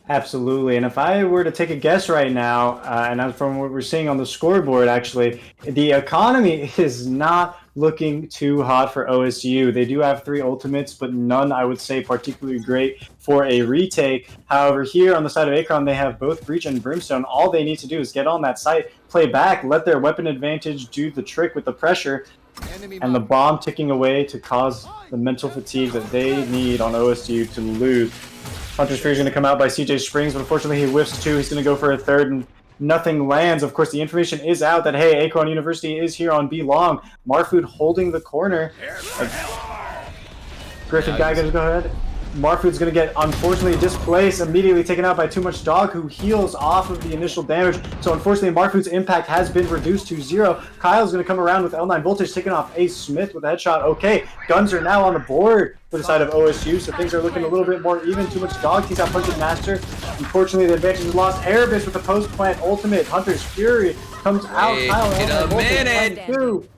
Absolutely, and if I were to take a guess right now, and from what we're seeing on the scoreboard, actually, the economy is not looking too hot for OSU. They do have 3 ultimates, but none, I would say, particularly great for a retake. However, here on the side of Akron, they have both Breach and Brimstone. All they need to do is get on that site, play back, let their weapon advantage do the trick with the pressure, and the bomb ticking away to cause the mental fatigue that they need on OSU to lose. Hunter's Fury is going to come out by CJ Springs, but unfortunately he whiffs 2. He's going to go for a 3rd, and nothing lands. Of course, the information is out that, hey, Akron University is here on B long. Marfood holding the corner. Griffin Guy going to go ahead. Marfood's going to get, unfortunately, displaced, immediately taken out by Too Much Dog, who heals off of the initial damage. So, unfortunately, Marfood's impact has been reduced to 0. Kyle's going to come around with L9 Voltage, taking off Ace Smith with a headshot. Okay, guns are now on the board for the side of OSU, so things are looking a little bit more even. Too Much Dog takes out Pungent Master. Unfortunately, the advantage is lost. Erebus with the post-plant ultimate. Hunter's Fury comes out. Wait Kyle, a minute. Voltage,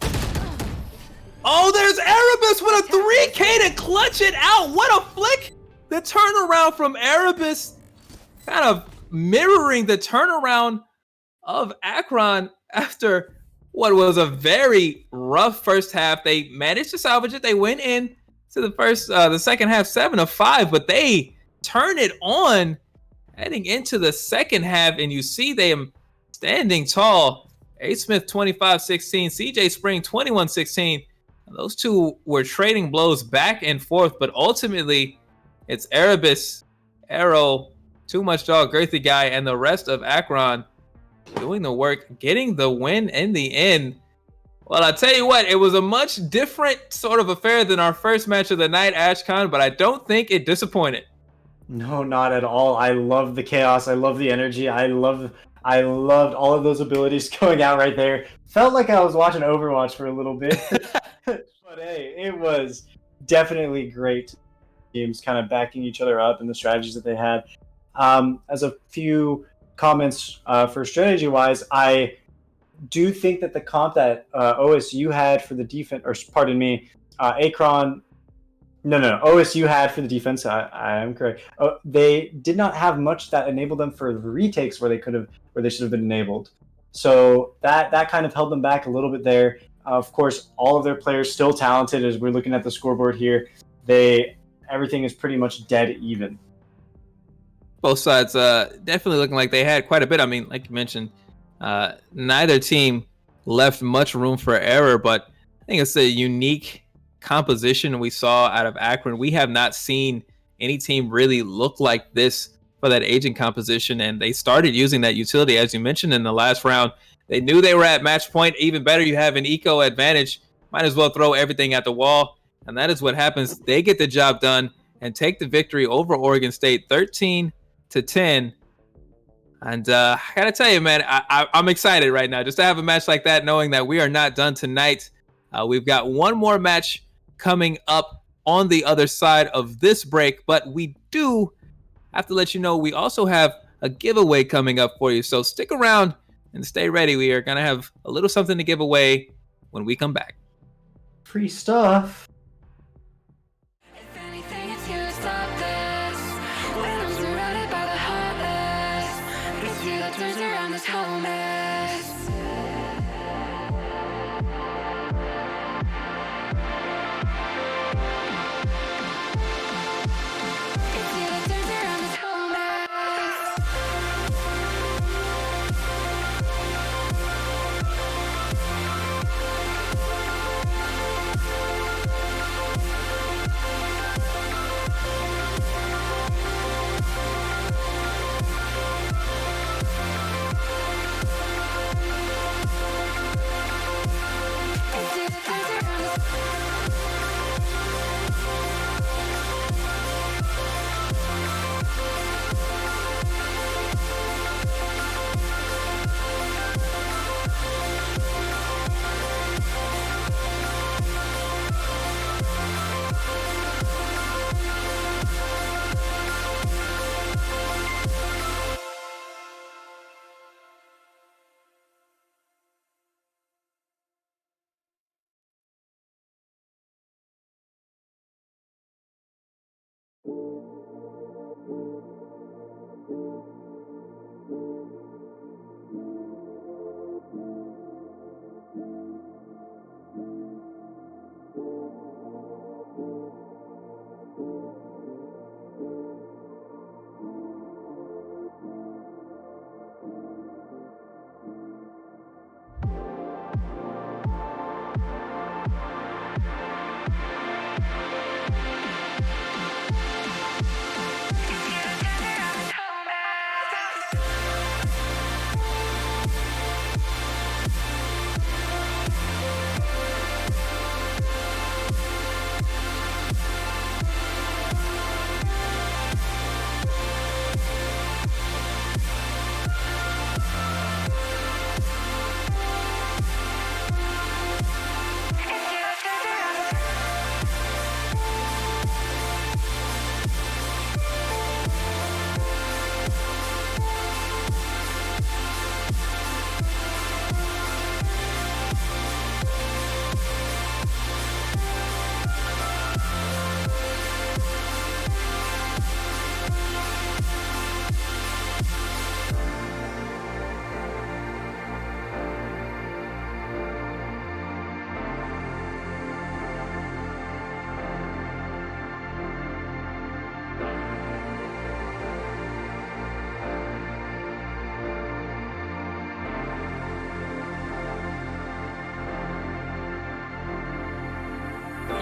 Oh, there's Erebus with a 3K to clutch it out. What a flick. The turnaround from Erebus kind of mirroring the turnaround of Akron after what was a very rough first half. They managed to salvage it. They went in to the second half 7-5, but they turn it on heading into the second half, and you see them standing tall. A. Smith 25-16, CJ Spring 21-16. Those two were trading blows back and forth, but ultimately it's Erebus, Arrow, Too Much Dog, Girthy Guy, and the rest of Akron doing the work, getting the win in the end. Well, I tell you what, it was a much different sort of affair than our first match of the night, Ashcon, but I don't think it disappointed. No, not at all. I love the chaos. I love the energy. I loved all of those abilities going out right there. Felt like I was watching Overwatch for a little bit. But hey, it was definitely great. Teams kind of backing each other up and the strategies that they had. As a few comments for strategy-wise, I do think that the comp that OSU had for the defense, or pardon me, Akron. No, OSU had for the defense. I am correct. They did not have much that enabled them for the retakes where they should have been enabled. So that kind of held them back a little bit there. Of course, all of their players still talented. As we're looking at the scoreboard here, everything is pretty much dead even. Both sides definitely looking like they had quite a bit. I mean, like you mentioned, neither team left much room for error, but I think it's a unique composition we saw out of Akron. We have not seen any team really look like this for that agent composition, and they started using that utility, as you mentioned, in the last round. They knew they were at match point. Even better, you have an eco advantage. Might as well throw everything at the wall, and that is what happens. They get the job done and take the victory over Oregon State, 13-10. And I gotta tell you, man, I'm excited right now just to have a match like that, knowing that we are not done tonight. We've got one more match coming up on the other side of this break. But we do have to let you know we also have a giveaway coming up for you. So stick around and stay ready. We are going to have a little something to give away when we come back. Free stuff. If anything, it's you that stop this. When I'm surrounded by the heartless, it's you that turns around this whole mess. It's you that turns around this whole mess. It's you that turns around this.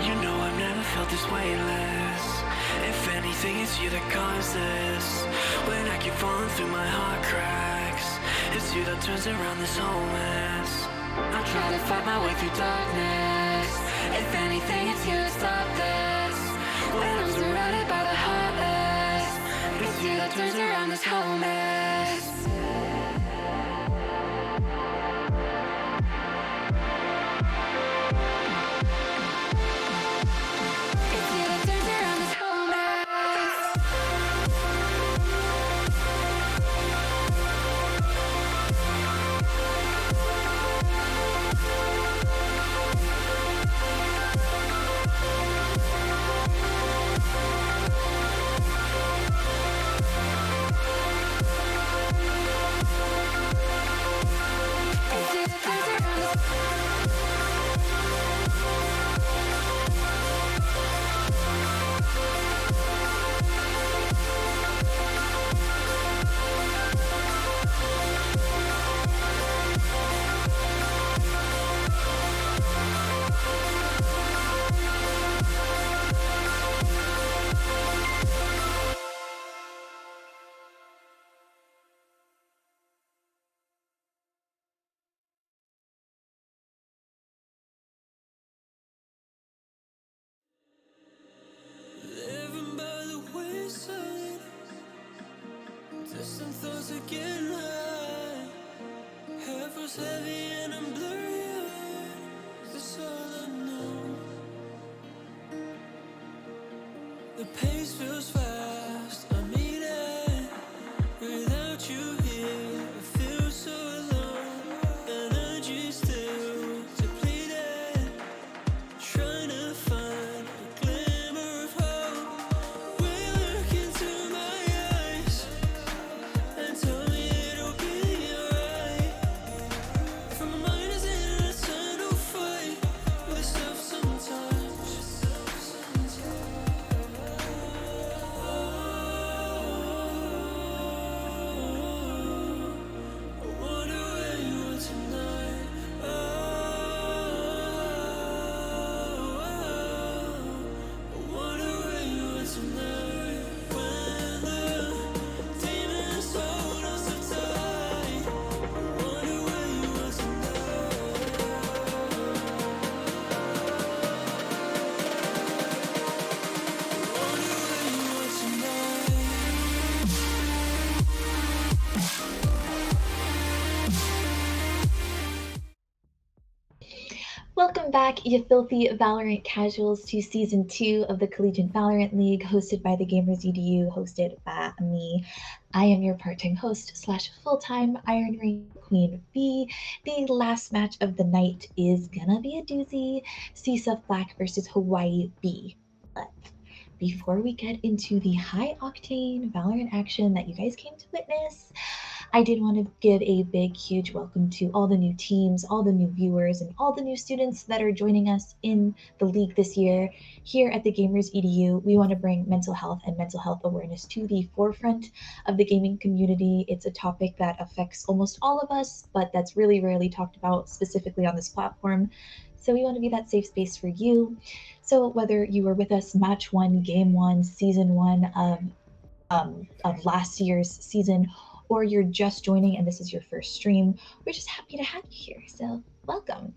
You know I've never felt this weightless. If anything, it's you that caused this. When I keep falling through my heart cracks, it's you that turns around this whole mess. I try to fight my way through darkness. If anything, it's you that stop this. When I'm surrounded by the heartless, it's you that turns around this whole mess. It's you that turns around this whole mess. It's you that turns around this. Living by the wayside, distant thoughts are getting high. Head was heavy and I'm blurry eyed. That's all I know. The pace feels fast, I mean it. Without you here, I feel so alone. Energy still depleted. Trying to find a glimmer of hope. Will you look into my eyes and tell me it'll be alright? For my mind is in an eternal fight with itself sometimes. I wonder where you are tonight. I wonder where you are tonight. When the demons hold us so tight. I wonder where you are tonight. I wonder where you are tonight. Welcome back, you filthy Valorant casuals, to Season 2 of the Collegiate Valorant League, hosted by the Gamers EDU, hosted by me. I am your part-time host / full-time Iron Ring Queen B. The last match of the night is gonna be a doozy. CSUF Black versus Hawaii B. But before we get into the high-octane Valorant action that you guys came to witness, I did want to give a big, huge welcome to all the new teams, all the new viewers, and all the new students that are joining us in the league this year. Here at the Gamers EDU, we want to bring mental health and mental health awareness to the forefront of the gaming community. It's a topic that affects almost all of us, but that's really rarely talked about specifically on this platform. So we want to be that safe space for you. So whether you were with us match 1, game 1, season 1 of last year's season, or you're just joining and this is your first stream, we're just happy to have you here. So welcome.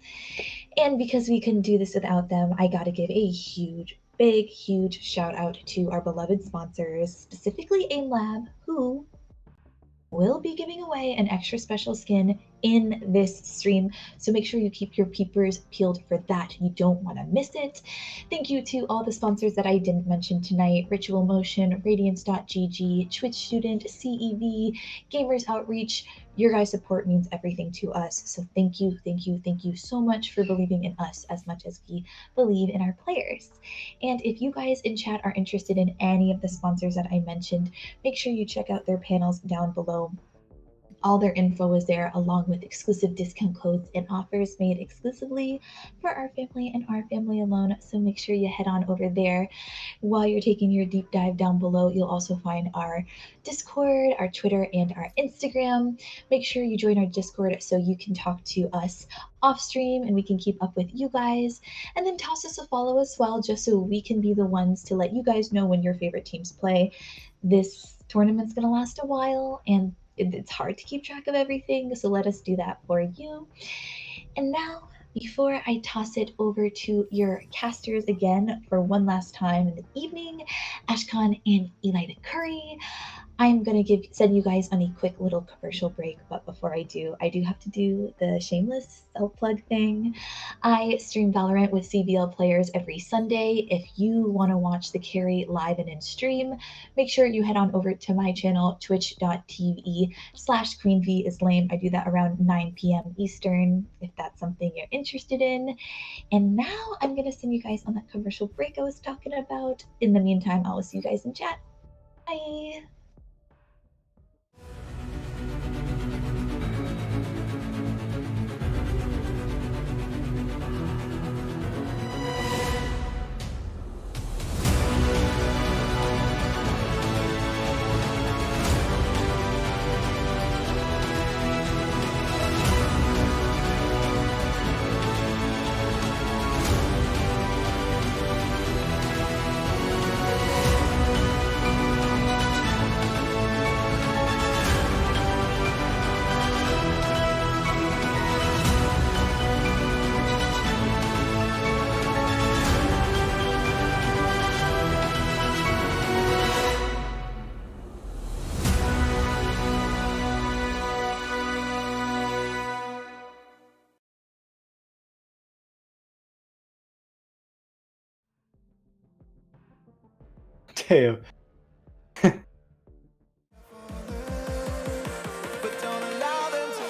And because we couldn't do this without them, I got to give a huge shout out to our beloved sponsors, specifically AIM Lab, who will be giving away an extra special skin in this stream. So make sure you keep your peepers peeled for that. You don't want to miss it. Thank you to all the sponsors that I didn't mention tonight: Ritual Motion, Radiance.gg, Twitch Student, CEV, Gamers Outreach. Your guys' support means everything to us. So thank you so much for believing in us as much as we believe in our players. And if you guys in chat are interested in any of the sponsors that I mentioned, make sure you check out their panels down below. All their info is there, along with exclusive discount codes and offers made exclusively for our family and our family alone. So make sure you head on over there. While you're taking your deep dive down below, you'll also find our Discord, our Twitter, and our Instagram. Make sure you join our Discord so you can talk to us off stream and we can keep up with you guys. And then toss us a follow as well, just so we can be the ones to let you guys know when your favorite teams play. This tournament's gonna last a while, and it's hard to keep track of everything, so let us do that for you. And now, before I toss it over to your casters again for one last time in the evening, Ashkan and Eli Curry, I'm going to send you guys on a quick little commercial break. But before I do have to do the shameless self-plug thing. I stream Valorant with CVL players every Sunday. If you want to watch the carry live and in stream, make sure you head on over to my channel, twitch.tv/QueenVIsLame. I do that around 9 p.m. Eastern, if that's something you're interested in. And now I'm going to send you guys on that commercial break I was talking about. In the meantime, I will see you guys in chat. Bye! Damn. But don't allow them to.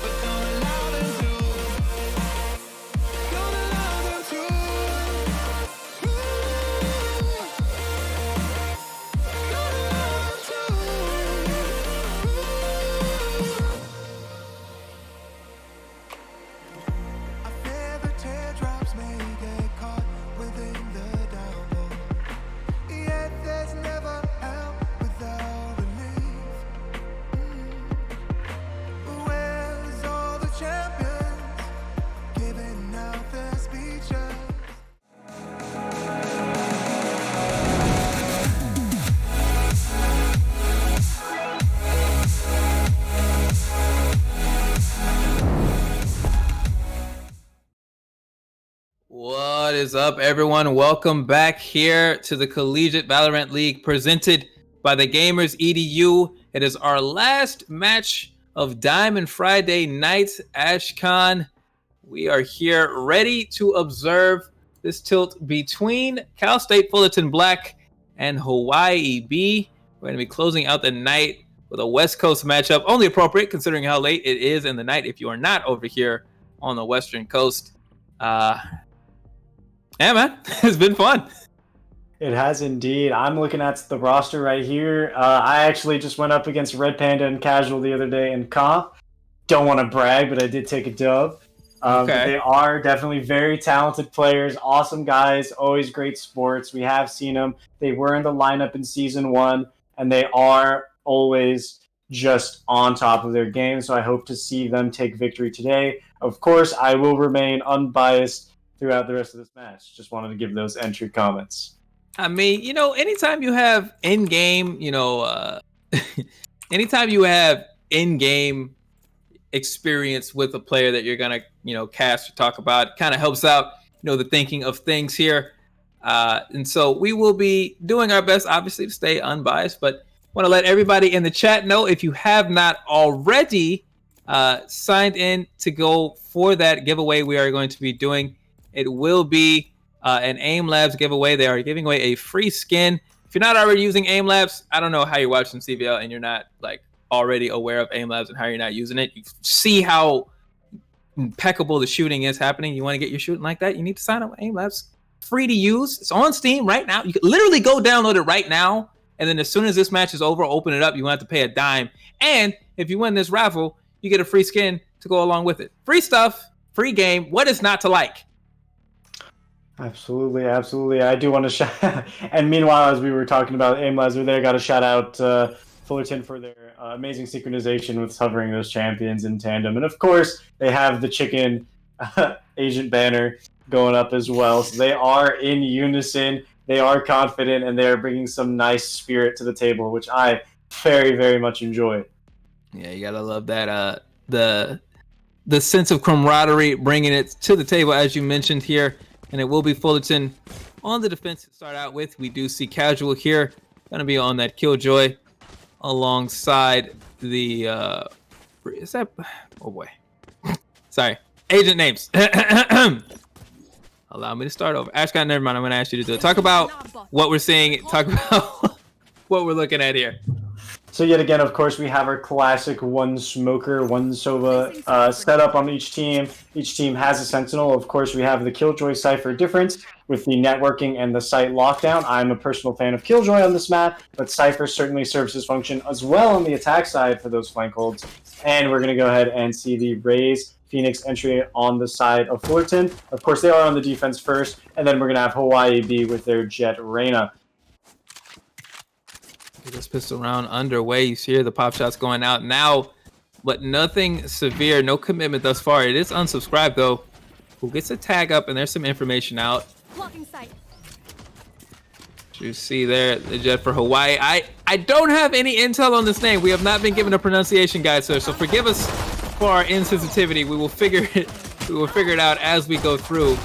But don't allow them to. Don't allow them to. Don't allow them to. I fear the teardrops may get caught within the downpour. Yet there's never help without relief. Where's all the champions giving out their speeches? What is up, everyone? Welcome back here to the Collegiate Valorant League presented by the Gamers EDU. It is our last match of Diamond Friday night, AshCon. We are here ready to observe this tilt between Cal State Fullerton Black and Hawaii B. We're going to be closing out the night with a West Coast matchup, only appropriate considering how late it is in the night if you are not over here on the Western Coast. Yeah, man, it's been fun. It has indeed. I'm looking at the roster right here. I actually just went up against Red Panda and Casual the other day in comp. Don't want to brag, but I did take a dub. But they are definitely very talented players, awesome guys, always great sports. We have seen them. They were in the lineup in Season 1, and they are always just on top of their game, so I hope to see them take victory today. Of course, I will remain unbiased throughout the rest of this match. Just wanted to give those entry comments. I mean, anytime you have in-game, anytime you have in-game experience with a player that you're going to, cast or talk about, kind of helps out, the thinking of things here. And so we will be doing our best, obviously, to stay unbiased, but want to let everybody in the chat know if you have not already signed in to go for that giveaway we are going to be doing. It will be an AIM Labs giveaway. They are giving away a free skin. If you're not already using AIM Labs, I don't know how you're watching CVL and you're not already aware of AIM Labs and how you're not using it. You see how impeccable the shooting is happening. You want to get your shooting like that, you need to sign up with AIM Labs. Free to use. It's on Steam right now. You can literally go download it right now. And then as soon as this match is over, open it up. You won't have to pay a dime. And if you win this raffle, you get a free skin to go along with it. Free stuff, free game. What is not to like? Absolutely, absolutely. I do want to shout. And meanwhile, as we were talking about AIM Labs over there, got to shout out Fullerton for their amazing synchronization with hovering those champions in tandem. And of course, they have the chicken agent banner going up as well. So they are in unison. They are confident, and they are bringing some nice spirit to the table, which I very, very much enjoy. Yeah, you gotta love that. The sense of camaraderie, bringing it to the table, as you mentioned here. And it will be Fullerton on the defense to start out with. We do see Casual here, going to be on that Killjoy alongside the is that, oh boy, sorry, agent names. Allow me to start over. AshCon, never mind, I'm going to ask you to do it. Talk about what we're seeing, talk about what we're looking at here. So yet again, of course, we have our classic one smoker, one Sova setup on each team. Each team has a Sentinel. Of course, we have the Killjoy Cypher difference with the networking and the site lockdown. I'm a personal fan of Killjoy on this map, but Cypher certainly serves his function as well on the attack side for those flank holds. And we're going to go ahead and see the Raze Phoenix entry on the side of Fullerton. Of course, they are on the defense first, and then we're going to have Hawaii B with their Jet Reyna. This pistol round underway. You see here the pop shots going out now, but nothing severe, no commitment thus far. It is unsubscribed though. Who gets a tag up, and there's some information out. Blocking sight. You see there the Jet for Hawaii. I don't have any intel on this name. We have not been given a pronunciation guide, sir. So forgive us for our insensitivity. We will figure it out as we go through.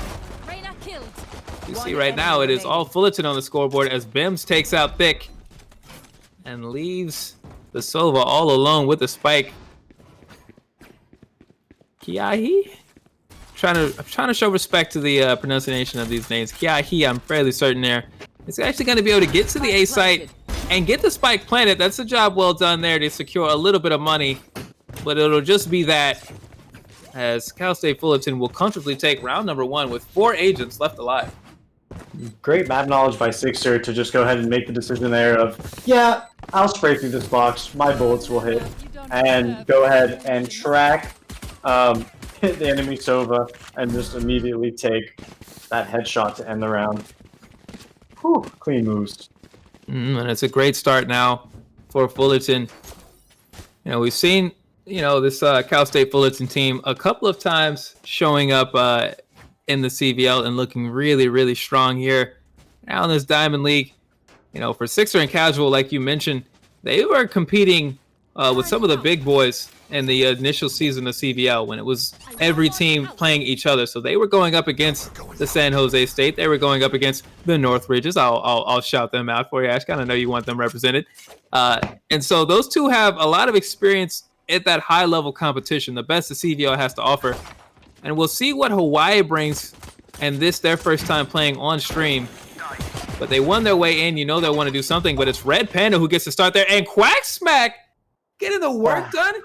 Reyna killed. You see right now it is all Fullerton on the scoreboard as Bims takes out Thick and leaves The Sova all alone with the spike. Kiahi? I'm trying to show respect to the pronunciation of these names. Kiahi, I'm fairly certain there. It's actually going to be able to get to the A site and get the spike planted. That's a job well done there to secure a little bit of money. But it'll just be that, as Cal State Fullerton will comfortably take round number 1 with 4 agents left alive. Great map knowledge by Sixer to just go ahead and make the decision there of, yeah, I'll spray through this box, my bullets will hit, and go ahead and track hit the enemy Sova and just immediately take that headshot to end the round. Whew, clean moves. And it's a great start now for Fullerton. You know, we've seen, you know, this Cal State Fullerton team a couple of times showing up in the CVL and looking really, really strong here. Now in this Diamond League, you know, for Sixer and Casual, like you mentioned, they were competing with some of the big boys in the initial season of CVL when it was every team playing each other. So they were going up against the San Jose State. They were going up against the Northridges. I'll shout them out for you. I kind of know you want them represented. And so those two have a lot of experience at that high level competition, the best the CVL has to offer. And we'll see what Hawaii brings, and this their first time playing on stream. But they won their way in. You know they'll want to do something, but it's Red Panda who gets to start there. And Quack Smack getting the work done.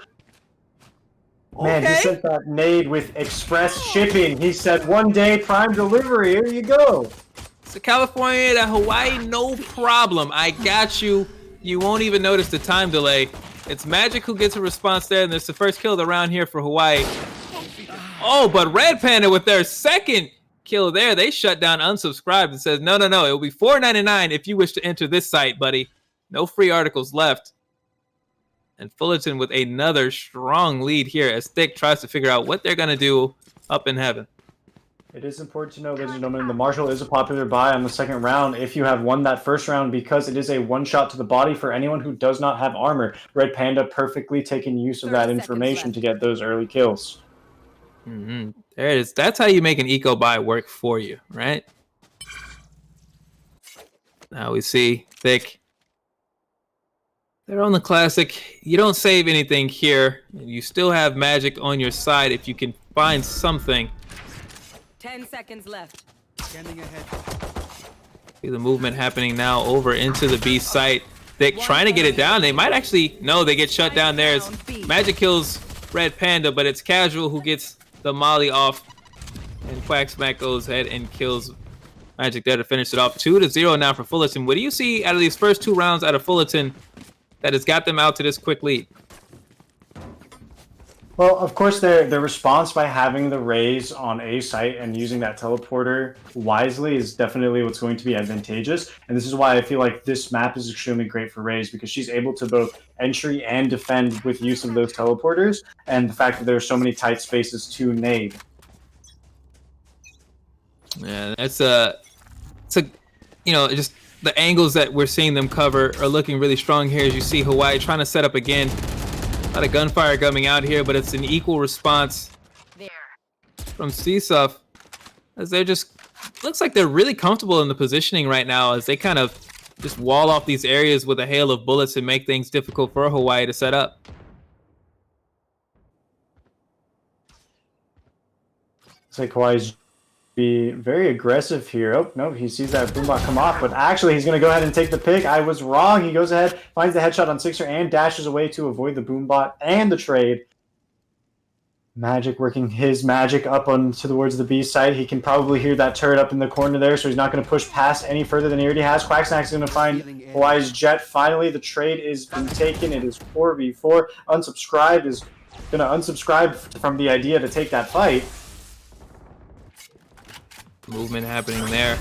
Man, he sent that nade with express shipping. He said 1 day prime delivery. Here you go. So California to Hawaii, no problem. I got you. You won't even notice the time delay. It's Magic who gets a response there, and there's the first kill of the round here for Hawaii. Oh, but Red Panda with their second kill there, they shut down unsubscribed and says, no, it will be $4.99 if you wish to enter this site, buddy. No free articles left. And Fullerton with another strong lead here as Thick tries to figure out what they're going to do up in heaven. It is important to know, ladies and gentlemen, the Marshall is a popular buy on the second round if you have won that first round because it is a one-shot to the body for anyone who does not have armor. Red Panda perfectly taking use of that information to get those early kills. There it is. That's how you make an eco buy work for you, right? Now we see Thick. They're on the classic. You don't save anything here. You still have Magic on your side if you can find something. 10 seconds left. Scanning ahead. See the movement happening now over into the B site. Thick trying to get it down. They might actually, no, they get shut down there. Magic kills Red Panda, but it's Casual who gets the molly off. And Quack Smack goes ahead and kills Magic there to finish it off. 2-0 now for Fullerton. What do you see out of these first 2 rounds out of Fullerton that has got them out to this quick lead? Well, of course, their response by having the Rays on A site and using that teleporter wisely is definitely what's going to be advantageous. And this is why I feel like this map is extremely great for Rays because she's able to both entry and defend with use of those teleporters and the fact that there are so many tight spaces to nade. Yeah, it's a, you know, just the angles that we're seeing them cover are looking really strong here as you see Hawaii trying to set up again. A lot of gunfire coming out here, but it's an equal response from CSUF as they're just, looks like they're really comfortable in the positioning right now as they kind of just wall off these areas with a hail of bullets and make things difficult for Hawaii to set up. Looks like Hawaii's be very aggressive here. Oh, no, he sees that boombot come off, but actually he's going to go ahead and take the pick. I was wrong. He goes ahead, finds the headshot on Sixer, and dashes away to avoid the boombot and the trade. Magic working his magic up on towards the B side. He can probably hear that turret up in the corner there, so he's not going to push past any further than he already has. Quacksnack's going to find Hawaii's jet. Finally, the trade is been taken. It is 4v4. Unsubscribed is going to unsubscribe from the idea to take that fight. Movement happening there.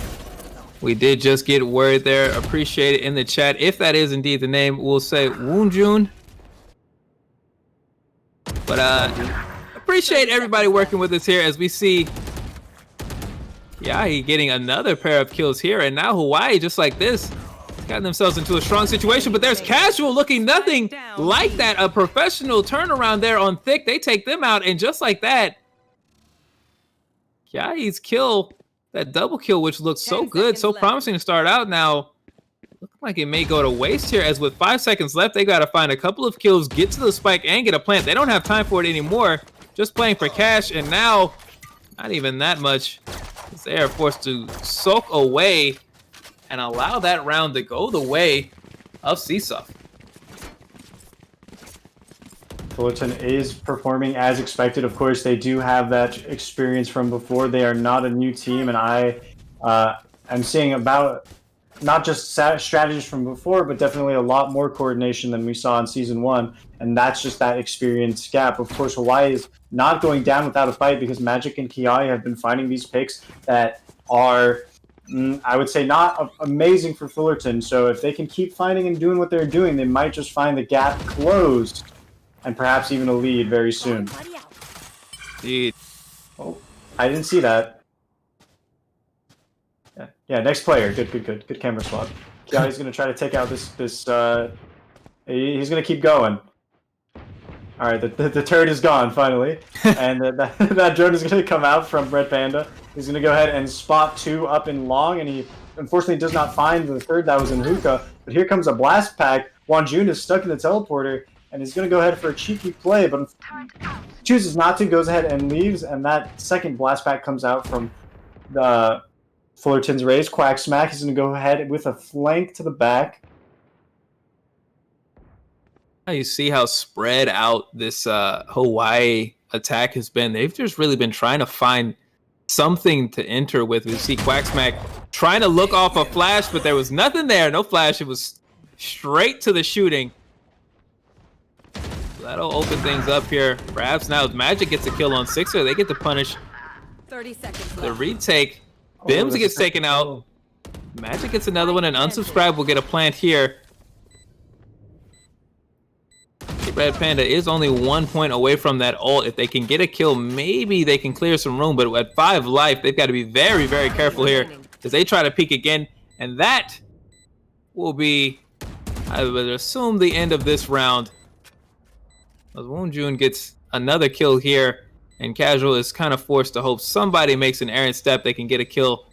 We did just get word there. Appreciate it in the chat. If that is indeed the name, we'll say Woonjun. But appreciate everybody working with us here as we see Yahi getting another pair of kills here. And now Hawaii, just like this, got themselves into a strong situation. But there's Casual looking nothing like that. A professional turnaround there on Thick. They take them out. And just like that, Yahi's kill, that double kill, which looks so good, so promising to start out now, Like it may go to waste here, as with 5 seconds left, they got to find a couple of kills, get to the spike, and get a plant. They don't have time for it anymore. Just playing for cash, and now not even that much. They are forced to soak away and allow that round to go the way of CSUF. Fullerton is performing as expected. Of course, they do have that experience from before. They are not a new team, and I am seeing about not just strategies from before, but definitely a lot more coordination than we saw in Season 1, and that's just that experience gap. Of course, Hawaii is not going down without a fight because Magic and Kiai have been finding these picks that are, I would say, not amazing for Fullerton. So if they can keep finding and doing what they're doing, they might just find the gap closed and perhaps even a lead very soon. Indeed. Oh, I didn't see that. Yeah, next player. Good camera swap. Yeah, he's gonna try to take out this. He's gonna keep going. All right, the turret is gone finally, and that drone is gonna come out from Red Panda. He's gonna go ahead and spot 2 up in long, and he unfortunately does not find the third that was in hookah. But here comes a blast pack. Wanjun is stuck in the teleporter, and he's gonna go ahead for a cheeky play, but chooses not to. Goes ahead and leaves, and that second blast pack comes out from the Fullerton's raise. Quack Smack is going to go ahead with a flank to the back. You see how spread out this Hawaii attack has been. They've just really been trying to find something to enter with. We see Quack Smack trying to look off a flash, but there was nothing there. No flash. It was straight to the shooting. That'll open things up here. Perhaps now if Magic gets a kill on Sixer, they get to punish 30 seconds the left. Bims gets taken out. Magic gets another one, and Unsubscribe will get a plant here. Red Panda is only 1 point away from that ult. If they can get a kill, maybe they can clear some room, but at 5 life, they've got to be very, very careful here as they try to peek again, and that will be, I would assume, the end of this round. As Woonjun gets another kill here, and Casual is kind of forced to hope somebody makes an errant step. They can get a kill.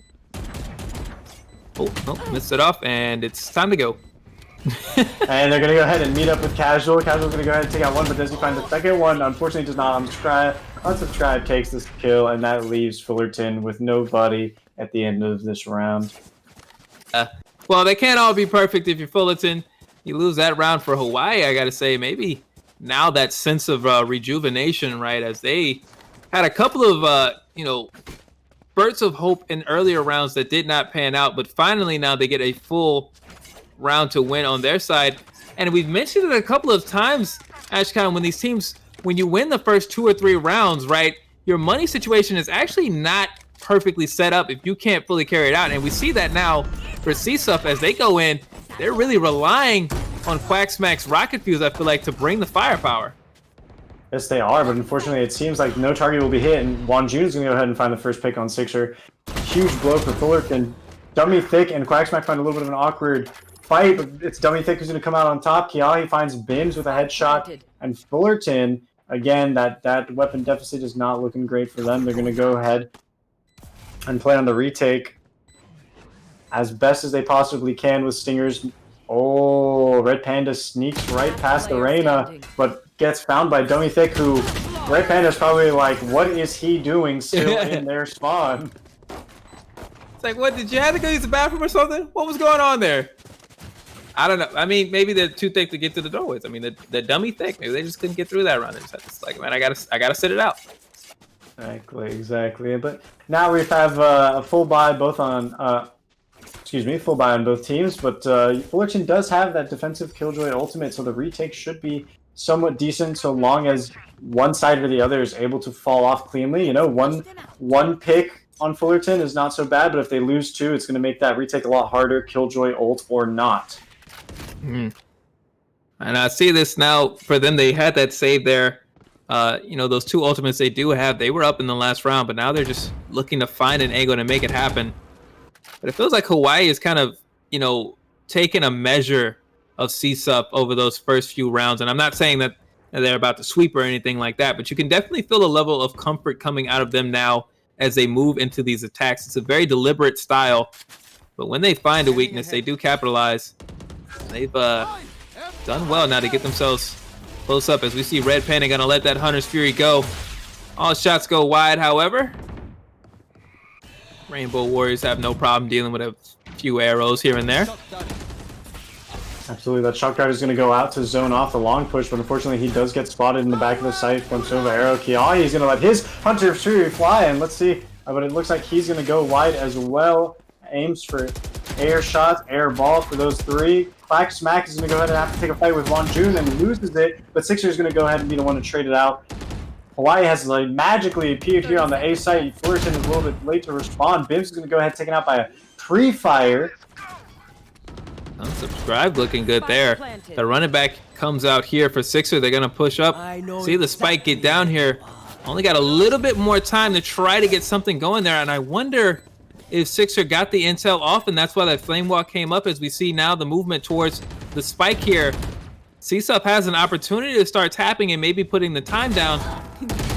Oh, missed it off, and it's time to go. And they're going to go ahead and meet up with Casual. Casual's going to go ahead and take out one, but does he find the second one? Unfortunately, does not. Unsubscribe takes this kill, and that leaves Fullerton with nobody at the end of this round. Well, they can't all be perfect if you're Fullerton. You lose that round for Hawaii, I got to say. Maybe now that sense of rejuvenation, right, as they had a couple of, spurts of hope in earlier rounds that did not pan out, but finally now they get a full round to win on their side. And we've mentioned it a couple of times, Ashkan, when these teams, when you win the first 2 or 3 rounds, right, your money situation is actually not perfectly set up if you can't fully carry it out. And we see that now for CSUF as they go in, they're really relying on Quacksmack's rocket fuse, I feel like, to bring the firepower. Yes, they are, but unfortunately it seems like no target will be hit, and Wanjun is going to go ahead and find the first pick on Sixer. Huge blow for Fullerton. Dummy Thick and Quacksmack find a little bit of an awkward fight, but it's Dummy Thick who's going to come out on top. Kiahi finds Bims with a headshot, and Fullerton, again, that weapon deficit is not looking great for them. They're going to go ahead and play on the retake as best as they possibly can with Stingers. Oh, Red Panda sneaks right past the Reyna, but gets found by Dummy Thick, who Red Panda's probably like, what is he doing still in their spawn? It's like, what, did you have to go use the bathroom or something? What was going on there? I don't know. I mean, maybe they're too thick to get to the doorways. I mean, they're Dummy Thick. Maybe they just couldn't get through that run. It's like, man, I gotta sit it out. Exactly. But now we have a full buy both on full buy on both teams, but Fullerton does have that defensive Killjoy ultimate, so the retake should be somewhat decent so long as one side or the other is able to fall off cleanly. You know, one pick on Fullerton is not so bad, but if they lose 2, it's going to make that retake a lot harder, Killjoy ult or not. And I see this now for them. They had that save there. Those 2 ultimates they do have, they were up in the last round, but now they're just looking to find an angle to make it happen. But it feels like Hawaii is kind of, taking a measure of CSUP over those first few rounds. And I'm not saying that they're about to sweep or anything like that, but you can definitely feel a level of comfort coming out of them now as they move into these attacks. It's a very deliberate style. But when they find a weakness, they do capitalize. They've done well now to get themselves close up, as we see Red Panda gonna let that Hunter's Fury go. All shots go wide, however. Rainbow Warriors have no problem dealing with a few arrows here and there. Absolutely, that shock dart is going to go out to zone off the long push, but unfortunately he does get spotted in the back of the site from Sova Arrow. Kiai, he's going to let his Hunter's Fury fly, and let's see, but it looks like he's going to go wide as well. Aims for air shots, air ball for those three. Quack Smack is going to go ahead and have to take a fight with Wonjun and loses it, but Sixer is going to go ahead and be the one to trade it out. Hawaii has like magically appeared here on the A site. Fullerton is a little bit late to respond. Bims is going to go ahead and take it out by a pre-fire. Unsubscribed looking good there. The running back comes out here for Sixer. They're going to push up. See the spike get down here. Only got a little bit more time to try to get something going there. And I wonder if Sixer got the intel off, and that's why that flame walk came up, as we see now the movement towards the spike here. CSUP has an opportunity to start tapping and maybe putting the time down.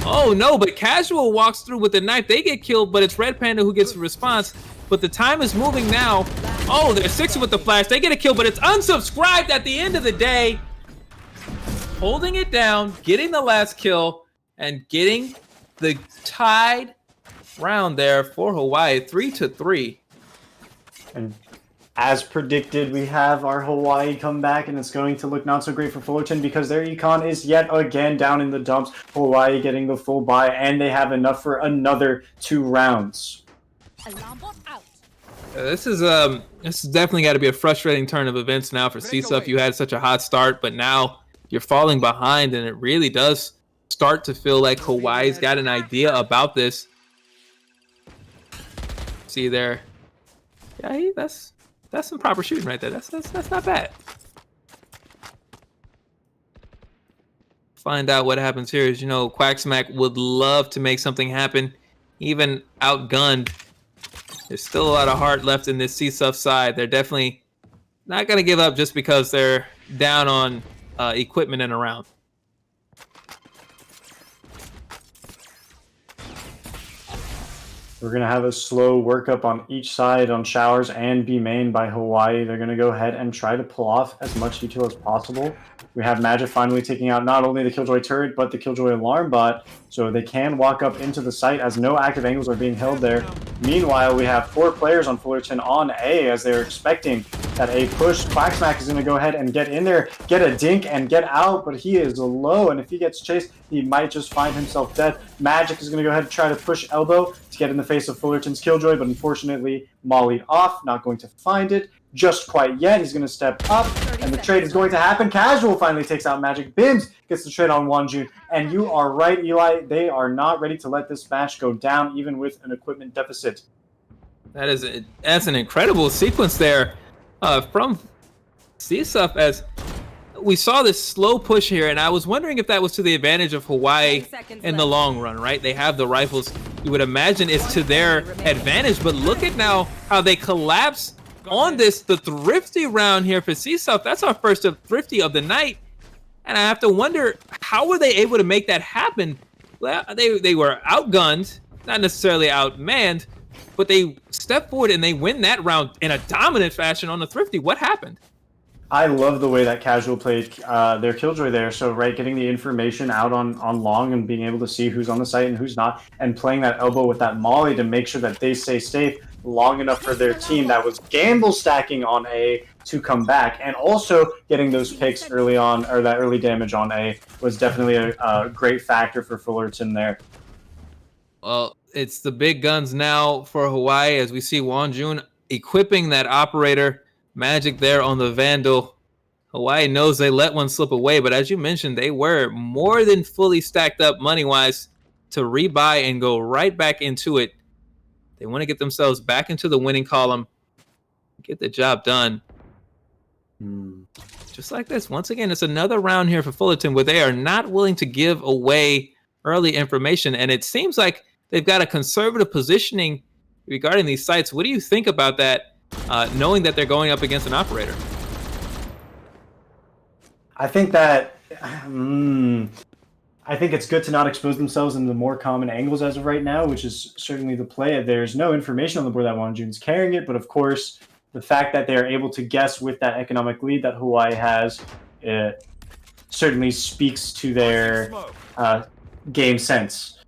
Oh no, but Casual walks through with the knife. They get killed, but it's Red Panda who gets the response. But the time is moving now. Oh, there's Sixer with the flash. They get a kill, but it's unsubscribed at the end of the day. Holding it down, getting the last kill, and getting the tied round there for Hawaii, 3-3. And as predicted, we have our Hawaii come back, and it's going to look not so great for Fullerton because their econ is yet again down in the dumps. Hawaii getting the full buy, and they have enough for another 2 rounds. This is definitely got to be a frustrating turn of events now for CSUP. You had such a hot start, but now you're falling behind, and it really does start to feel like Hawaii's got an idea about this. See there, yeah, that's some proper shooting right there. That's not bad. Find out what happens here is, you know, Quacksmack would love to make something happen, even outgunned. There's still a lot of heart left in this CSUF side. They're definitely not going to give up just because they're down on equipment and around. We're going to have a slow workup on each side on Showers and B main by Hawaii. They're going to go ahead and try to pull off as much detail as possible. We have Magic finally taking out not only the Killjoy turret, but the Killjoy alarm bot, so they can walk up into the site as no active angles are being held there. Meanwhile, we have 4 players on Fullerton on A as they're expecting that A push. Quacksmack is going to go ahead and get in there, get a dink, and get out, but he is low, and if he gets chased, he might just find himself dead. Magic is going to go ahead and try to push Elbow to get in the face of Fullerton's Killjoy, but unfortunately, mollied off, not going to find it just quite yet. He's going to step up, and the trade is going to happen. Casual finally takes out Magic. Bims gets the trade on Wonjun, and you are right, Eli. They are not ready to let this match go down, even with an equipment deficit. That's an incredible sequence there from CSUP, as we saw this slow push here, and I was wondering if that was to the advantage of Hawaii in the long run, right? They have the rifles. You would imagine it's to their advantage, but look at now how they collapse on the Thrifty round here for CSUP. That's our first of Thrifty of the night, and I have to wonder, how were they able to make that happen? Well, they were outgunned, not necessarily outmanned, but they step forward and they win that round in a dominant fashion on the Thrifty. What happened? I love the way that Casual played their Killjoy there. So, right, getting the information out on long and being able to see who's on the site and who's not, and playing that elbow with that molly to make sure that they stay safe long enough for their team that was gamble stacking on A to come back. And also getting those picks early on, or that early damage on A, was definitely a great factor for Fullerton there. Well, it's the big guns now for Hawaii, as we see Wonjun equipping that operator. Magic there on the Vandal. Hawaii knows they let one slip away, but as you mentioned, they were more than fully stacked up money-wise to rebuy and go right back into it. They want to get themselves back into the winning column, get the job done. Just like this. Once again, it's another round here for Fullerton where they are not willing to give away early information, and it seems like they've got a conservative positioning regarding these sites. What do you think about that? Knowing that they're going up against an operator? I think that I think it's good to not expose themselves in the more common angles as of right now, which is certainly the play. There's no information on the board that Wonjun's carrying it, but of course, the fact that they are able to guess with that economic lead that Hawaii has certainly speaks to their game sense.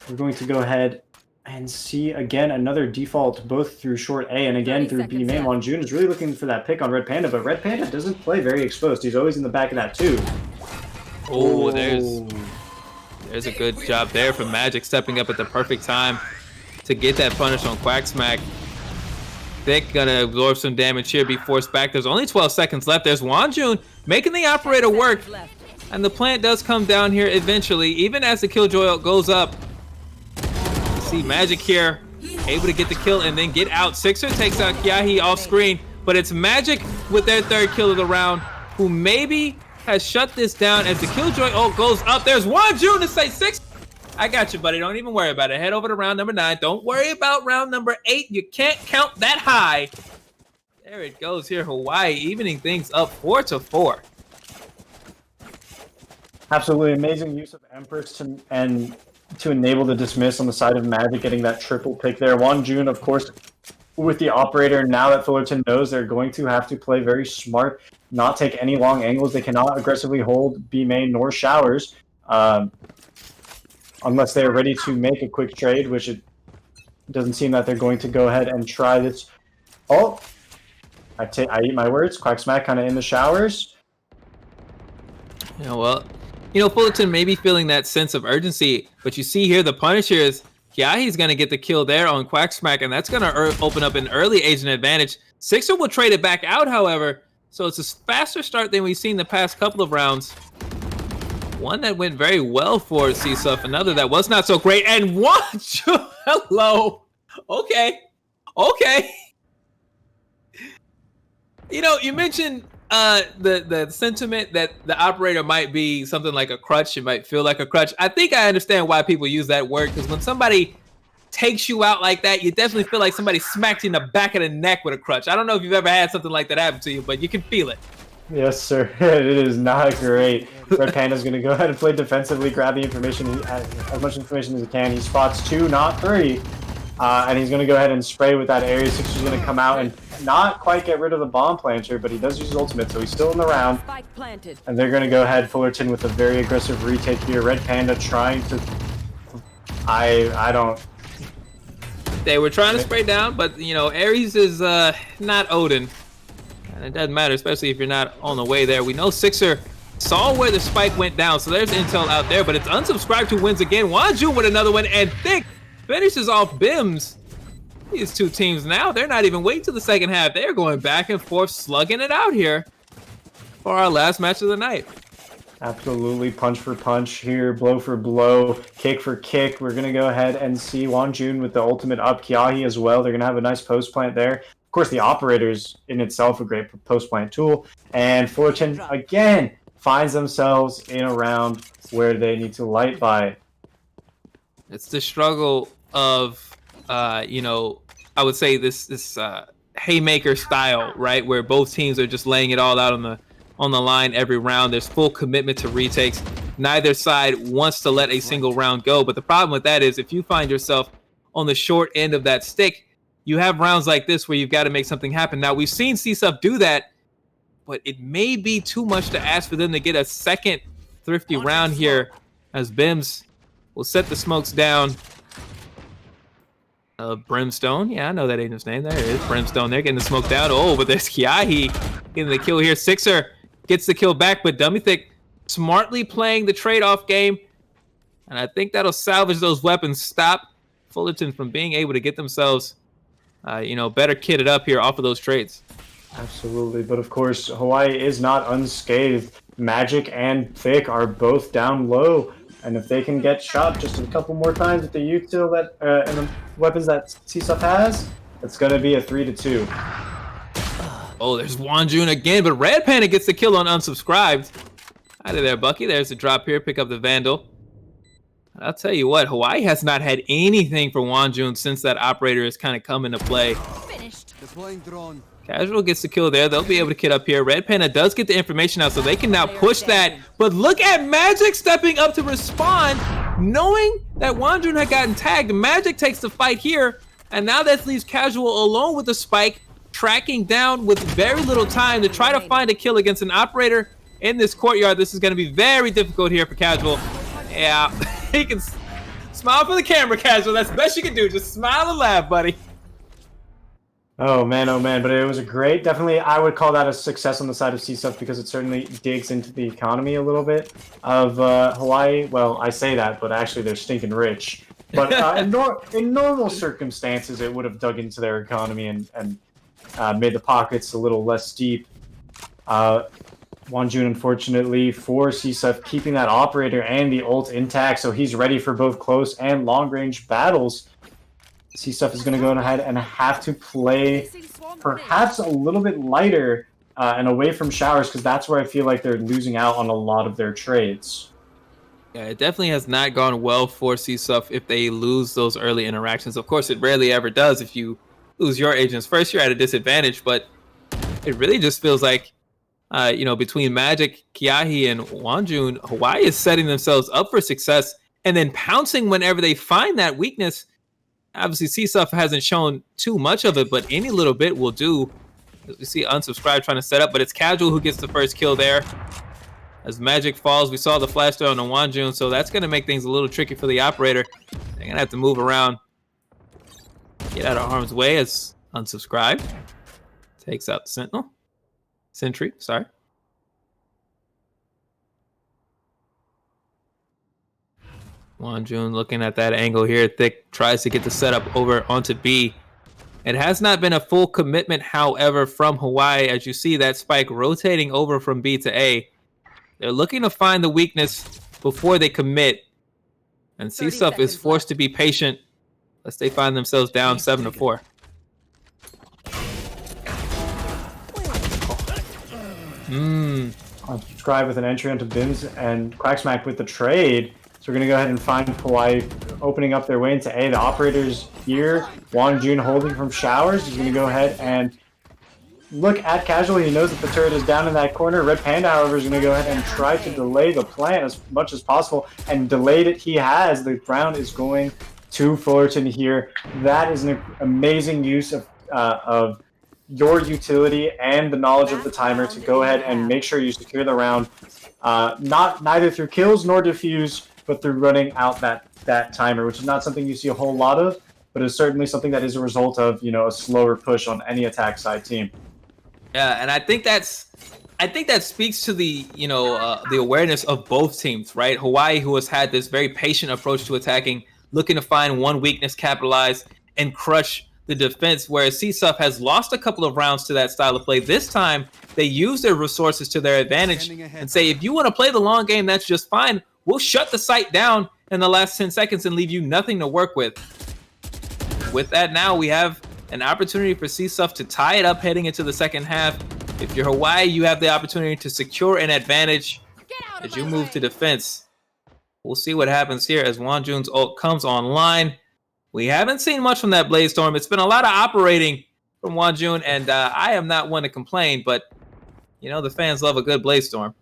We're going to go ahead and see again another default both through short A and again through B main. Wonjun is really looking for that pick on Red Panda, but Red Panda doesn't play very exposed. He's always in the back of that too. Oh, there's a good job there from Magic stepping up at the perfect time to get that punish on Quacksmack. Thick gonna absorb some damage here, be forced back. There's only 12 seconds left. There's Wonjun making the operator work. And the plant does come down here eventually, even as the Killjoy goes up. You see Magic here, able to get the kill and then get out. Sixer takes out Kyahi off screen, but it's Magic with their third kill of the round, who maybe has shut this down as the Killjoy ult goes up. There's Wonjun to say 6. I got you, buddy. Don't even worry about it. Head over to round number 9. Don't worry about round number 8. You can't count that high. There it goes here, Hawaii, evening things up 4-4. Absolutely amazing use of Empress to enable the dismiss on the side of Magic, getting that triple pick there. Wonjun, of course, with the operator, now that Fullerton knows they're going to have to play very smart, not take any long angles. They cannot aggressively hold B main nor showers unless they're ready to make a quick trade, which it doesn't seem that they're going to go ahead and try this. Oh, I eat my words. Quacksmack kind of in the showers. Yeah, well, Fullerton may be feeling that sense of urgency, but you see here the Punisher is Kyahi's going to get the kill there on Quacksmack, and that's going to open up an early agent advantage. Sixer will trade it back out, however, so it's a faster start than we've seen the past couple of rounds. One that went very well for CSUF, another that was not so great, and one, hello, okay. You mentioned the sentiment that the operator might be something like a crutch. It might feel like a crutch. I think I understand why people use that word, because when somebody takes you out like that, you definitely feel like somebody smacked you in the back of the neck with a crutch. I don't know if you've ever had something like that happen to you, but you can feel it. Yes, sir. It is not great. Red Panda's going to go ahead and play defensively, grab the information, as much information as he can. He spots 2, not 3. And he's going to go ahead and spray with that area. Sixer's going to come out and not quite get rid of the bomb planter, but he does use his ultimate, so he's still in the round. And they're going to go ahead, Fullerton, with a very aggressive retake here. Red Panda trying to... I don't... They were trying to spray down, but, Ares is not Odin. And it doesn't matter, especially if you're not on the way there. We know Sixer saw where the spike went down, so there's intel out there, but it's unsubscribed who wins again. Wonjun with another one, and Thick finishes off Bims. These two teams now, they're not even waiting till the second half. They're going back and forth, slugging it out here for our last match of the night. Absolutely, punch for punch here, blow for blow, kick for kick. We're going to go ahead and see Wonjun with the ultimate up, Kyahi as well. They're going to have a nice post plant there. Of course, the operator's in itself a great post plant tool. And Fullerton, again, finds themselves in a round where they need to light by. It's the struggle of, I would say this haymaker style, right? Where both teams are just laying it all out on the line every round. There's full commitment to retakes. Neither side wants to let a single round go. But the problem with that is if you find yourself on the short end of that stick, you have rounds like this where you've got to make something happen. Now, we've seen CSUF do that, but it may be too much to ask for them to get a second thrifty round here as Bims will set the smokes down. Brimstone. Yeah, I know that agent's name. There it is. Brimstone. They're getting the smoke down. Oh, but there's Kyahi getting the kill here. Sixer gets the kill back, but Dummy Thick smartly playing the trade-off game. And I think that'll salvage those weapons. Stop Fullerton from being able to get themselves, better kitted up here off of those trades. Absolutely. But of course, Hawaii is not unscathed. Magic and Thick are both down low. And if they can get shot just a couple more times with the util that and the weapons that CSUF has, it's going to be a 3-2. Oh, there's Wonjun again, but Red Panda gets the kill on unsubscribed. Hi there, Bucky. There's the drop here. Pick up the Vandal. I'll tell you what, Hawaii has not had anything for Wonjun since that operator has kind of come into play. Finished. Deploying drone. Casual gets the kill there. They'll be able to get up here. Red Panda does get the information out, so they can now push that. But look at Magic stepping up to respond, knowing that Wanjun had gotten tagged. Magic takes the fight here, and now that leaves Casual alone with the spike, tracking down with very little time to try to find a kill against an operator in this courtyard. This is going to be very difficult here for Casual. Yeah, he can smile for the camera, Casual. That's the best you can do. Just smile and laugh, buddy. Oh man, but it was a great, definitely, I would call that a success on the side of CSUF because it certainly digs into the economy a little bit of Hawaii. Well, I say that, but actually they're stinking rich. But in normal circumstances, it would have dug into their economy and made the pockets a little less deep. Wanjun, unfortunately, for CSUF, keeping that operator and the ult intact, so he's ready for both close and long-range battles. CSUF is going to go ahead and have to play perhaps a little bit lighter and away from showers, because that's where I feel like they're losing out on a lot of their trades. Yeah, it definitely has not gone well for CSUF if they lose those early interactions. Of course, it rarely ever does if you lose your agents first. You're at a disadvantage, but it really just feels like, between Magic, Kiahi, and Wanjun, Hawaii is setting themselves up for success and then pouncing whenever they find that weakness. Obviously, CSUF hasn't shown too much of it, but any little bit will do. We see Unsubscribe trying to set up, but it's Casual who gets the first kill there. As Magic falls, we saw the flash throw on the Wanjun, so that's going to make things a little tricky for the operator. They're going to have to move around. Get out of harm's way as Unsubscribe takes out the Sentinel. Sentry, sorry. Wanjun looking at that angle here. Thick tries to get the setup over onto B. It has not been a full commitment, however, from Hawaii. As you see that spike rotating over from B to A. They're looking to find the weakness before they commit. And CSUF is forced to be patient as they find themselves down 7-4. Unsubscribe with an entry onto Bims and Quacksmack with the trade. So we're going to go ahead and find Hawaii opening up their way into A. The operator's here. Wanjun holding from showers. He's going to go ahead and look at Casual. He knows that the turret is down in that corner. Red Panda, however, is going to go ahead and try to delay the plant as much as possible. And delayed it he has. The round is going to Fullerton here. That is an amazing use of your utility and the knowledge of the timer to go ahead and make sure you secure the round. Neither through kills nor defuse, but through running out that timer, which is not something you see a whole lot of, but is certainly something that is a result of, a slower push on any attack side team. Yeah, and I think that speaks to the awareness of both teams, right? Hawaii, who has had this very patient approach to attacking, looking to find one weakness, capitalize, and crush the defense, whereas CSUF has lost a couple of rounds to that style of play. This time, they use their resources to their advantage and say, if you want to play the long game, that's just fine. We'll shut the site down in the last 10 seconds and leave you nothing to work with. With that, now we have an opportunity for CSUF to tie it up heading into the second half. If you're Hawaii, you have the opportunity to secure an advantage as you move to defense. We'll see what happens here as Wanjun's ult comes online. We haven't seen much from that Blaze Storm. It's been a lot of operating from Wanjun, and I am not one to complain, but, the fans love a good Blaze Storm.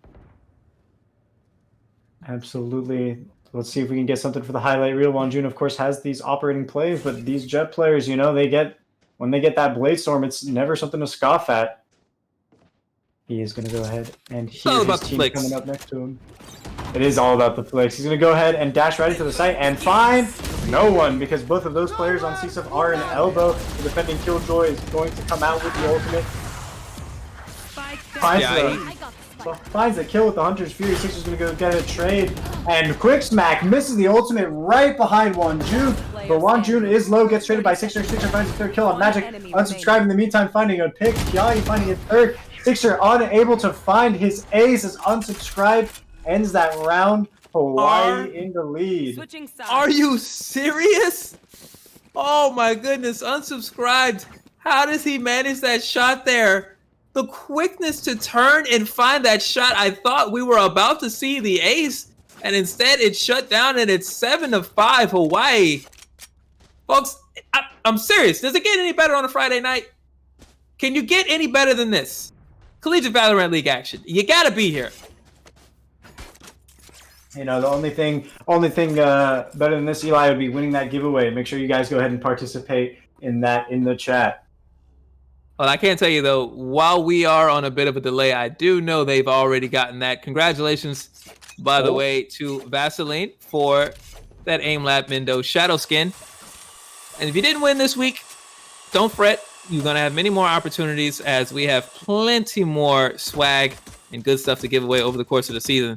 Absolutely. Let's see if we can get something for the highlight reel. Wanjun, of course, has these operating plays, but these Jet players, when they get that Blade Storm, it's never something to scoff at. He is going to go ahead and hear his team coming up next to him. It is all about the flicks. He's going to go ahead and dash right into the site and find no one, because both of those players on CSUF are in elbow. The defending Killjoy is going to come out with the ultimate. Finds the kill with the Hunter's Fury. Sixer's going to go get a trade. And Quacksmack misses the ultimate right behind Wanjun. But Wanjun is low, gets traded by Sixer. Sixer finds the third kill on Magic. Unsubscribe in the meantime, finding a pick. Kiai finding a third. Sixer unable to find his ace as Unsubscribe ends that round. Hawaii in the lead. Are you serious? Oh my goodness, Unsubscribed. How does he manage that shot there? The quickness to turn and find that shot. I thought we were about to see the ace, and instead it's shut down, and it's 7-5 Hawaii. Folks, I'm serious. Does it get any better on a Friday night? Can you get any better than this? Collegiate Valorant League action. You gotta be here. You know, the only thing better than this, Eli, would be winning that giveaway. Make sure you guys go ahead and participate in that in the chat. Well, I can't tell you, though, while we are on a bit of a delay, I do know they've already gotten that. Congratulations, by the way, to Vaseline for that Aim Lab Mindo Shadow skin. And if you didn't win this week, don't fret. You're going to have many more opportunities as we have plenty more swag and good stuff to give away over the course of the season.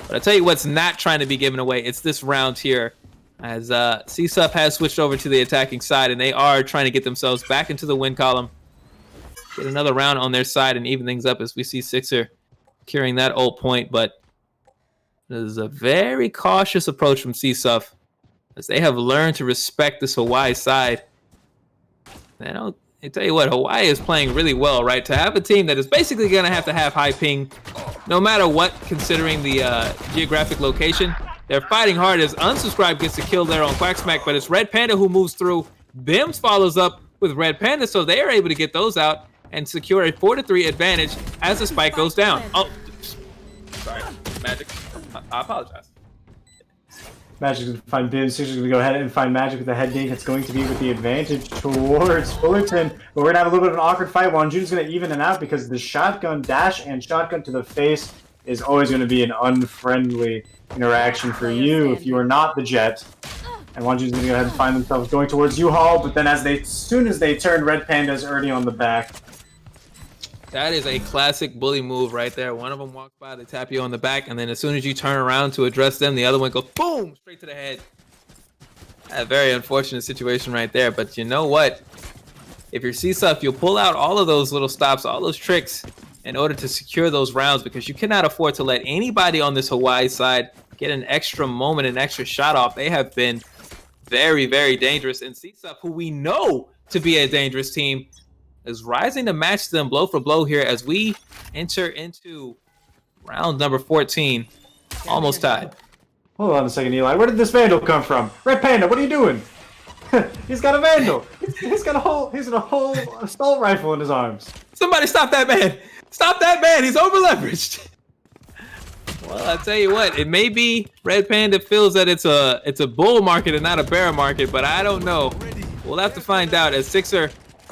But I'll tell you what's not trying to be given away. It's this round here, as CSUF has switched over to the attacking side, and they are trying to get themselves back into the win column. Get another round on their side and even things up as we see Sixer carrying that ult point. But this is a very cautious approach from CSUF, as they have learned to respect this Hawaii side. And I tell you what, Hawaii is playing really well, right? To have a team that is basically going to have high ping, no matter what, considering the geographic location. They're fighting hard as Unsubscribe gets a kill there on Quacksmack, but it's Red Panda who moves through. Bims follows up with Red Panda, so they are able to get those out and secure a 4-3 advantage as the spike goes down. Oh, sorry, Magic. I apologize. Magic's going to find Bims. Sixer's going to go ahead and find Magic with the head gank. It's going to be with the advantage towards Fullerton. But we're going to have a little bit of an awkward fight. Wanjun's going to even it out because the shotgun dash and shotgun to the face is always going to be an unfriendly interaction for you if you are not the Jet. And Wanjun's going to go ahead and find themselves going towards U-Haul. But then as soon as they turn, Red Panda's already on the back. That is a classic bully move right there. One of them walks by, they tap you on the back, and then as soon as you turn around to address them, the other one goes boom, straight to the head. A very unfortunate situation right there, but you know what? If you're CSUF, you'll pull out all of those little stops, all those tricks in order to secure those rounds, because you cannot afford to let anybody on this Hawaii side get an extra moment, an extra shot off. They have been very, very dangerous, and CSUF, who we know to be a dangerous team, is rising to match them blow for blow here as we enter into round number 14. Almost tied. Hold on a second, Eli. Where did this Vandal come from? Red Panda, what are you doing? He's got a Vandal. He's got a whole assault rifle in his arms. Somebody stop that man. Stop that man. He's over leveraged. Well, I'll tell you what, it may be Red Panda feels that it's a bull market and not a bear market, but I don't know. We'll have to find out as Sixer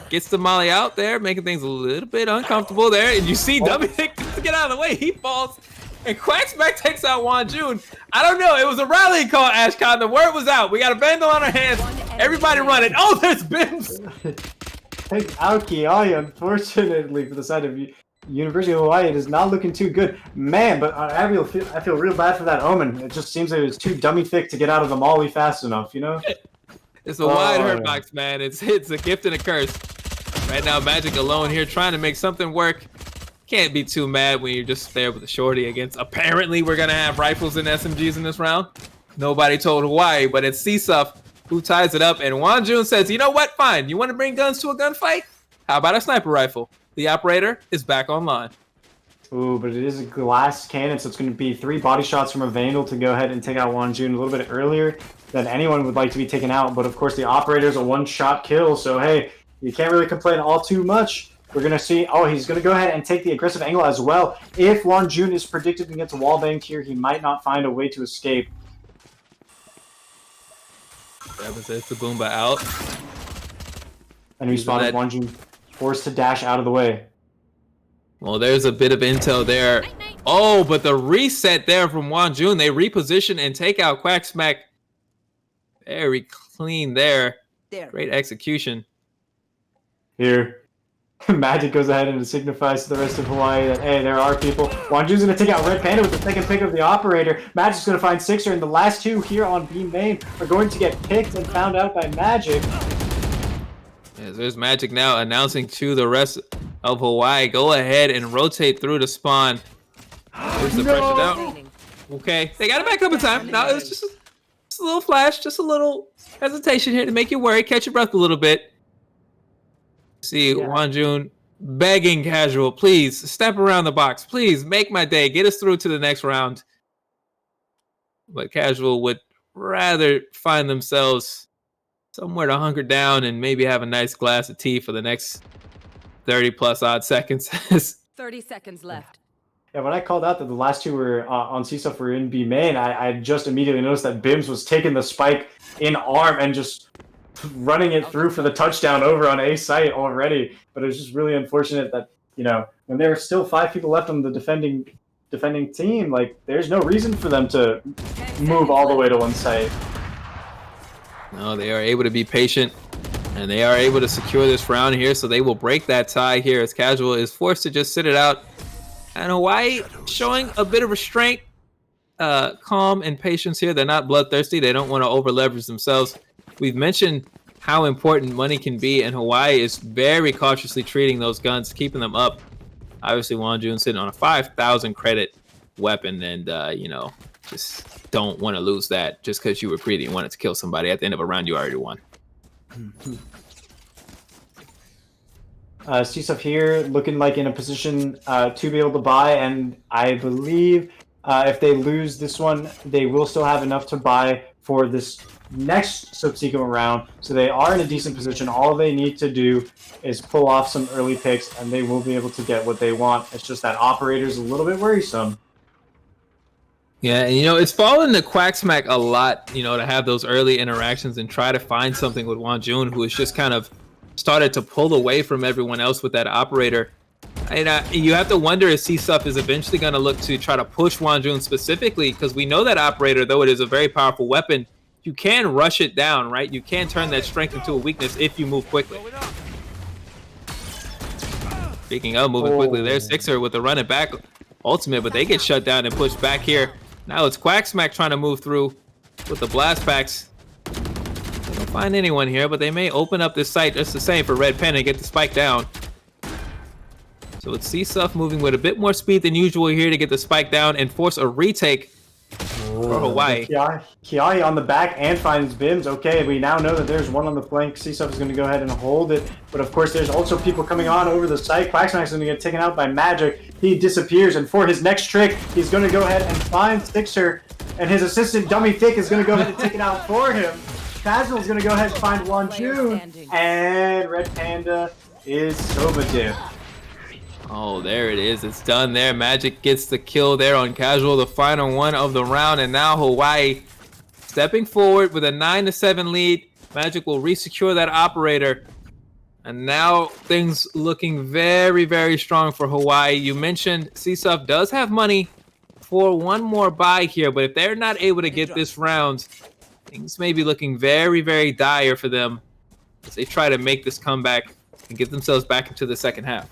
gets the molly out there, making things a little bit uncomfortable there. And you see W to get out of the way. He falls. And Quacksmack takes out Wanjun. I don't know. It was a rallying call, Ashcon. The word was out. We got a Vandal on our hands. Everybody running. Oh, there's Bims. Take out Kiai, unfortunately, for the side of University of Hawaii. It is not looking too good. Man, but I feel real bad for that Omen. It just seems like it was too dummy thick to get out of the molly fast enough, you know? It's a wide hurt box, man. It's a gift and a curse. Right now, Magic alone here trying to make something work. Can't be too mad when you're just there with a shorty against. Apparently, we're going to have rifles and SMGs in this round. Nobody told Hawaii, but it's CSUF who ties it up. And Wanjun says, you know what? Fine. You want to bring guns to a gunfight? How about a sniper rifle? The operator is back online. Ooh, but it is a glass cannon, so it's going to be 3 body shots from a Vandal to go ahead and take out Wanjun a little bit earlier than anyone would like to be taken out. But of course, the operator's a one-shot kill, so hey, you can't really complain all too much. We're going to see, oh, he's going to go ahead and take the aggressive angle as well. If Wanjun is predicted and gets wallbanged here, he might not find a way to escape. That was it, the Boomba out. And we spotted Wanjun forced to dash out of the way. Well, there's a bit of intel there. Oh, but the reset there from Wanjun, they reposition and take out Quacksmack. Very clean there. Great execution. Here, Magic goes ahead and signifies to the rest of Hawaii that, hey, there are people. Wanjun's going to take out Red Panda with the second pick of the operator. Magic's going to find Sixer, and the last 2 here on B main are going to get picked and found out by Magic. Yes, there's Magic now announcing to the rest of Hawaii, go ahead and rotate through the spawn. There's the pressure down. Okay, they got it back up in time. Now it's just a little flash, just a little hesitation here to make you worry, catch your breath a little bit. See Wanjun begging Casual, please step around the box. Please make my day. Get us through to the next round. But Casual would rather find themselves somewhere to hunker down and maybe have a nice glass of tea for the next 30 plus odd seconds. 30 seconds left. Yeah, when I called out that the last two were on C stuff were in B main, I just immediately noticed that Bims was taking the spike in arm and just running it through for the touchdown over on A site already. But it was just really unfortunate that, you know, when there are still 5 people left on the defending team, like there's no reason for them to move all the way to one site. No, they are able to be patient, and they are able to secure this round here, so they will break that tie here as Casual is forced to just sit it out. And Hawaii showing a bit of restraint, calm, and patience here. They're not bloodthirsty. They don't want to over-leverage themselves. We've mentioned how important money can be, and Hawaii is very cautiously treating those guns, keeping them up. Obviously, Wanjun sitting on a 5,000 credit weapon, and, you know, just don't want to lose that just because you were greedy and wanted to kill somebody. At the end of a round, you already won. CSUF here looking like in a position to be able to buy, and I believe if they lose this one, they will still have enough to buy for this next subsequent round. So they are in a decent position. All they need to do is pull off some early picks, and they will be able to get what they want. It's just that operator's a little bit worrisome. Yeah, and you know, it's fallen to Quacksmack a lot, you know, to have those early interactions and try to find something with Wanjun, who has just kind of started to pull away from everyone else with that operator. And you have to wonder if CSUF is eventually going to look to try to push Wanjun specifically, because we know that operator, though it is a very powerful weapon, you can rush it down, right? You can turn that strength into a weakness if you move quickly. Speaking of moving quickly, there's Sixer with the run it back ultimate, but they get shut down and pushed back here. Now it's Quacksmack trying to move through with the blast packs. They don't find anyone here, but they may open up this site just the same for Red Pen and get the spike down. So it's CSUF moving with a bit more speed than usual here to get the spike down and force a retake for Hawaii. Kiai on the back and finds Bims. Okay, we now know that there's one on the flank. CSUF is going to go ahead and hold it. But of course, there's also people coming on over the site. Quacksmack's going to get taken out by Magic. He disappears, and for his next trick, he's going to go ahead and find Sixer. And his assistant, Dummy Thick, is going to go ahead and take it out for him. Casual's going to go ahead and find Wanjun. And Red Panda is Sobadip. Oh, there it is. It's done there. Magic gets the kill there on Casual, the final one of the round. And now Hawaii stepping forward with a 9-7 lead. Magic will resecure that operator. And now things looking very, very strong for Hawaii. You mentioned CSUF does have money for one more buy here, but if they're not able to get this round, things may be looking very, very dire for them as they try to make this comeback and get themselves back into the second half.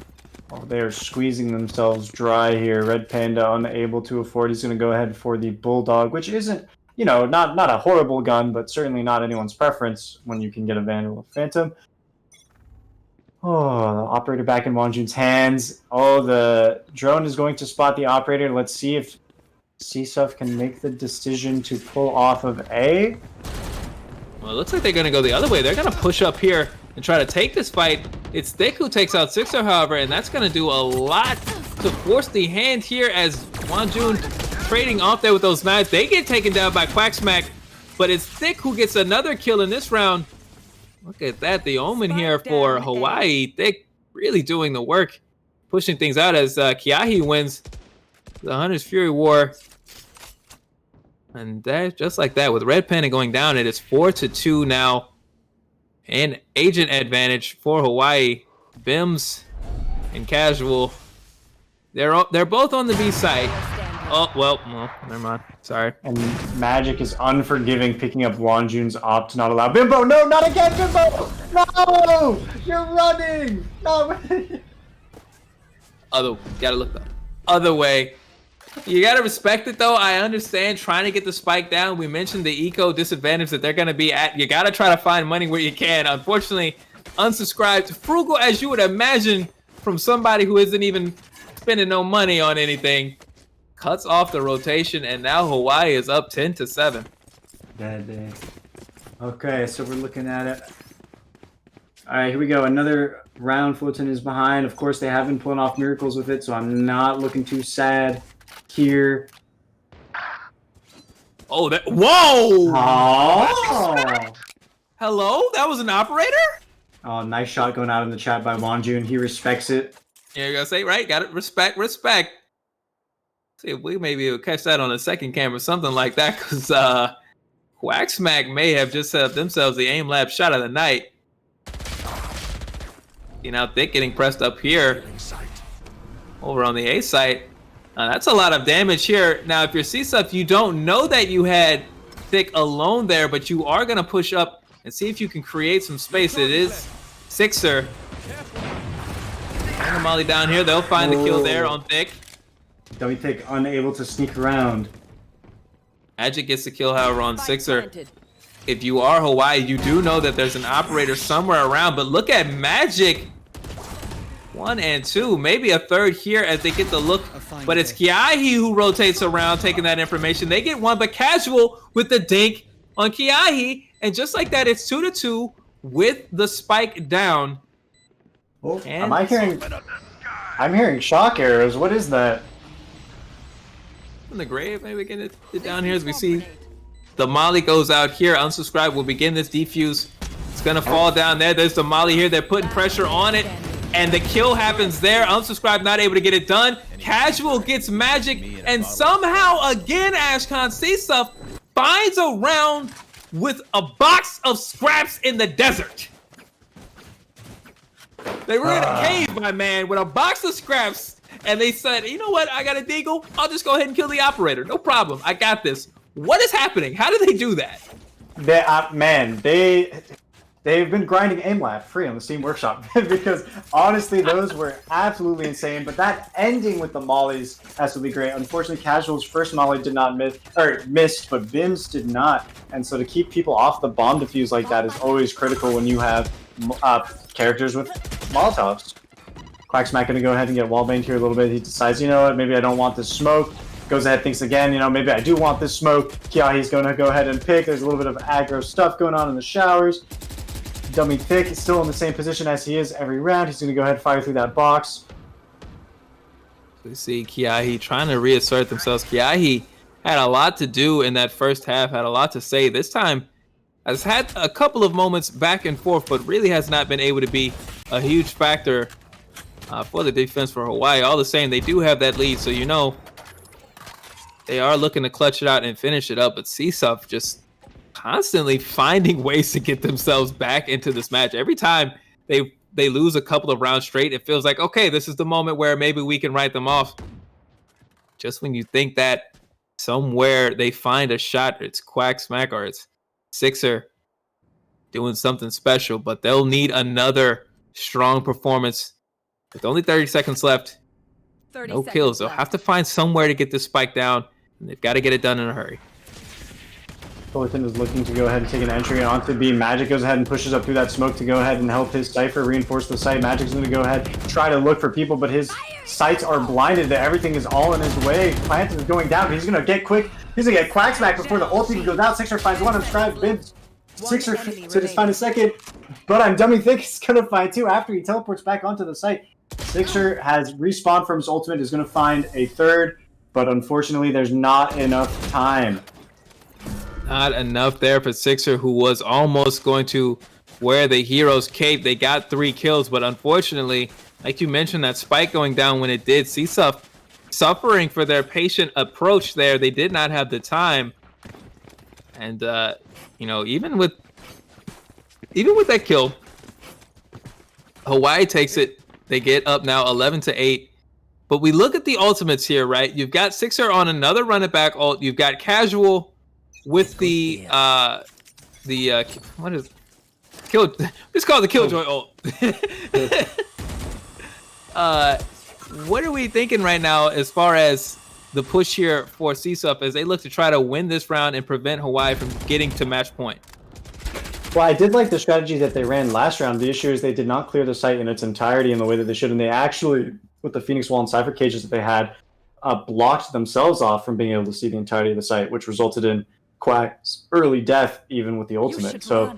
Oh, they're squeezing themselves dry here. Red Panda unable to afford. He's going to go ahead for the Bulldog, which isn't, you know, not a horrible gun, but certainly not anyone's preference when you can get a Vandal Phantom. Oh, the operator back in Wanjun's hands. Oh, the drone is going to spot the operator. Let's see if CSUF can make the decision to pull off of A. Well, it looks like they're going to go the other way. They're going to push up here and try to take this fight. It's Thick who takes out Sixer, however, and that's going to do a lot to force the hand here as Wanjun trading off there with those knives. They get taken down by Quacksmack, but it's Thick who gets another kill in this round. Look at that, the omen here for Hawaii. Thick really doing the work, pushing things out as Kiahi wins the Hunter's Fury War. And that, just like that, with Red Panda going down, it is 4-2 now. And agent advantage for Hawaii. Bims and Casual. They're both on the B side. Oh, well, never mind. Sorry. And Magic is unforgiving, picking up Wanjun's op to not allow Bimbo. No, not again, Bimbo! No! You're running! No! Gotta look the other way. You gotta respect it, though. I understand trying to get the spike down. We mentioned the eco disadvantage that they're gonna be at. You gotta try to find money where you can. Unfortunately, unsubscribed, frugal as you would imagine from somebody who isn't even spending no money on anything. Cuts off the rotation, and now Hawaii is up 10-7. Bad day. Okay, so we're looking at it. All right, here we go. Another round. Fullerton is behind. Of course, they have been pulling off miracles with it, so I'm not looking too sad here. Oh, whoa! Oh! Hello? That was an operator? Oh, nice shot going out in the chat by Wanjun. He respects it. Yeah, you're gonna say, right? Got it. Respect. See if we maybe will catch that on a second camera, something like that, because Quacksmack may have just set up themselves the aim lab shot of the night. You know, Thick getting pressed up here over on the A site. That's a lot of damage here. Now, if you're C-Stuff, you don't know that you had Thick alone there, but you are going to push up and see if you can create some space. It is Sixer. And Molly down here. They'll find the kill there on Thick. Dummy Thick unable to sneak around. Magic gets the kill, however, on Sixer. If you are Hawaii, you do know that there's an operator somewhere around, but look at Magic. 1 and 2, maybe a third here as they get the look, but it's Kiahi who rotates around taking that information. They get one, but Casual with the dink on Kiahi, and just like that, it's 2-2 with the spike down. Oh, I'm hearing shock arrows. What is that? In the grave, maybe we get it down here as we see the Molly goes out here. Unsubscribe will begin this defuse. It's gonna fall down there. There's the Molly here. They're putting pressure on it. And the kill happens there. Unsubscribe not able to get it done. Casual gets Magic. And somehow, again, Ashcon C-Stuff finds a round with a box of scraps in the desert. They were in a cave, my man, with a box of scraps. And they said, you know what? I got a deagle. I'll just go ahead and kill the operator. No problem. I got this. What is happening? How did they do that? They've been grinding AimLab free on the Steam Workshop because honestly, those were absolutely insane. But that ending with the mollies has to be great. Unfortunately, Casual's first molly did not missed, but Bim's did not. And so to keep people off the bomb defuse like that is always critical when you have characters with Molotovs. Quacksmack gonna go ahead and get wallbanged here a little bit. He decides, you know what, maybe I don't want this smoke. Goes ahead, thinks again, you know, maybe I do want this smoke. Kiahi's gonna go ahead and pick. There's a little bit of aggro stuff going on in the showers. Dummy Thick is still in the same position as he is every round. He's going to go ahead and fire through that box. We see Kiahi trying to reassert themselves. Kiahi had a lot to do in that first half, had a lot to say. This time has had a couple of moments back and forth, but really has not been able to be a huge factor for the defense for Hawaii. All the same, they do have that lead, so you know they are looking to clutch it out and finish it up, but C-Suff just constantly finding ways to get themselves back into this match. Every time they lose a couple of rounds straight, it feels like, okay, this is the moment where maybe we can write them off. Just when you think that somewhere they find a shot, it's Quacksmack or it's Sixer doing something special, but they'll need another strong performance. With only 30 seconds left, no kills. They'll have to find somewhere to get this spike down, and they've got to get it done in a hurry. Fullerton is looking to go ahead and take an entry onto B. Magic goes ahead and pushes up through that smoke to go ahead and help his Cypher reinforce the site. Magic's going to go ahead try to look for people, but his sights are blinded. Everything is all in his way. Planton is going down, but he's going to get quick. He's going to get Quacksmack before the ult even goes out. Sixer finds one. Unscribed. Bibs. Sixer to just find a second, but I'm Dummy Thick is going to find two after he teleports back onto the site. Sixer has respawned from his ultimate, is going to find a third, but unfortunately there's not enough time. Not enough there for Sixer, who was almost going to wear the hero's cape. They got 3 kills, but unfortunately, like you mentioned, that spike going down when it did, C-Suff suffering for their patient approach there. They did not have the time. And, you know, even with that kill, Hawaii takes it. They get up now 11-8. But we look at the ultimates here, right? You've got Sixer on another run it back ult. You've got Casual with the what is kill? It's called the Killjoy ult. What are we thinking right now as far as the push here for C-Suff as they look to try to win this round and prevent Hawaii from getting to match point? Well, I did like the strategy that they ran last round. The issue is they did not clear the site in its entirety in the way that they should, and they actually, with the Phoenix Wall and Cypher cages that they had, blocked themselves off from being able to see the entirety of the site, which resulted in Quack's early death, even with the ultimate. So,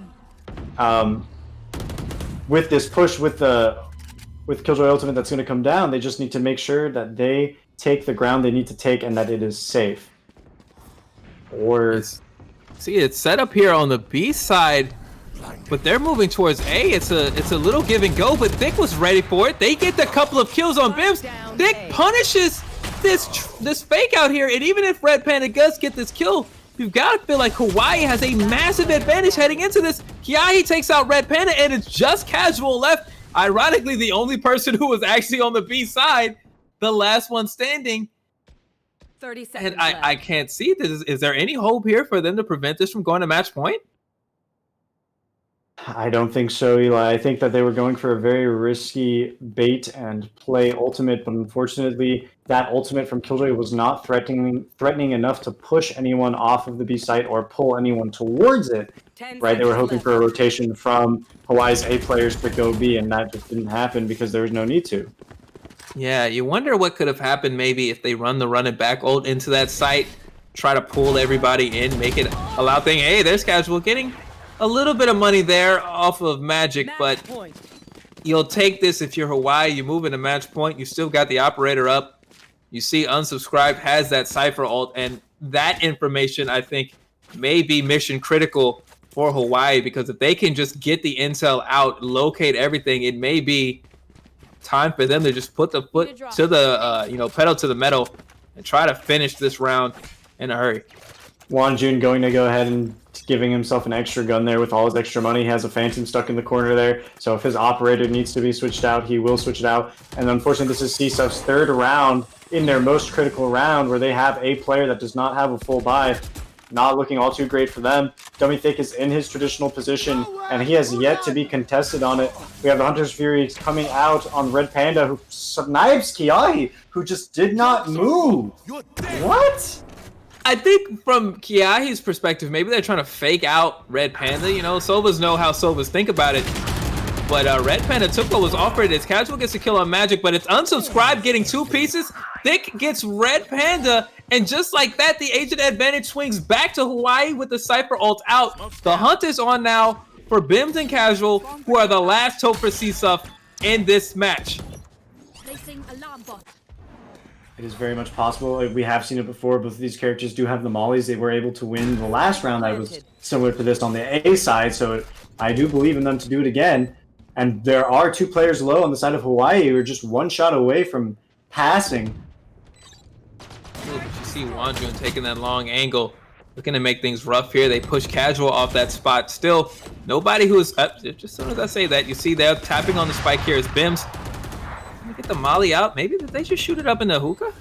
with this push with Killjoy ultimate that's going to come down, they just need to make sure that they take the ground they need to take and that it is safe. Or see, it's set up here on the B side. but they're moving towards A. It's a little give and go, but Thick was ready for it. They get the couple of kills on Bims. Thick punishes this fake out here, and even if Red Panda does get this kill, you've got to feel like Hawaii has a massive advantage heading into this. Kiahi takes out Red Panda, and it's just Casual left. Ironically, the only person who was actually on the B side, the last one standing. 30 seconds And I can't see this. Is there any hope here for them to prevent this from going to match point? I don't think so, Eli. I think that they were going for a very risky bait and play ultimate, but unfortunately, that ultimate from Killjoy was not threatening enough to push anyone off of the B site or pull anyone towards it. Right? They were hoping for a rotation from Hawaii's A players to go B, and that just didn't happen because there was no need to. Yeah, you wonder what could have happened maybe if they run it back ult into that site, try to pull everybody in, make it a loud thing. Hey, there's Casual getting a little bit of money there off of Magic, but you'll take this if you're Hawaii. You move into match point. You still got the operator up. You see Unsubscribed has that Cypher ult, and that information, I think, may be mission critical for Hawaii, because if they can just get the intel out, locate everything, it may be time for them to just put the foot to the, pedal to the metal and try to finish this round in a hurry. Wanjun going to go ahead and giving himself an extra gun there with all his extra money. He has a Phantom stuck in the corner there, so if his operator needs to be switched out, he will switch it out. And unfortunately, this is CSUF's third round in their most critical round, where they have a player that does not have a full buy. Not looking all too great for them. Dummy Thick is in his traditional position, and he has yet to be contested on it. We have the Hunter's Fury coming out on Red Panda, who snipes Kiahi, who just did not move. What? I think from Kiahi's perspective, maybe they're trying to fake out Red Panda. You know, Sovas know how Sovas think about it. But Red Panda took what was offered. It's Casual gets a kill on Magic, but it's Unsubscribed getting 2 pieces. Thick gets Red Panda, and just like that, the agent advantage swings back to Hawaii with the Cypher ult out. The hunt is on now for Bims and Casual, who are the last hope for CSUF in this match. It is very much possible. We have seen it before. Both of these characters do have the mollies. They were able to win the last round that was similar to this on the A side, so I do believe in them to do it again. And there are 2 players low on the side of Hawaii who are just 1 shot away from passing. You see Wanjun taking that long angle, looking to make things rough here. They push Casual off that spot. Still, nobody who is up. Just as soon as I say that, you see they're tapping on the spike here is Bims. Get the molly out. Maybe they should shoot it up in the hookah.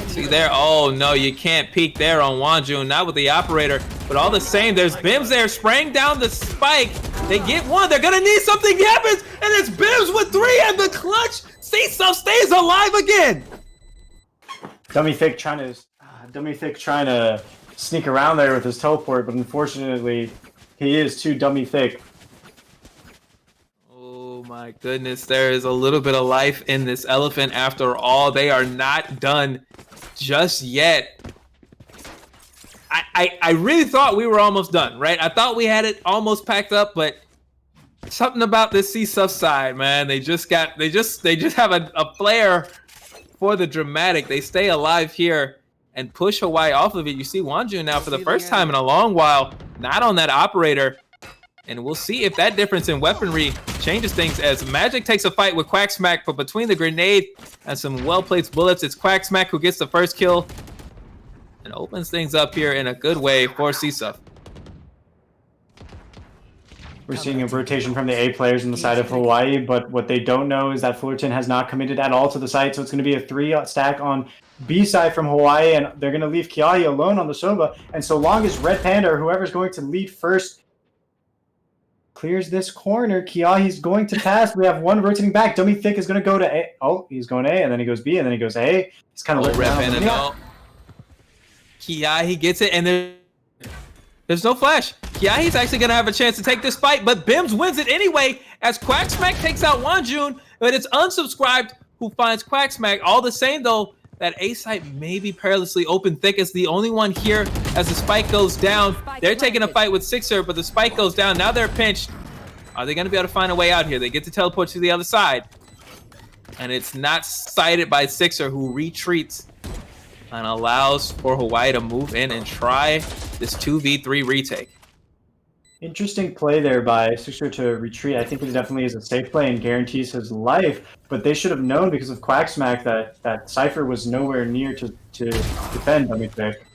See there. Oh no, you can't peek there on Wanjun. Not with the operator. But all the same, there's Bims there spraying down the spike. They get one. They're gonna need something happens, and it's Bims with 3 and the clutch. CSUF stays alive again. Dummy Thick trying to sneak around there with his teleport, but unfortunately, he is too dummy thick. Oh my goodness, there is a little bit of life in this elephant after all. They are not done just yet. I really thought we were almost done, right? I thought we had it almost packed up, but something about this CSUF side, man. They just have a flair for the dramatic. They stay alive here and push Hawaii off of it. You see Wanjun now for the first time in a long while, not on that operator. And we'll see if that difference in weaponry changes things as Magic takes a fight with Quacksmack, but between the grenade and some well-placed bullets, it's Quacksmack who gets the first kill and opens things up here in a good way for CSUF. We're seeing a rotation from the A players on the side of Hawaii, but what they don't know is that Fullerton has not committed at all to the site, so it's going to be a 3 stack on B side from Hawaii, and they're going to leave Kiahi alone on the Sova. And so long as Red Panda or whoever's going to lead first clears this corner, Kiahi's going to pass. We have one rotating back. Dummy Thick is going to go to A. Oh, he's going A, and then he goes B, and then he goes A. He's kind of let Red down. Panda, no. Kiahi gets it, and there's no flash. Kiahi's actually going to have a chance to take this fight, but Bims wins it anyway as Quacksmack takes out Wanjun, but it's Unsubscribed who finds Quacksmack. All the same, though, that A site may be perilously open. Thick is the only one here as the spike goes down. They're taking a fight with Sixer, but the spike goes down. Now they're pinched. Are they going to be able to find a way out here? They get to teleport to the other side. And it's not sighted by Sixer, who retreats and allows for Hawaii to move in and try this 2v3 retake. Interesting play there by Sixer to retreat. I think it definitely is a safe play and guarantees his life, but they should have known because of Quacksmack that Cypher was nowhere near to defend Dummy Thick.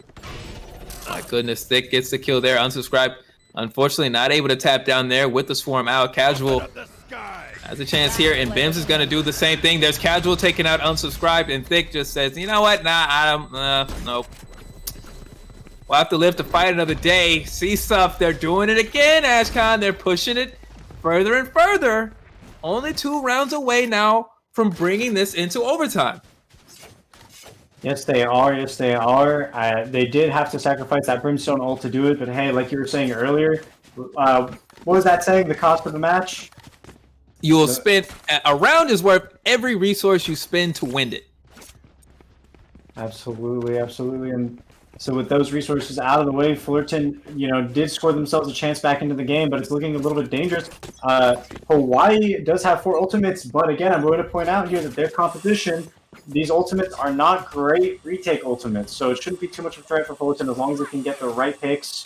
My goodness, Thick gets the kill there. Unsubscribed. Unfortunately, not able to tap down there with the swarm out. Casual has a chance here, and Bims is going to do the same thing. There's Casual taking out Unsubscribed, and Thick just says, you know what? Nah, I don't, nope. We'll have to live to fight another day. See stuff. They're doing it again, Ashcon. They're pushing it further and further. Only 2 rounds away now from bringing this into overtime. Yes, they are. Yes, they are. They did have to sacrifice that Brimstone ult to do it, but hey, like you were saying earlier, what was that saying? The cost of the match? You will spend a round is worth every resource you spend to win it. Absolutely, absolutely. And so with those resources out of the way, Fullerton, did score themselves a chance back into the game, but it's looking a little bit dangerous. Hawaii does have 4 ultimates, but again, I'm going to point out here that their composition, these ultimates are not great retake ultimates, so it shouldn't be too much of a threat for Fullerton as long as they can get the right picks.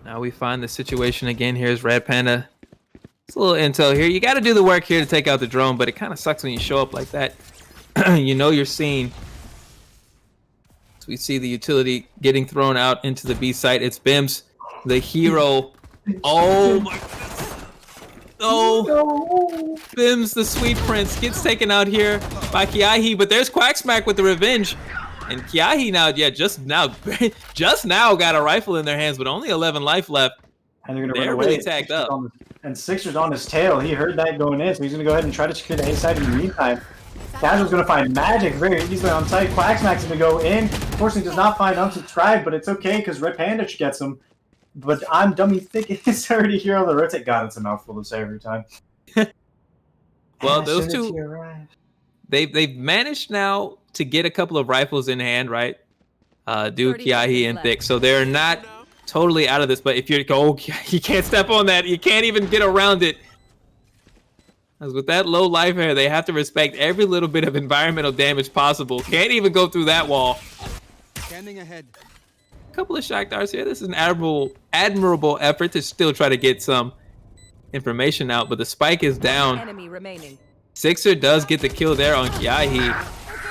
Now we find the situation again. Here's Red Panda. It's a little intel here. You got to do the work here to take out the drone, but it kind of sucks when you show up like that. You know you're seen. So we see the utility getting thrown out into the B site. It's Bims, the hero. Oh my goodness. Oh, no. Bims, the sweet prince, gets taken out here by Kiahi, but there's Quacksmack with the revenge. And Kiahi now, just now got a rifle in their hands, but only 11 life left. And they're going to run really away. tagged up. And Sixer's on his tail. He heard that going in, so he's going to go ahead and try to secure the A side in the meantime. Casual's going to find Magic very easily on site. Quacksmack's going to go in. Fortunately, does not find Unsubscribed, but it's okay because Red Panda gets him. But I'm Dummy Thick is already here on the rotate. God, it's a mouthful to say every time. Well, those two, they've managed now to get a couple of rifles in hand, right? Duke, Kiahi, and Thick. So they're not totally out of this, but if you can't step on that. You can't even get around it. Because with that low life here, they have to respect every little bit of environmental damage possible. Can't even go through that wall. Standing ahead. A couple of shock darts here. This is an admirable effort to still try to get some information out, but the spike is down. Enemy remaining. Sixer does get the kill there on Kiahi.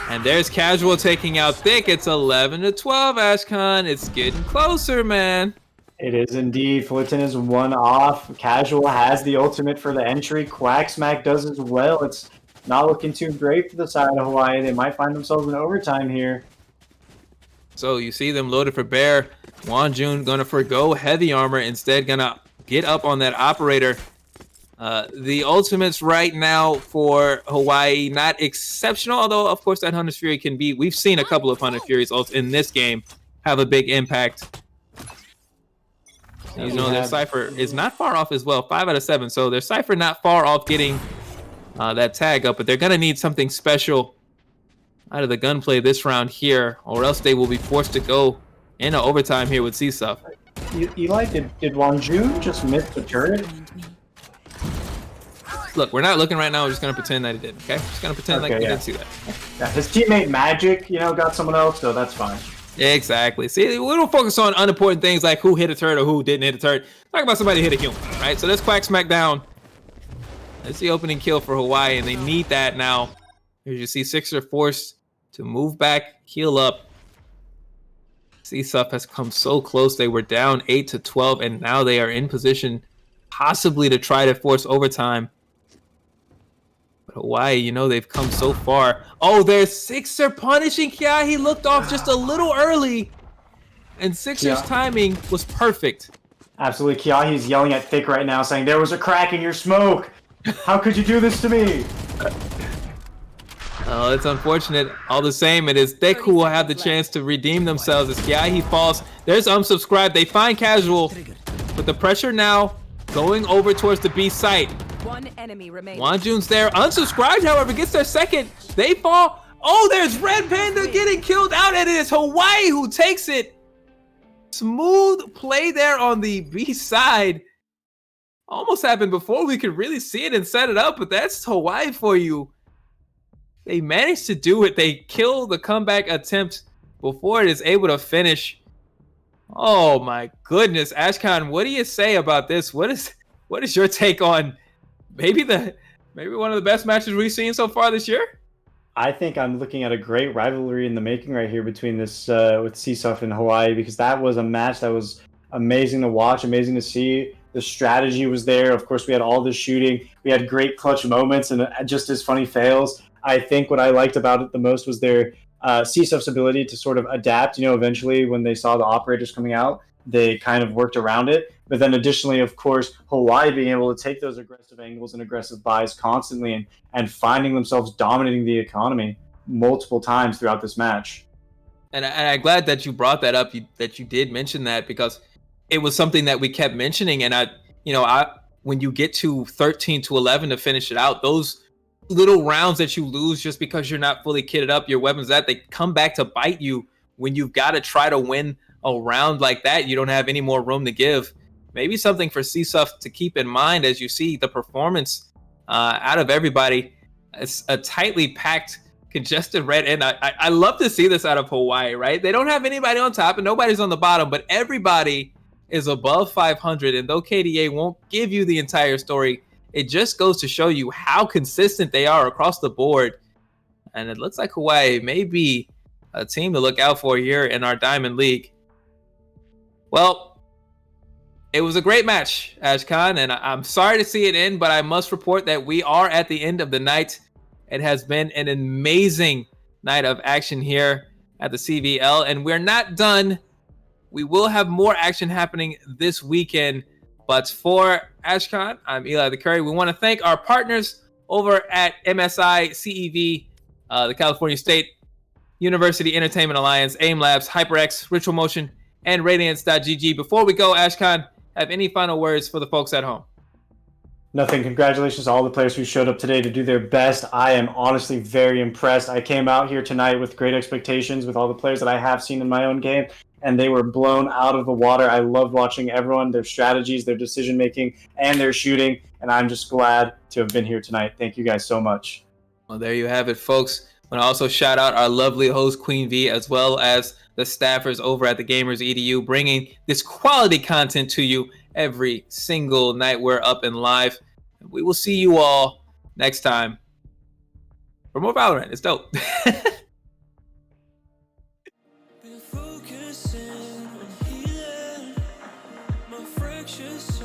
And there's Casual taking out Thick. It's 11-12, Ashcon. It's getting closer, man. It is indeed. Fullerton is 1 off. Casual has the ultimate for the entry. Quacksmack does as well. It's not looking too great for the side of Hawaii. They might find themselves in overtime here. So you see them loaded for Bear. Wanjun gonna forgo heavy armor, instead gonna get up on that operator. The ultimates right now for Hawaii, not exceptional, although of course that Hunter's Fury can be. We've seen a couple of Hunter Furies in this game have a big impact. You know, their Cypher is not far off as well, 5 out of 7. So their Cypher not far off getting that tag up, but they're gonna need something special out of the gunplay this round here, or else they will be forced to go into overtime here with C-Stuff. Eli, did Wanjun just miss the turret? Look, we're not looking right now. We're just going to pretend that he did, okay? Just going to pretend like we didn't see that. Yeah, his teammate Magic, got someone else, so that's fine. Exactly. See, we don't focus on unimportant things like who hit a turret or who didn't hit a turret. Talk about somebody hit a human, right? So let's Quacksmack down. That's the opening kill for Hawaii, and they need that now. Here you see Sixer forced to move back, heal up. C-Suff has come so close. They were down 8-12, and now they are in position possibly to try to force overtime. But Hawaii, they've come so far. Oh, there's Sixer punishing Kia. He looked off just a little early, and Sixer's timing was perfect. Absolutely. Kiahi's yelling at Thick right now, saying, "There was a crack in your smoke. How could you do this to me?" Oh, it's unfortunate. All the same, it is Thick who will have the chance to redeem themselves as Kiahi falls. There's Unsubscribed. They find Casual, but the pressure now going over towards the B site. One enemy remaining. Wanjun's there. Unsubscribed, however, gets their second. They fall. Oh, there's Red Panda getting killed out, and it is Hawaii who takes it. Smooth play there on the B side. Almost happened before we could really see it and set it up, but that's Hawaii for you. They managed to do it. They kill the comeback attempt before it is able to finish. Oh my goodness, Ashkan, what do you say about this? What is your take on maybe one of the best matches we've seen so far this year? I think I'm looking at a great rivalry in the making right here between this with CSUF and Hawaii, because that was a match that was amazing to watch, amazing to see. The strategy was there. Of course, we had all the shooting. We had great clutch moments and just as funny fails. I think what I liked about it the most was their CSUF's ability to sort of adapt. Eventually when they saw the operators coming out, they kind of worked around it. But then additionally, of course, Hawaii being able to take those aggressive angles and aggressive buys constantly and finding themselves dominating the economy multiple times throughout this match. And I'm glad that you brought that up, that you did mention that, because it was something that we kept mentioning. And when you get to 13-11 to finish it out, those little rounds that you lose just because you're not fully kitted up, your weapons, that they come back to bite you when you've got to try to win a round like that. You don't have any more room to give. Maybe something for CSUF to keep in mind as you see the performance out of everybody. It's a tightly packed, congested red end. I love to see this out of Hawaii, right? They don't have anybody on top and nobody's on the bottom, but everybody is above 500. And though KDA won't give you the entire story, it just goes to show you how consistent they are across the board. And it looks like Hawaii may be a team to look out for here in our Diamond League. Well, it was a great match, Ashkan, and I'm sorry to see it end, but I must report that we are at the end of the night. It has been an amazing night of action here at the CVL, and we're not done. We will have more action happening this weekend. But for Ashkan, I'm Eli the Curry. We want to thank our partners over at MSI, CEV, the California State University Entertainment Alliance, AIM Labs, HyperX, Ritual Motion, and Radiance.gg. Before we go, Ashkan, have any final words for the folks at home? Nothing. Congratulations to all the players who showed up today to do their best. I am honestly very impressed. I came out here tonight with great expectations with all the players that I have seen in my own game, and they were blown out of the water. I loved watching everyone, their strategies, their decision-making, and their shooting, and I'm just glad to have been here tonight. Thank you guys so much. Well, there you have it, folks. I want to also shout out our lovely host, Queen V, as well as the staffers over at the Gamers EDU, bringing this quality content to you every single night we're up and live. We will see you all next time for more Valorant. It's dope. Been focusing on healing my fractures.